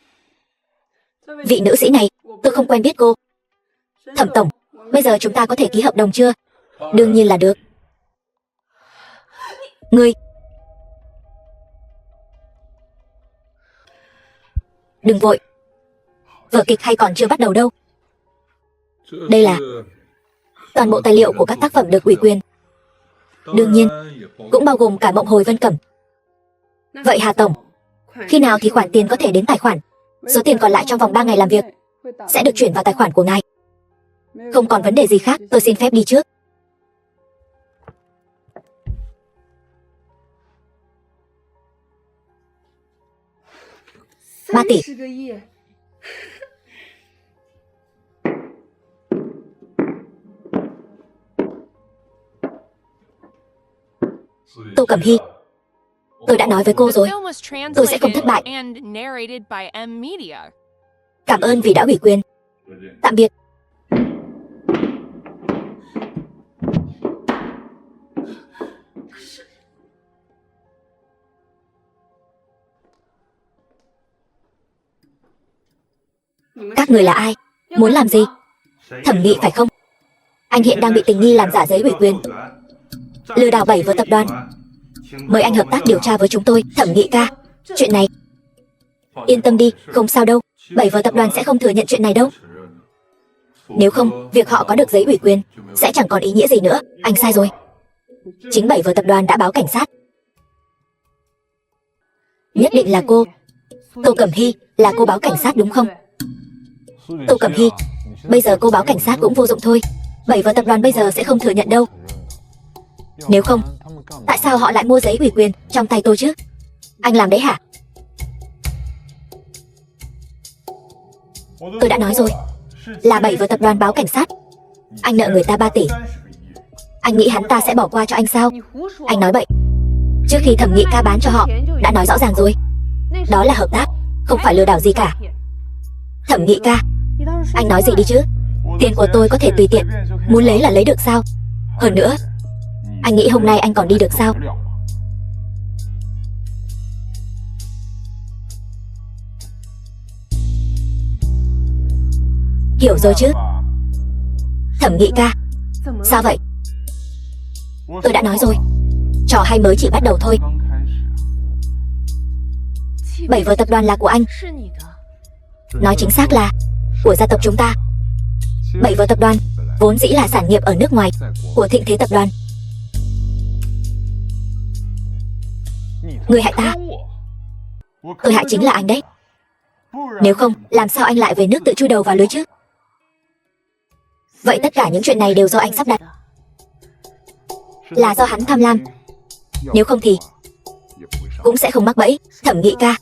Vị nữ sĩ này, tôi không quen biết cô. Thẩm tổng, Bây giờ chúng ta có thể ký hợp đồng chưa? Đương nhiên là được. Ngươi... Đừng vội. Vở kịch hay còn chưa bắt đầu đâu. Đây là toàn bộ tài liệu của các tác phẩm được ủy quyền. Đương nhiên, cũng bao gồm cả Mộng Hồi Vân Cẩm. Vậy Hà Tổng, khi nào thì khoản tiền có thể đến tài khoản? Số tiền còn lại trong vòng 3 ngày làm việc sẽ được chuyển vào tài khoản của ngài. Không còn vấn đề gì khác, tôi xin phép đi trước. Ba tỷ. Tô Cẩm Hy, tôi đã nói với cô rồi, tôi sẽ không thất bại. Cảm ơn vì đã ủy quyền. Tạm biệt. Các người là ai? Muốn làm gì? Thẩm Nghị phải không? Anh hiện đang bị tình nghi làm giả giấy ủy quyền, lừa đảo 7 vở tập đoàn. Mời anh hợp tác điều tra với chúng tôi, Thẩm Nghị ca. Chuyện này... Yên tâm đi, không sao đâu. 7 vở tập đoàn sẽ không thừa nhận chuyện này đâu. Nếu không, việc họ có được giấy ủy quyền sẽ chẳng còn ý nghĩa gì nữa. Anh sai rồi. Chính 7 vở tập đoàn đã báo cảnh sát. Nhất định là cô. Tô Cẩm Hy, là cô báo cảnh sát đúng không? Tô Cẩm Hy, bây giờ cô báo cảnh sát cũng vô dụng thôi. 7 vở tập đoàn bây giờ sẽ không thừa nhận đâu. Nếu không, tại sao họ lại mua giấy ủy quyền trong tay tôi chứ? Anh làm đấy hả? Tôi đã nói rồi, là 7 vở tập đoàn báo cảnh sát. Anh nợ người ta 3 tỷ. Anh nghĩ hắn ta sẽ bỏ qua cho anh sao? Anh nói bậy. Trước khi Thẩm Nghị ca bán cho họ, đã nói rõ ràng rồi. Đó là hợp tác, không phải lừa đảo gì cả. Thẩm Nghị ca, anh nói gì đi chứ? Tiền của tôi có thể tùy tiện, muốn lấy là lấy được sao? Hơn nữa, anh nghĩ hôm nay anh còn đi được sao? Hiểu rồi chứ? Thẩm Nghị ca, sao vậy? Tôi đã nói rồi, trò hay mới chỉ bắt đầu thôi. 7 vở tập đoàn là của anh. Nói chính xác là của gia tộc chúng ta. 7 vở tập đoàn vốn dĩ là sản nghiệp ở nước ngoài của Thịnh Thế tập đoàn. Người hại ta. Tôi hại chính là anh đấy. Nếu không, làm sao anh lại về nước tự chui đầu vào lưới chứ? Vậy tất cả những chuyện này đều do anh sắp đặt. Là do hắn tham lam. Nếu không thì cũng sẽ không mắc bẫy. Thẩm Nghị ca,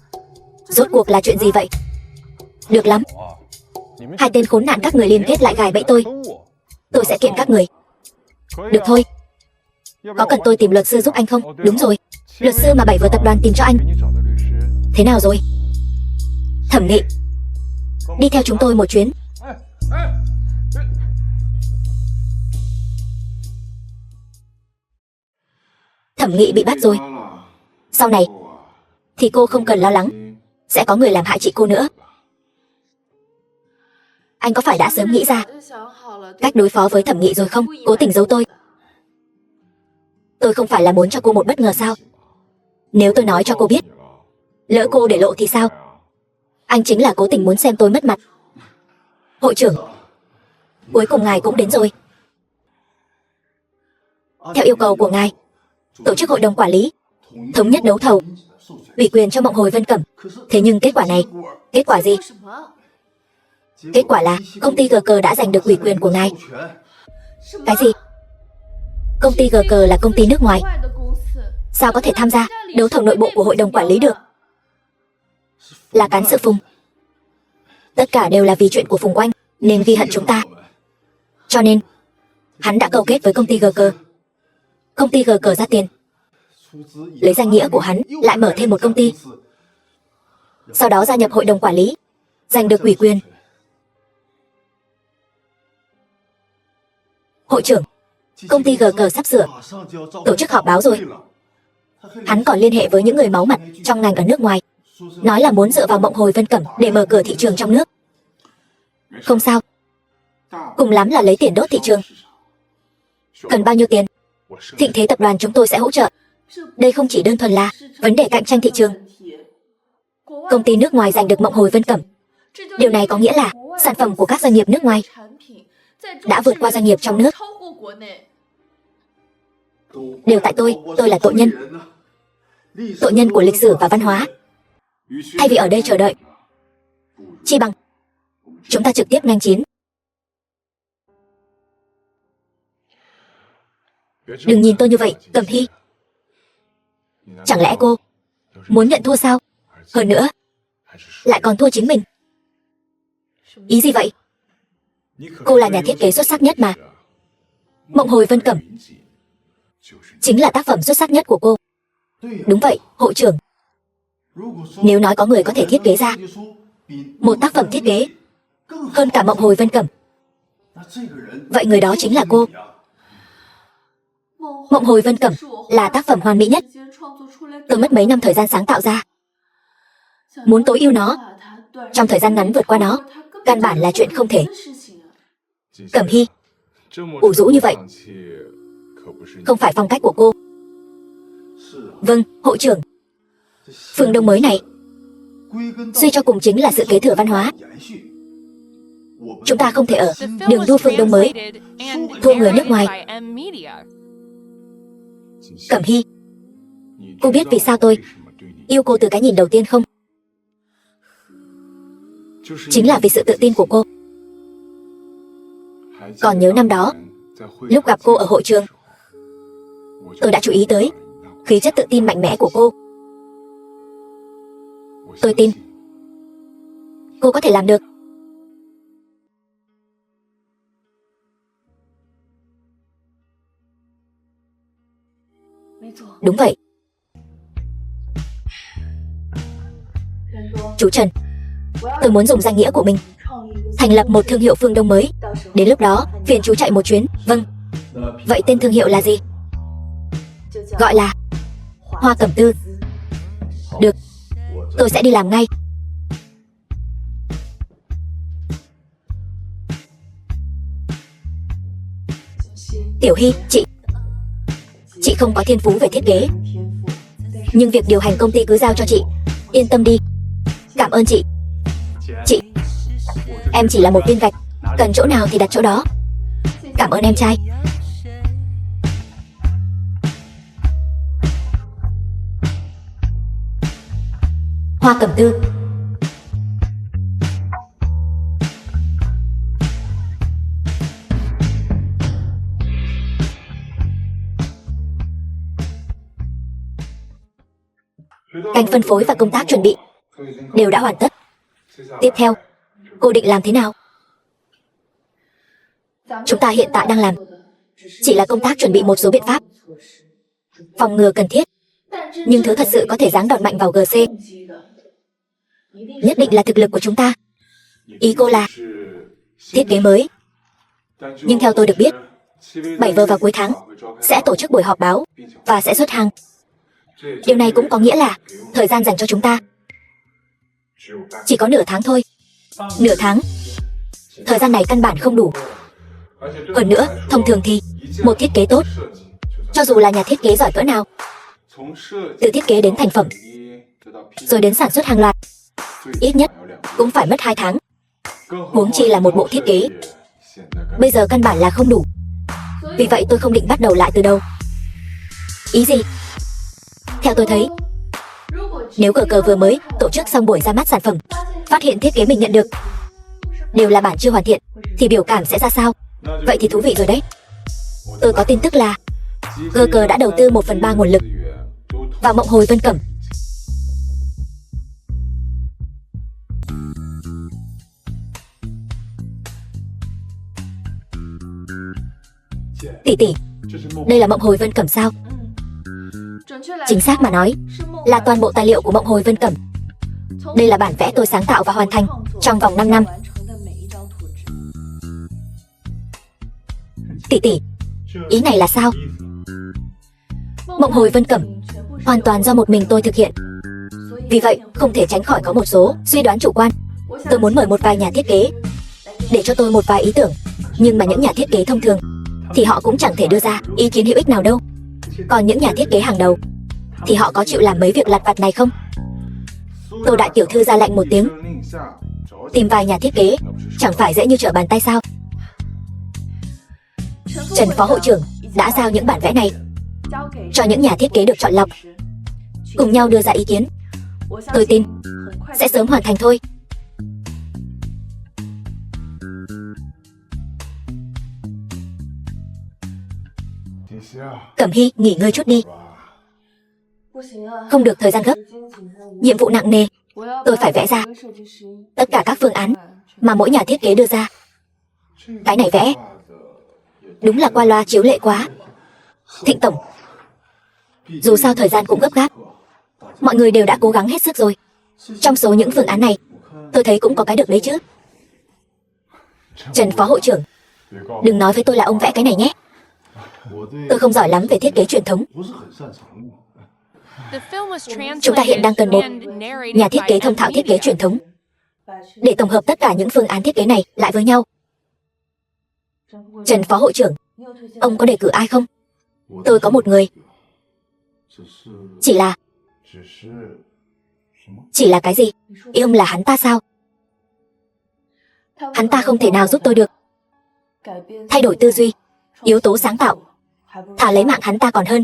rốt cuộc là chuyện gì vậy? Được lắm, hai tên khốn nạn các người liên kết lại gài bẫy tôi. Tôi sẽ kiện các người. Được thôi. Có cần tôi tìm luật sư giúp anh không? Đúng rồi, luật sư mà 7 vở tập đoàn tìm cho anh. Thế nào rồi? Thẩm Nghị, đi theo chúng tôi một chuyến. Thẩm Nghị bị bắt rồi. Sau này thì cô không cần lo lắng sẽ có người làm hại chị cô nữa. Anh có phải đã sớm nghĩ ra cách đối phó với Thẩm Nghị rồi không? Cố tình giấu tôi. Tôi không phải là muốn cho cô một bất ngờ sao? Nếu tôi nói cho cô biết, lỡ cô để lộ thì sao? Anh chính là cố tình muốn xem tôi mất mặt. Hội trưởng, cuối cùng ngài cũng đến rồi. Theo yêu cầu của ngài, tổ chức hội đồng quản lý thống nhất đấu thầu, ủy quyền cho Mộng Hồi Vân Cẩm. Thế nhưng kết quả này, kết quả gì? Kết quả là công ty GG đã giành được ủy quyền của ngài. Cái gì? Công ty GG là công ty nước ngoài, sao có thể tham gia đấu thầu nội bộ của hội đồng quản lý được? Là cán sự Phùng. Tất cả đều là vì chuyện của Phùng Oanh nên ghi hận chúng ta. Cho nên hắn đã câu kết với công ty GG. Công ty GG ra tiền, lấy danh nghĩa của hắn lại mở thêm một công ty, sau đó gia nhập hội đồng quản lý, giành được ủy quyền. Hội trưởng, công ty GG sắp sửa tổ chức họp báo rồi. Hắn còn liên hệ với những người máu mặt trong ngành ở nước ngoài, nói là muốn dựa vào Mộng Hồi Vân Cẩm để mở cửa thị trường trong nước. Không sao, Cùng lắm là lấy tiền đốt thị trường. Cần bao nhiêu tiền? Thịnh Thế tập đoàn chúng tôi sẽ hỗ trợ. Đây không chỉ đơn thuần là vấn đề cạnh tranh thị trường. Công ty nước ngoài giành được Mộng Hồi Vân Cẩm. Điều này có nghĩa là sản phẩm của các doanh nghiệp nước ngoài đã vượt qua doanh nghiệp trong nước. Đều tại tôi là tội nhân. Tội nhân của lịch sử và văn hóa. Thay vì ở đây chờ đợi, chi bằng chúng ta trực tiếp nhanh chiến. Đừng nhìn tôi như vậy, Cẩm Hy. Chẳng lẽ cô muốn nhận thua sao? Hơn nữa, lại còn thua chính mình. Ý gì vậy? Cô là nhà thiết kế xuất sắc nhất mà. Mộng Hồi Vân Cẩm chính là tác phẩm xuất sắc nhất của cô. Đúng vậy, hội trưởng. Nếu nói có người có thể thiết kế ra một tác phẩm thiết kế hơn cả Mộng Hồi Vân Cẩm, vậy người đó chính là cô. Mộng Hồi Vân Cẩm là tác phẩm hoàn mỹ nhất. Tôi mất mấy năm thời gian sáng tạo ra. Muốn tối ưu nó trong thời gian ngắn vượt qua nó, căn bản là chuyện không thể. Cẩm Hy, ủ rũ như vậy không phải phong cách của cô. Vâng, hội trưởng. Phương Đông mới này suy cho cùng chính là sự kế thừa văn hóa. Chúng ta không thể ở The film đường was đua Phương Đông mới translated and thua người nước narrated ngoài. by M Media. Cẩm Hy, cô biết vì sao tôi yêu cô từ cái nhìn đầu tiên không? Chính là vì sự tự tin của cô. Còn nhớ năm đó, lúc gặp cô ở hội trường, tôi đã chú ý tới khí chất tự tin mạnh mẽ của cô. Tôi tin cô có thể làm được. Đúng vậy. Chú Trần, tôi muốn dùng danh nghĩa của mình thành lập một thương hiệu Phương Đông mới. Đến lúc đó, phiền chú chạy một chuyến. Vâng. Vậy tên thương hiệu là gì? Gọi là Hoa Cẩm Tư. Được, tôi sẽ đi làm ngay. Tiểu Hy, chị không có thiên phú về thiết kế, nhưng việc điều hành công ty cứ giao cho chị. Yên tâm đi. Cảm ơn chị. Em chỉ là một viên gạch, cần chỗ nào thì đặt chỗ đó. Cảm ơn em trai. Hoa Cẩm Tư. Canh phân phối và công tác chuẩn bị đều đã hoàn tất. Tiếp theo, cô định làm thế nào? Chúng ta hiện tại đang làm chỉ là công tác chuẩn bị một số biện pháp phòng ngừa cần thiết, nhưng thứ thật sự có thể giáng đòn mạnh vào GC nhất định là thực lực của chúng ta. Ý cô là thiết kế mới. Nhưng theo tôi được biết, 7 giờ vào cuối tháng sẽ tổ chức buổi họp báo và sẽ xuất hàng. Điều này cũng có nghĩa là thời gian dành cho chúng ta chỉ có nửa tháng thôi. Nửa tháng. Thời gian này căn bản không đủ. Hơn nữa, thông thường thì một thiết kế tốt, cho dù là nhà thiết kế giỏi cỡ nào, từ thiết kế đến thành phẩm, rồi đến sản xuất hàng loạt, ít nhất cũng phải mất 2 tháng. Huống chi là một bộ thiết kế. Bây giờ căn bản là không đủ. Vì vậy tôi không định bắt đầu lại từ đầu. Ý gì? Theo tôi thấy, nếu GG vừa mới tổ chức xong buổi ra mắt sản phẩm, phát hiện thiết kế mình nhận được đều là bản chưa hoàn thiện, thì biểu cảm sẽ ra sao? Vậy thì thú vị rồi đấy. Tôi có tin tức là GG đã đầu tư 1/3 nguồn lực vào Mộng Hồi Vân Cẩm. Tỷ, đây là Mộng Hồi Vân Cẩm sao? Chính xác mà nói, là toàn bộ tài liệu của Mộng Hồi Vân Cẩm. Đây là bản vẽ tôi sáng tạo và hoàn thành trong vòng 5 năm. Tỷ, ý này là sao? Mộng Hồi Vân Cẩm hoàn toàn do một mình tôi thực hiện. Vì vậy, không thể tránh khỏi có một số suy đoán chủ quan. Tôi muốn mời một vài nhà thiết kế để cho tôi một vài ý tưởng Nhưng mà những nhà thiết kế thông thường thì họ cũng chẳng thể đưa ra ý kiến hữu ích nào đâu. Còn những nhà thiết kế hàng đầu thì họ có chịu làm mấy việc lặt vặt này không? Tô đại tiểu thư ra lệnh một tiếng. Tìm vài nhà thiết kế chẳng phải dễ như trở bàn tay sao? Trần phó hội trưởng đã giao những bản vẽ này cho những nhà thiết kế được chọn lọc, cùng nhau đưa ra ý kiến. Tôi tin sẽ sớm hoàn thành thôi. Cẩm Hy, nghỉ ngơi chút đi. Không được, thời gian gấp, nhiệm vụ nặng nề. Tôi phải vẽ ra tất cả các phương án mà mỗi nhà thiết kế đưa ra. Cái này vẽ đúng là qua loa chiếu lệ quá. Thịnh tổng, dù sao thời gian cũng gấp gáp, mọi người đều đã cố gắng hết sức rồi. Trong số những phương án này, tôi thấy cũng có cái được đấy chứ. Trần phó hội trưởng, đừng nói với tôi là ông vẽ cái này nhé. Tôi không giỏi lắm về thiết kế truyền thống. Chúng ta hiện đang cần một nhà thiết kế thông thạo thiết kế truyền thống để tổng hợp tất cả những phương án thiết kế này lại với nhau. Trần phó hội trưởng, ông có đề cử ai không? Tôi có một người. Chỉ là cái gì? Ý ông là hắn ta sao? Hắn ta không thể nào giúp tôi được. Thay đổi tư duy, yếu tố sáng tạo, thà lấy mạng hắn ta còn hơn.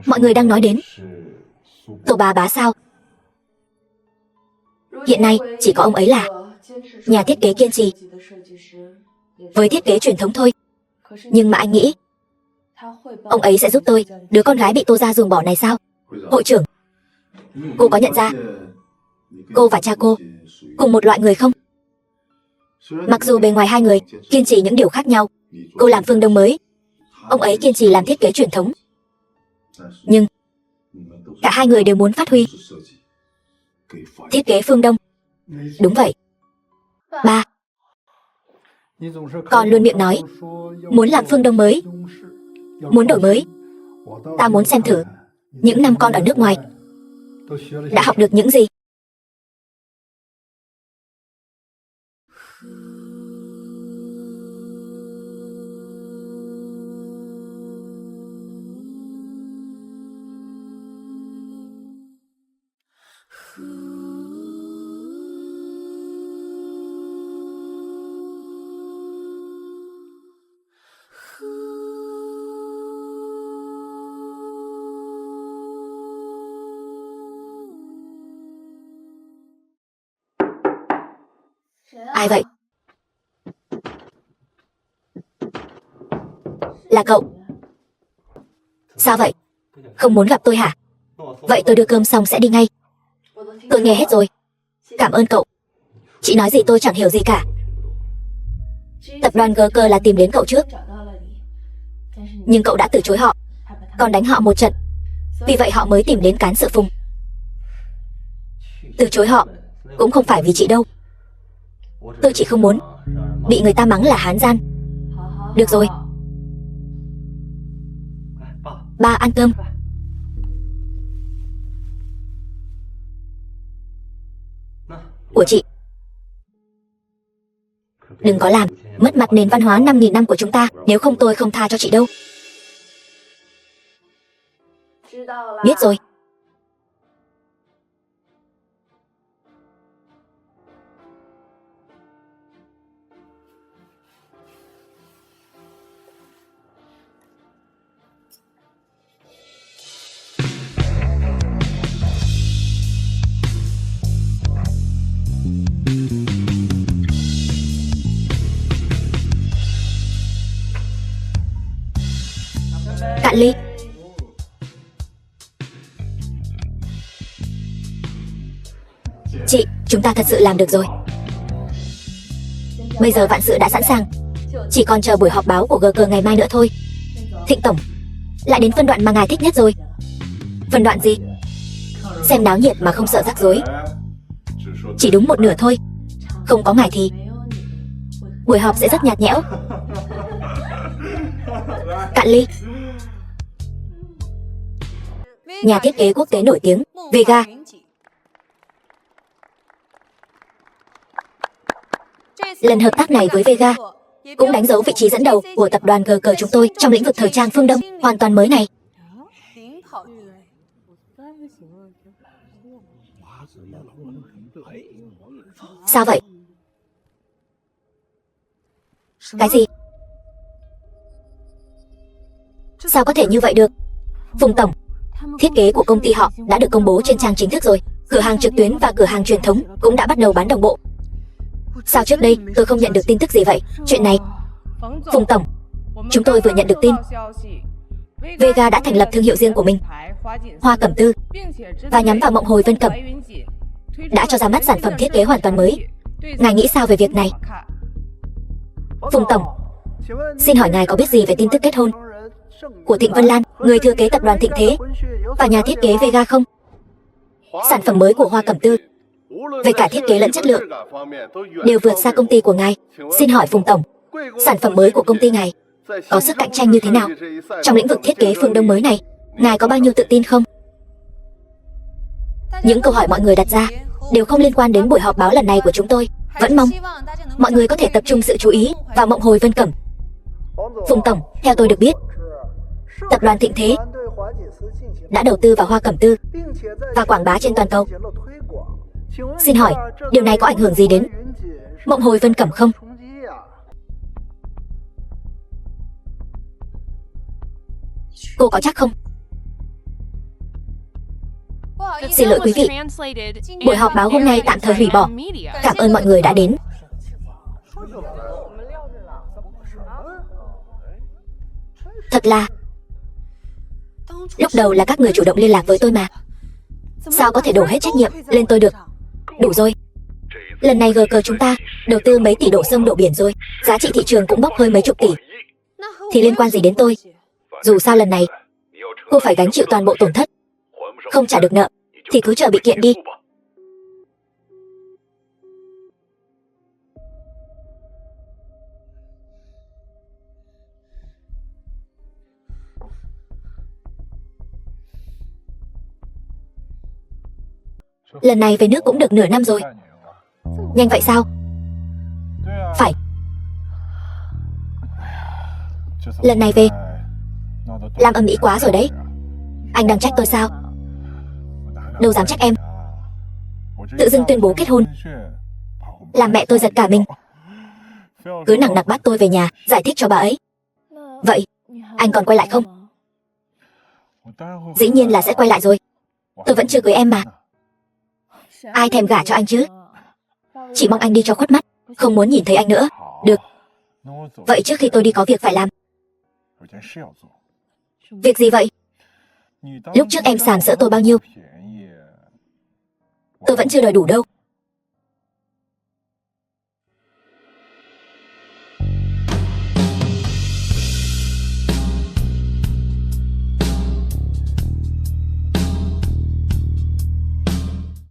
Mọi người đang nói đến Tô Bá Bá sao? Hiện nay chỉ có ông ấy là nhà thiết kế kiên trì với thiết kế truyền thống thôi. Nhưng mà anh nghĩ ông ấy sẽ giúp tôi, đứa con gái bị Tô gia ruồng bỏ này sao? Hội trưởng, cô có nhận ra cô và cha cô cùng một loại người không? Mặc dù bề ngoài hai người kiên trì những điều khác nhau, cô làm phương Đông mới, ông ấy kiên trì làm thiết kế truyền thống, nhưng cả hai người đều muốn phát huy thiết kế phương Đông. Đúng vậy. Ba, con luôn miệng nói muốn làm phương Đông mới, muốn đổi mới. Ta muốn xem thử những năm con ở nước ngoài đã học được những gì. Ai vậy? Là cậu. Sao vậy? Không muốn gặp tôi hả? Vậy tôi đưa cơm xong sẽ đi ngay. Tôi nghe hết rồi. Cảm ơn cậu. Chị nói gì tôi chẳng hiểu gì cả. Tập đoàn GK là tìm đến cậu trước, nhưng cậu đã từ chối họ, còn đánh họ một trận. Vì vậy họ mới tìm đến cán sự Phùng. Từ chối họ cũng không phải vì chị đâu. Tôi chỉ không muốn bị người ta mắng là hán gian. Được rồi, ba ăn cơm. Của chị. Đừng có làm mất mặt nền văn hóa 5.000 năm của chúng ta, nếu không tôi không tha cho chị đâu. Biết rồi. Cạn ly. Chị, chúng ta thật sự làm được rồi. Bây giờ vạn sự đã sẵn sàng, chỉ còn chờ buổi họp báo của GK ngày mai nữa thôi. Thịnh tổng, lại đến phân đoạn mà ngài thích nhất rồi. Phân đoạn gì? Xem náo nhiệt mà không sợ rắc rối. Chỉ đúng một nửa thôi. Không có ngài thì buổi họp sẽ rất nhạt nhẽo. Cạn ly. Nhà thiết kế quốc tế nổi tiếng Vega. Lần hợp tác này với Vega cũng đánh dấu vị trí dẫn đầu của tập đoàn GG chúng tôi trong lĩnh vực thời trang phương Đông, hoàn toàn mới này. Sao vậy? Cái gì? Sao có thể như vậy được? Phùng tổng, thiết kế của công ty họ đã được công bố trên trang chính thức rồi. Cửa hàng trực tuyến và cửa hàng truyền thống cũng đã bắt đầu bán đồng bộ. Sao trước đây tôi không nhận được tin tức gì vậy? Chuyện này, Phùng tổng, chúng tôi vừa nhận được tin Vega đã thành lập thương hiệu riêng của mình, Hoa Cẩm Tư, và nhắm vào Mộng Hồi Vân Cẩm, đã cho ra mắt sản phẩm thiết kế hoàn toàn mới. Ngài nghĩ sao về việc này? Phùng tổng, xin hỏi ngài có biết gì về tin tức kết hôn của Thịnh Vân Lan, người thừa kế tập đoàn Thịnh Thế, và nhà thiết kế Vega không? Sản phẩm mới của Hoa Cẩm Tư, về cả thiết kế lẫn chất lượng, đều vượt xa công ty của ngài. Xin hỏi Phùng tổng, sản phẩm mới của công ty ngài có sức cạnh tranh như thế nào trong lĩnh vực thiết kế phương Đông mới này? Ngài có bao nhiêu tự tin không? Những câu hỏi mọi người đặt ra đều không liên quan đến buổi họp báo lần này của chúng tôi. Vẫn mong mọi người có thể tập trung sự chú ý vào Mộng Hồi Vân Cẩm. Phùng tổng, theo tôi được biết, tập đoàn Thịnh Thế đã đầu tư vào Hoa Cẩm Tư và quảng bá trên toàn cầu. Xin hỏi, điều này có ảnh hưởng gì đến Mộng Hồi Vân Cẩm không? Cô có chắc không? Xin lỗi quý vị, buổi họp báo hôm nay tạm thời hủy bỏ. Cảm ơn mọi người đã đến. Thật là, lúc đầu là các người chủ động liên lạc với tôi mà. Sao có thể đổ hết trách nhiệm lên tôi được? Đủ rồi. Lần này GG chúng ta đầu tư mấy tỷ độ sông độ biển rồi, giá trị thị trường cũng bốc hơi mấy chục tỷ. Thì liên quan gì đến tôi? Dù sao lần này cô phải gánh chịu toàn bộ tổn thất. Không trả được nợ thì cứ chờ bị kiện đi. Lần này về nước cũng được nửa năm rồi. Nhanh vậy sao? Phải. Lần này về làm ầm ĩ quá rồi đấy. Anh đang trách tôi sao? Đâu dám trách em. Tự dưng tuyên bố kết hôn làm mẹ tôi giật cả mình. Cứ nằng nặc bắt tôi về nhà giải thích cho bà ấy. Vậy anh còn quay lại không? Dĩ nhiên là sẽ quay lại rồi. Tôi vẫn chưa cưới em mà. Ai thèm gả cho anh chứ? Chỉ mong anh đi cho khuất mắt, không muốn nhìn thấy anh nữa. Được. Vậy trước khi tôi đi có việc phải làm. Việc gì vậy? Lúc trước em sàm sỡ tôi bao nhiêu, tôi vẫn chưa đòi đủ đâu.